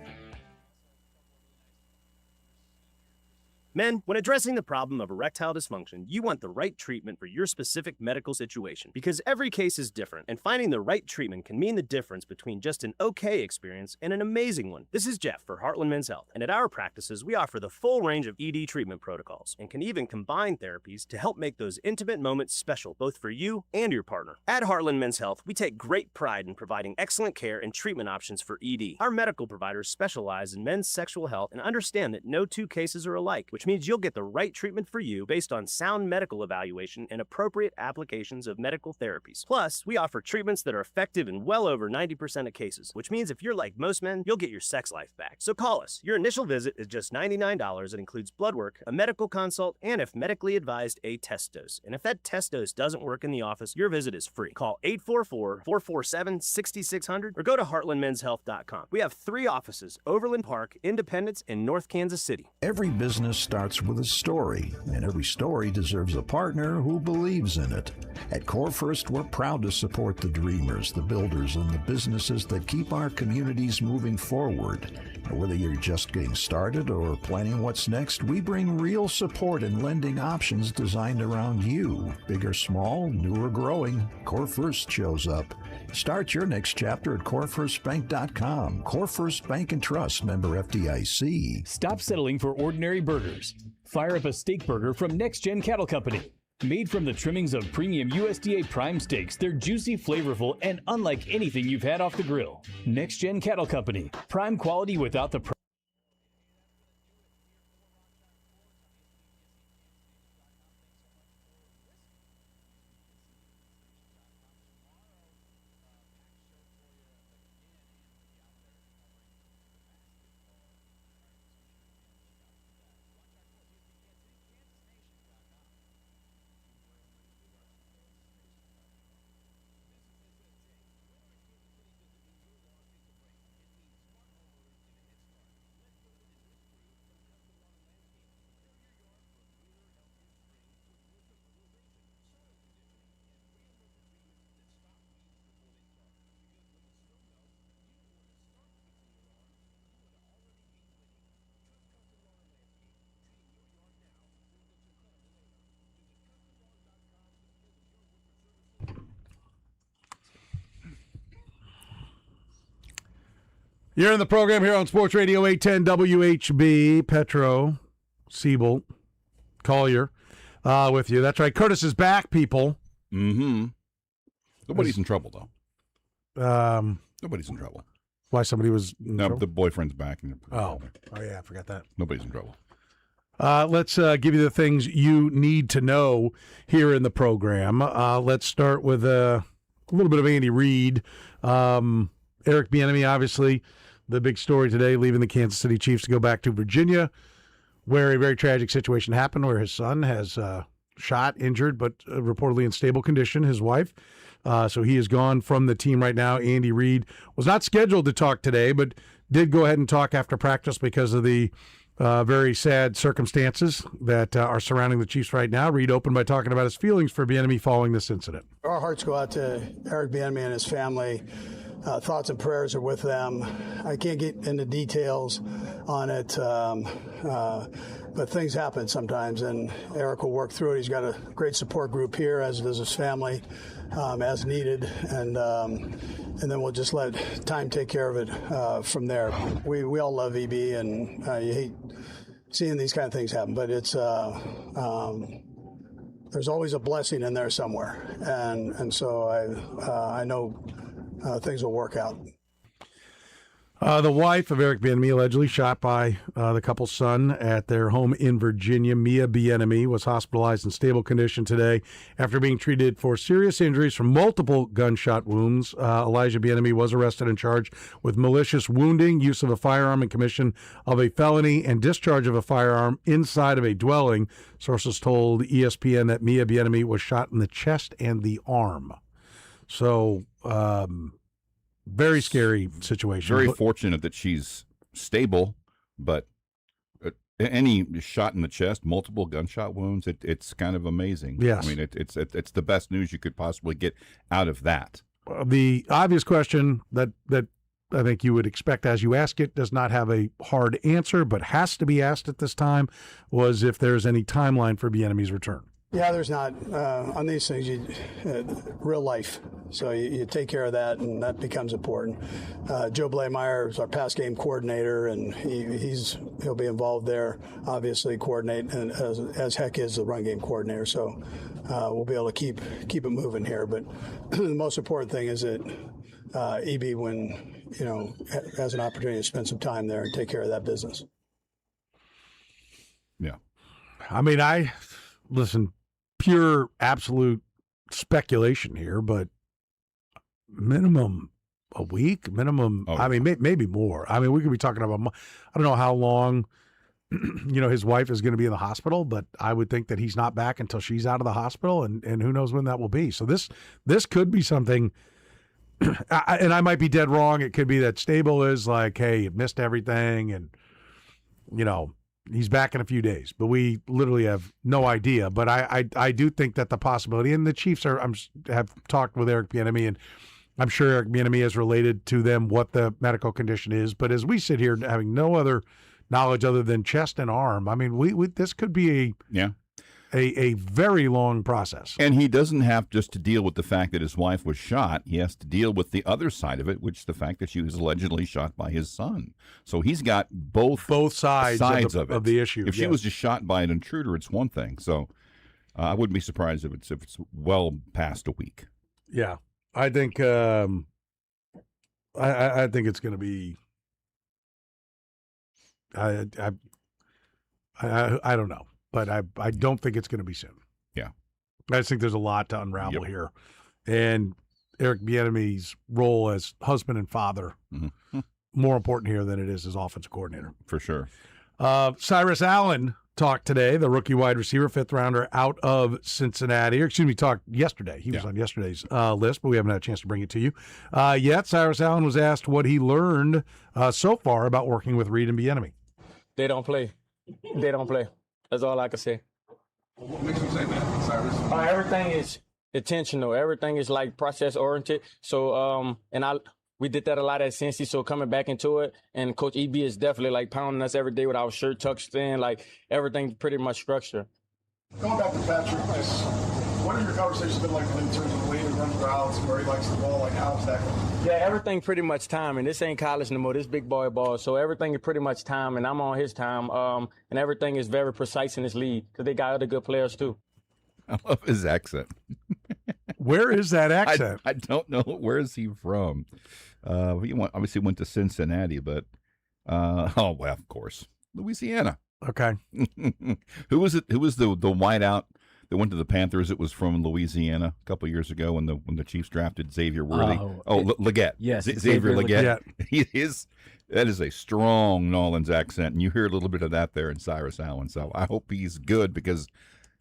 Men, when addressing the problem of erectile dysfunction, you want the right treatment for your specific medical situation because every case is different, and finding the right treatment can mean the difference between just an okay experience and an amazing one. This is Jeff for Heartland Men's Health, and at our practices, we offer the full range of ED treatment protocols and can even combine therapies to help make those intimate moments special both for you and your partner. At Heartland Men's Health, we take great pride in providing excellent care and treatment options for ED. Our medical providers specialize in men's sexual health and understand that no two cases are alike, which means you'll get the right treatment for you based on sound medical evaluation and appropriate applications of medical therapies. Plus, we offer treatments that are effective in well over 90% of cases, which means if you're like most men, you'll get your sex life back. So call us. Your initial visit is just $99. It includes blood work, a medical consult, and if medically advised, a test dose. And if that test dose doesn't work in the office, your visit is free. Call 844-447-6600 or go to heartlandmenshealth.com. We have 3 offices: Overland Park, Independence, and North Kansas City. Every business starts with a story, and every story deserves a partner who believes in it. At Core First, we're proud to support the dreamers, the builders, and the businesses that keep our communities moving forward. Whether you're just getting started or planning what's next, we bring real support and lending options designed around you. Big or small, new or growing, Core First shows up. Start your next chapter at corefirstbank.com. Core First Bank and Trust, member FDIC. Stop settling for ordinary burgers. Fire up a steak burger from Next Gen Cattle Company. Made from the trimmings of premium USDA prime steaks, they're juicy, flavorful, and unlike anything you've had off the grill. Next Gen Cattle Company. Prime quality without the price. You're in the program here on Sports Radio 810 WHB. Petro, Seaboldt, Collier with you. That's right. Kurtis is back, people. Mm-hmm. Nobody's in trouble, though. Nobody's in trouble. Why somebody was in trouble? The boyfriend's back. Oh, yeah, I forgot that. Nobody's in trouble. Let's give you the things you need to know here in the program. Let's start with a little bit of Andy Reid. Eric Bieniemy, obviously, the big story today, leaving the Kansas City Chiefs to go back to Virginia, where a very tragic situation happened, where his son has shot, injured, but reportedly in stable condition, his wife. So he is gone from the team right now. Andy Reid was not scheduled to talk today, but did go ahead and talk after practice because of the very sad circumstances that are surrounding the Chiefs right now. Reid opened by talking about his feelings for Bieniemy following this incident. Our hearts go out to Eric Bieniemy and his family. Thoughts and prayers are with them. I can't get into details on it, but things happen sometimes, and Eric will work through it. He's got a great support group here, as does his family, as needed, and then we'll just let time take care of it from there. We all love EB, and you hate seeing these kind of things happen, but it's there's always a blessing in there somewhere, and so I know things will work out. The wife of Eric Bieniemy, allegedly shot by the couple's son at their home in Virginia, Mia Bieniemy, was hospitalized in stable condition today after being treated for serious injuries from multiple gunshot wounds. Elijah Bieniemy was arrested and charged with malicious wounding, use of a firearm, and commission of a felony and discharge of a firearm inside of a dwelling. Sources told ESPN that Mia Bieniemy was shot in the chest and the arm. So, very scary situation. Very fortunate that she's stable, but any shot in the chest, multiple gunshot wounds, it's kind of amazing. Yes. I mean, it's the best news you could possibly get out of that. The obvious question that I think you would expect as you ask it does not have a hard answer, but has to be asked at this time, was if there's any timeline for Bieniemy's return. Yeah, there's not. On these things, real life. So you take care of that, and that becomes important. Joe Blameyer is our pass game coordinator, and he'll be involved there, obviously, coordinate, and as heck is the run game coordinator. So we'll be able to keep it moving here. But the most important thing is that EB, when has an opportunity to spend some time there and take care of that business. Yeah, I mean, listen. Pure, absolute speculation here, but minimum a week, minimum. I mean, maybe more. I mean, we could be talking about. I don't know how long, his wife is going to be in the hospital, but I would think that he's not back until she's out of the hospital, and who knows when that will be. So this could be something. And I might be dead wrong. It could be that Stable is like, hey, you missed everything, and he's back in a few days, but we literally have no idea. But I do think that the possibility, and the Chiefs have talked with Eric Bieniemy, and I'm sure Eric Bieniemy has related to them what the medical condition is. But as we sit here having no other knowledge other than chest and arm, I mean, this could be a very long process. And he doesn't have just to deal with the fact that his wife was shot. He has to deal with the other side of it, which is the fact that she was allegedly shot by his son. So he's got both sides of the issue. If she was just shot by an intruder, it's one thing. So I wouldn't be surprised if it's well past a week. Yeah, I think I think it's going to be. I don't know. But I don't think it's going to be soon. Yeah. I just think there's a lot to unravel here. And Eric Bieniemy's role as husband and father, more important here than it is as offensive coordinator. For sure. Cyrus Allen talked today, the rookie wide receiver, fifth rounder out of Cincinnati. Or excuse me, talked yesterday. He was on yesterday's list, but we haven't had a chance to bring it to you yet. Cyrus Allen was asked what he learned so far about working with Reid and Bieniemy. They don't play. They don't play. That's all I can say. What makes you say that, Cyrus? Everything is intentional. Everything is like process oriented. So, we did that a lot at Cincy. So coming back into it, and Coach EB is definitely like pounding us every day with our shirt tucked in, like everything's pretty much structured. Going back to Petro, what have your conversations been like in terms of the way he runs routes, where he likes the ball, like how's that going? Yeah, everything pretty much time, and this ain't college no more. This big boy ball, so everything is pretty much time, and I'm on his time, and everything is very precise in this league because they got other good players too. I love his accent. Where is that accent? I don't know. Where is he from? He obviously went to Cincinnati, but of course, Louisiana. Okay. Who was it? Who was the wideout that went to the Panthers? It was from Louisiana a couple years ago when the Chiefs drafted Xavier Worthy. Leggett. Yes, Xavier Leggett. Yeah. That is a strong New Orleans accent, and you hear a little bit of that there in Cyrus Allen. So I hope he's good because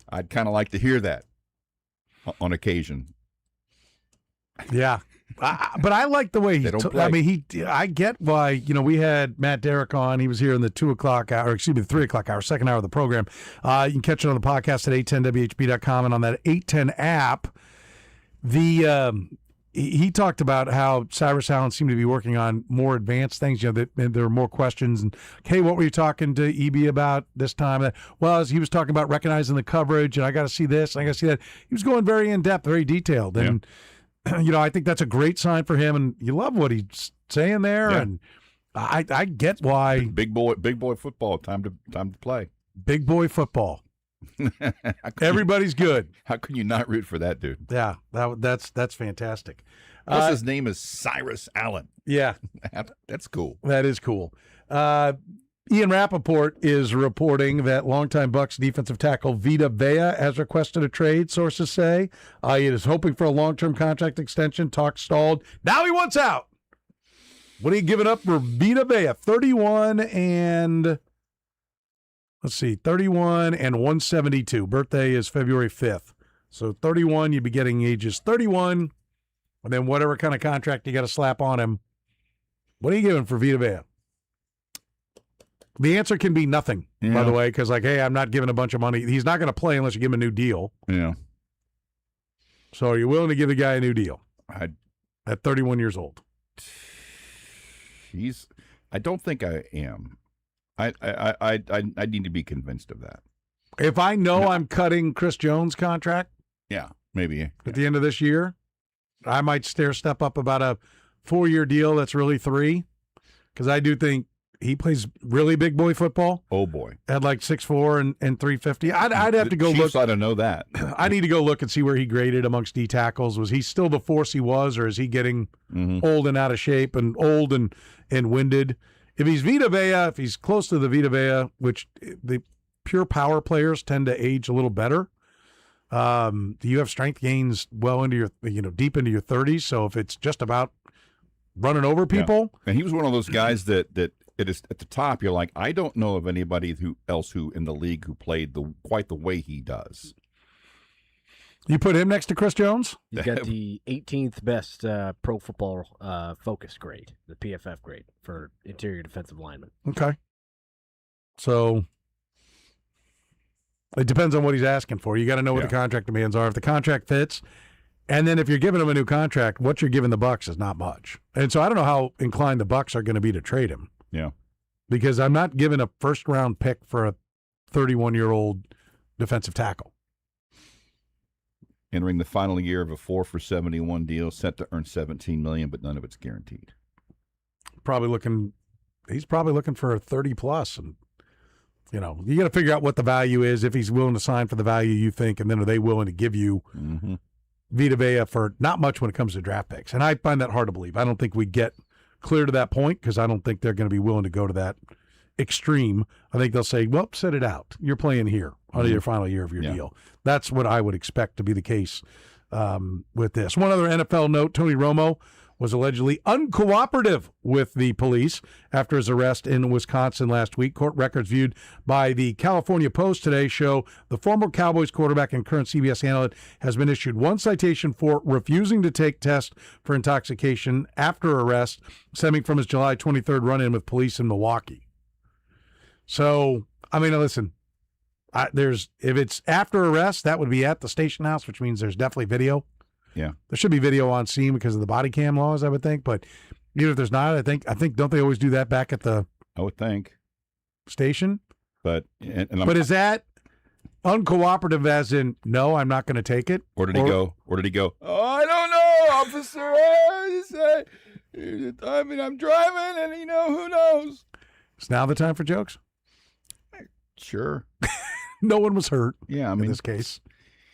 I'd kind of like to hear that on occasion. Yeah. But I like the way he. I get why. We had Matt Derrick on. He was here in the 2 o'clock hour. Excuse me, the 3 o'clock hour, second hour of the program. You can catch it on the podcast at 810whb.com and on that 810 app. He talked about how Cyrus Allen seemed to be working on more advanced things. There were more questions. And hey, what were you talking to EB about this time? Well, he was talking about recognizing the coverage, and I got to see this, and I got to see that. He was going very in depth, very detailed, and. I think that's a great sign for him, and you love what he's saying there. Yeah. And I get why big boy football. Time to play. Big boy football. Everybody's good. How can you not root for that dude? Yeah, that's fantastic. His name is Cyrus Allen. Yeah, that's cool. That is cool. Ian Rappaport is reporting that longtime Bucs defensive tackle Vita Vea has requested a trade, sources say. He is hoping for a long-term contract extension. Talk stalled. Now he wants out. What are you giving up for Vita Vea? 31 and 172. Birthday is February 5th. So 31, you'd be getting ages 31, and then whatever kind of contract you got to slap on him. What are you giving for Vita Vea? The answer can be nothing, by the way, because, hey, I'm not giving a bunch of money. He's not going to play unless you give him a new deal. Yeah. So are you willing to give the guy a new deal at 31 years old? I don't think I am. I need to be convinced of that. If I know I'm cutting Chris Jones' contract, yeah, maybe at the end of this year, I might step up about a 4-year deal that's really 3, because I do think he plays really big boy football. Oh, boy. At like 6'4" and 350. I'd have to go Chiefs look. ought to know that. I need to go look and see where he graded amongst D tackles. Was he still the force he was, or is he getting old and out of shape and old and winded? If he's Vita Vea, if he's close to the Vita Vea, which the pure power players tend to age a little better, you have strength gains well into your, deep into your 30s. So if it's just about running over people. Yeah. And he was one of those guys that it is at the top. You're like, I don't know of anybody who in the league who played quite the way he does. You put him next to Chris Jones? You got the 18th best Pro Football Focus grade, the PFF grade for interior defensive linemen. Okay. So it depends on what he's asking for. You got to know what the contract demands are. If the contract fits, and then if you're giving him a new contract, what you're giving the Bucs is not much. And so I don't know how inclined the Bucs are going to be to trade him. Yeah. Because I'm not giving a first-round pick for a 31-year-old defensive tackle. Entering the final year of a 4 for $71 deal, set to earn $17 million, but none of it's guaranteed. He's probably looking for a 30+, and you got to figure out what the value is, if he's willing to sign for the value you think, and then are they willing to give you Vita Vea for not much when it comes to draft picks. And I find that hard to believe. I don't think we get clear to that point because I don't think they're going to be willing to go to that extreme. I think they'll say, well, set it out. You're playing here on your final year of your deal. That's what I would expect to be the case with this. One other NFL note, Tony Romo was allegedly uncooperative with the police after his arrest in Wisconsin last week. Court records viewed by the California Post today show the former Cowboys quarterback and current CBS analyst has been issued one citation for refusing to take tests for intoxication after arrest, stemming from his July 23rd run-in with police in Milwaukee. So, I mean, listen, if it's after arrest, that would be at the station house, which means there's definitely video. Yeah, there should be video on scene because of the body cam laws, I would think. But even if there's not, I think don't they always do that back at the? I would think station. But is that uncooperative? As in, no, I'm not going to take it. Or did he go? Oh, I don't know, officer. I mean, I'm driving, and who knows? Is now the time for jokes? Sure. No one was hurt. Yeah, I mean, in this case,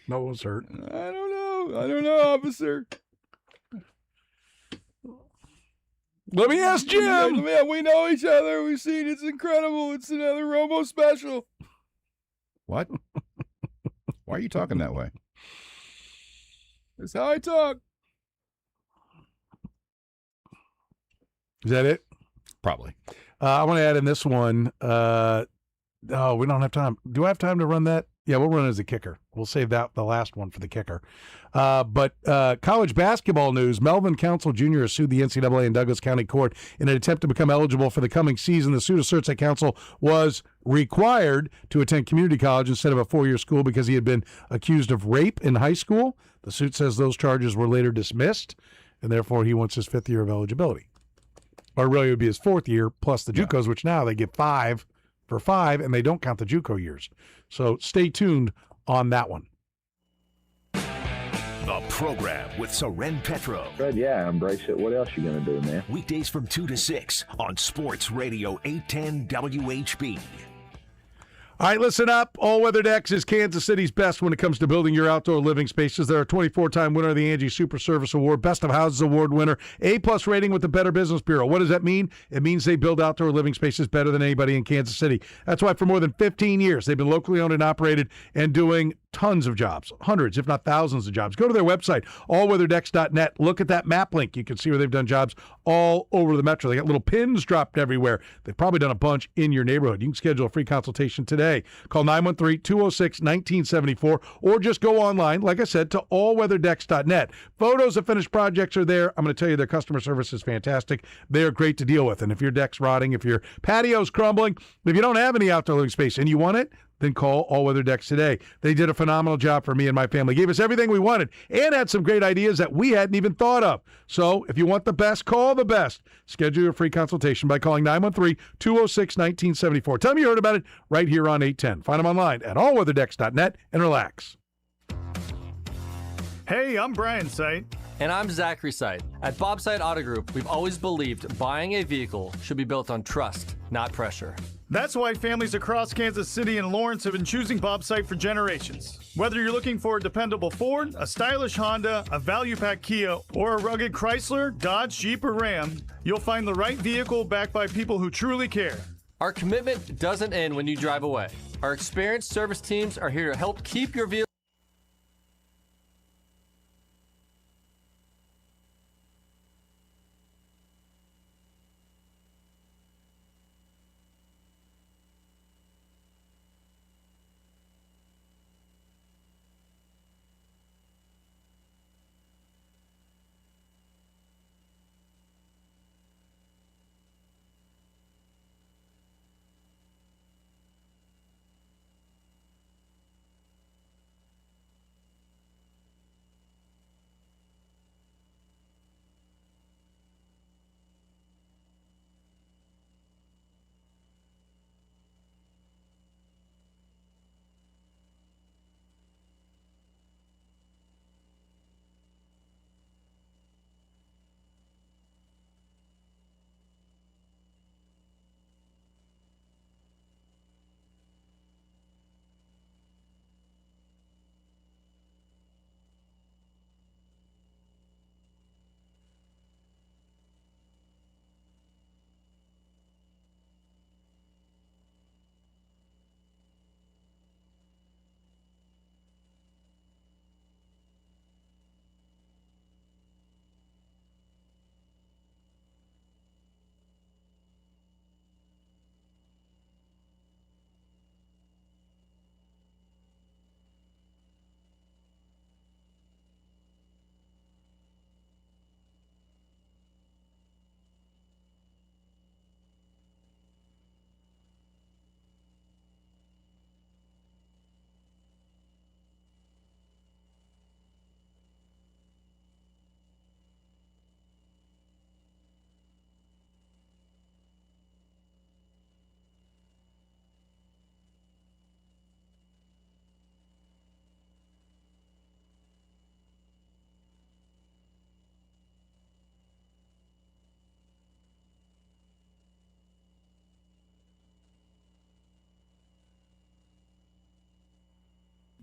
no one was hurt. I don't know, officer. Let me ask Jim. Yeah, we know each other. We've seen it's incredible. It's another Romo special. What? Why are you talking that way? That's how I talk. Is that it? Probably. I want to add in this one. Oh, we don't have time. Do I have time to run that? Yeah, we'll run it as a kicker. We'll save that the last one for the kicker. But college basketball news. Melvin Council Jr. has sued the NCAA in Douglas County Court in an attempt to become eligible for the coming season. The suit asserts that Council was required to attend community college instead of a four-year school because he had been accused of rape in high school. The suit says those charges were later dismissed, and therefore he wants his fifth year of eligibility. Or really it would be his fourth year plus the JUCOs, which now they get 5 for 5, and they don't count the JUCO years. So stay tuned on that one. The program with Soren Petro. Good, yeah, embrace it. What else you going to do, man? Weekdays from 2 to 6 on Sports Radio 810 WHB. All right, listen up. All Weather Decks is Kansas City's best when it comes to building your outdoor living spaces. They're a 24-time winner of the Angie Super Service Award, Best of Houses Award winner, A-plus rating with the Better Business Bureau. What does that mean? It means they build outdoor living spaces better than anybody in Kansas City. That's why for more than 15 years, they've been locally owned and operated and doing tons of jobs, hundreds, if not thousands of jobs. Go to their website, allweatherdecks.net. Look at that map link. You can see where they've done jobs all over the metro. They got little pins dropped everywhere. They've probably done a bunch in your neighborhood. You can schedule a free consultation today. Call 913-206-1974 or just go online, like I said, to allweatherdecks.net. Photos of finished projects are there. I'm going to tell you their customer service is fantastic. They're great to deal with. And if your deck's rotting, if your patio's crumbling, if you don't have any outdoor living space and you want it, then call All Weather Decks today. They did a phenomenal job for me and my family. Gave us everything we wanted and had some great ideas that we hadn't even thought of. So if you want the best, call the best. Schedule your free consultation by calling 913-206-1974. Tell them you heard about it right here on 810. Find them online at allweatherdecks.net and relax. Hey, I'm Brian Sight. And I'm Zachary Sight. At Bob Sight Auto Group, we've always believed buying a vehicle should be built on trust, not pressure. That's why families across Kansas City and Lawrence have been choosing Bob Sight for generations. Whether you're looking for a dependable Ford, a stylish Honda, a value pack Kia, or a rugged Chrysler, Dodge, Jeep, or Ram, you'll find the right vehicle backed by people who truly care. Our commitment doesn't end when you drive away. Our experienced service teams are here to help keep your vehicle.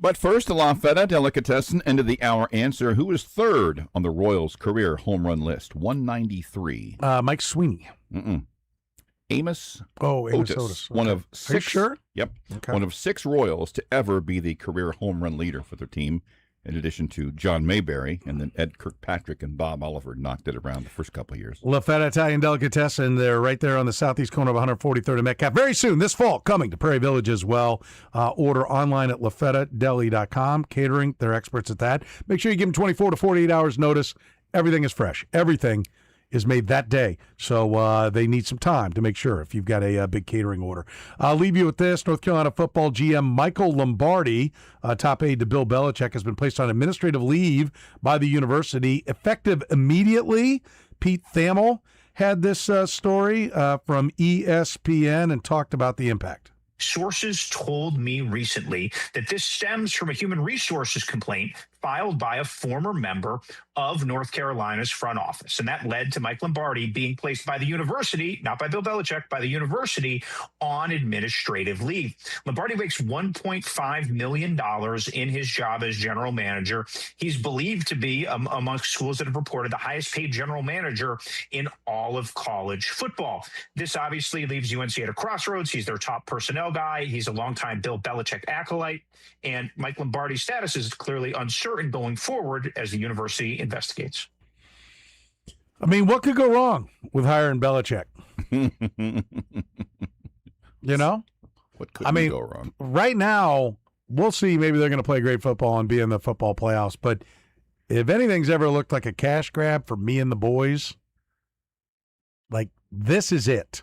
But first, the Lafayette Delicatessen end of the hour answer. Who is third on the Royals' career home run list? 193. Mike Sweeney. Amos Otis. One of Are you six. sure? Yep. Okay. One of 6 Royals to ever be the career home run leader for the team, in addition to John Mayberry, and then Ed Kirkpatrick and Bob Oliver knocked it around the first couple of years. Lafayette Italian Delicatessen, they're right there on the southeast corner of 143rd and Metcalf. Very soon, this fall, coming to Prairie Village as well. Order online at LafayetteDeli.com. Catering, they're experts at that. Make sure you give them 24 to 48 hours notice. Everything is fresh. Everything is made that day. So they need some time to make sure if you've got a big catering order. I'll leave you with this. North Carolina football GM Michael Lombardi, top aide to Bill Belichick, has been placed on administrative leave by the university effective immediately. Pete Thamel had this story from ESPN and talked about the impact. Sources told me recently that this stems from a human resources complaint filed by a former member of North Carolina's front office. And that led to Mike Lombardi being placed by the university, not by Bill Belichick, by the university on administrative leave. Lombardi makes $1.5 million in his job as general manager. He's believed to be, amongst schools that have reported, the highest paid general manager in all of college football. This obviously leaves UNC at a crossroads. He's their top personnel guy. He's a longtime Bill Belichick acolyte. And Mike Lombardi's status is clearly uncertain going forward as the university investigates. I mean, what could go wrong with hiring Belichick? You know? What could go wrong? Right now, we'll see. Maybe they're going to play great football and be in the football playoffs. But if anything's ever looked like a cash grab for me and the boys, like, this is it.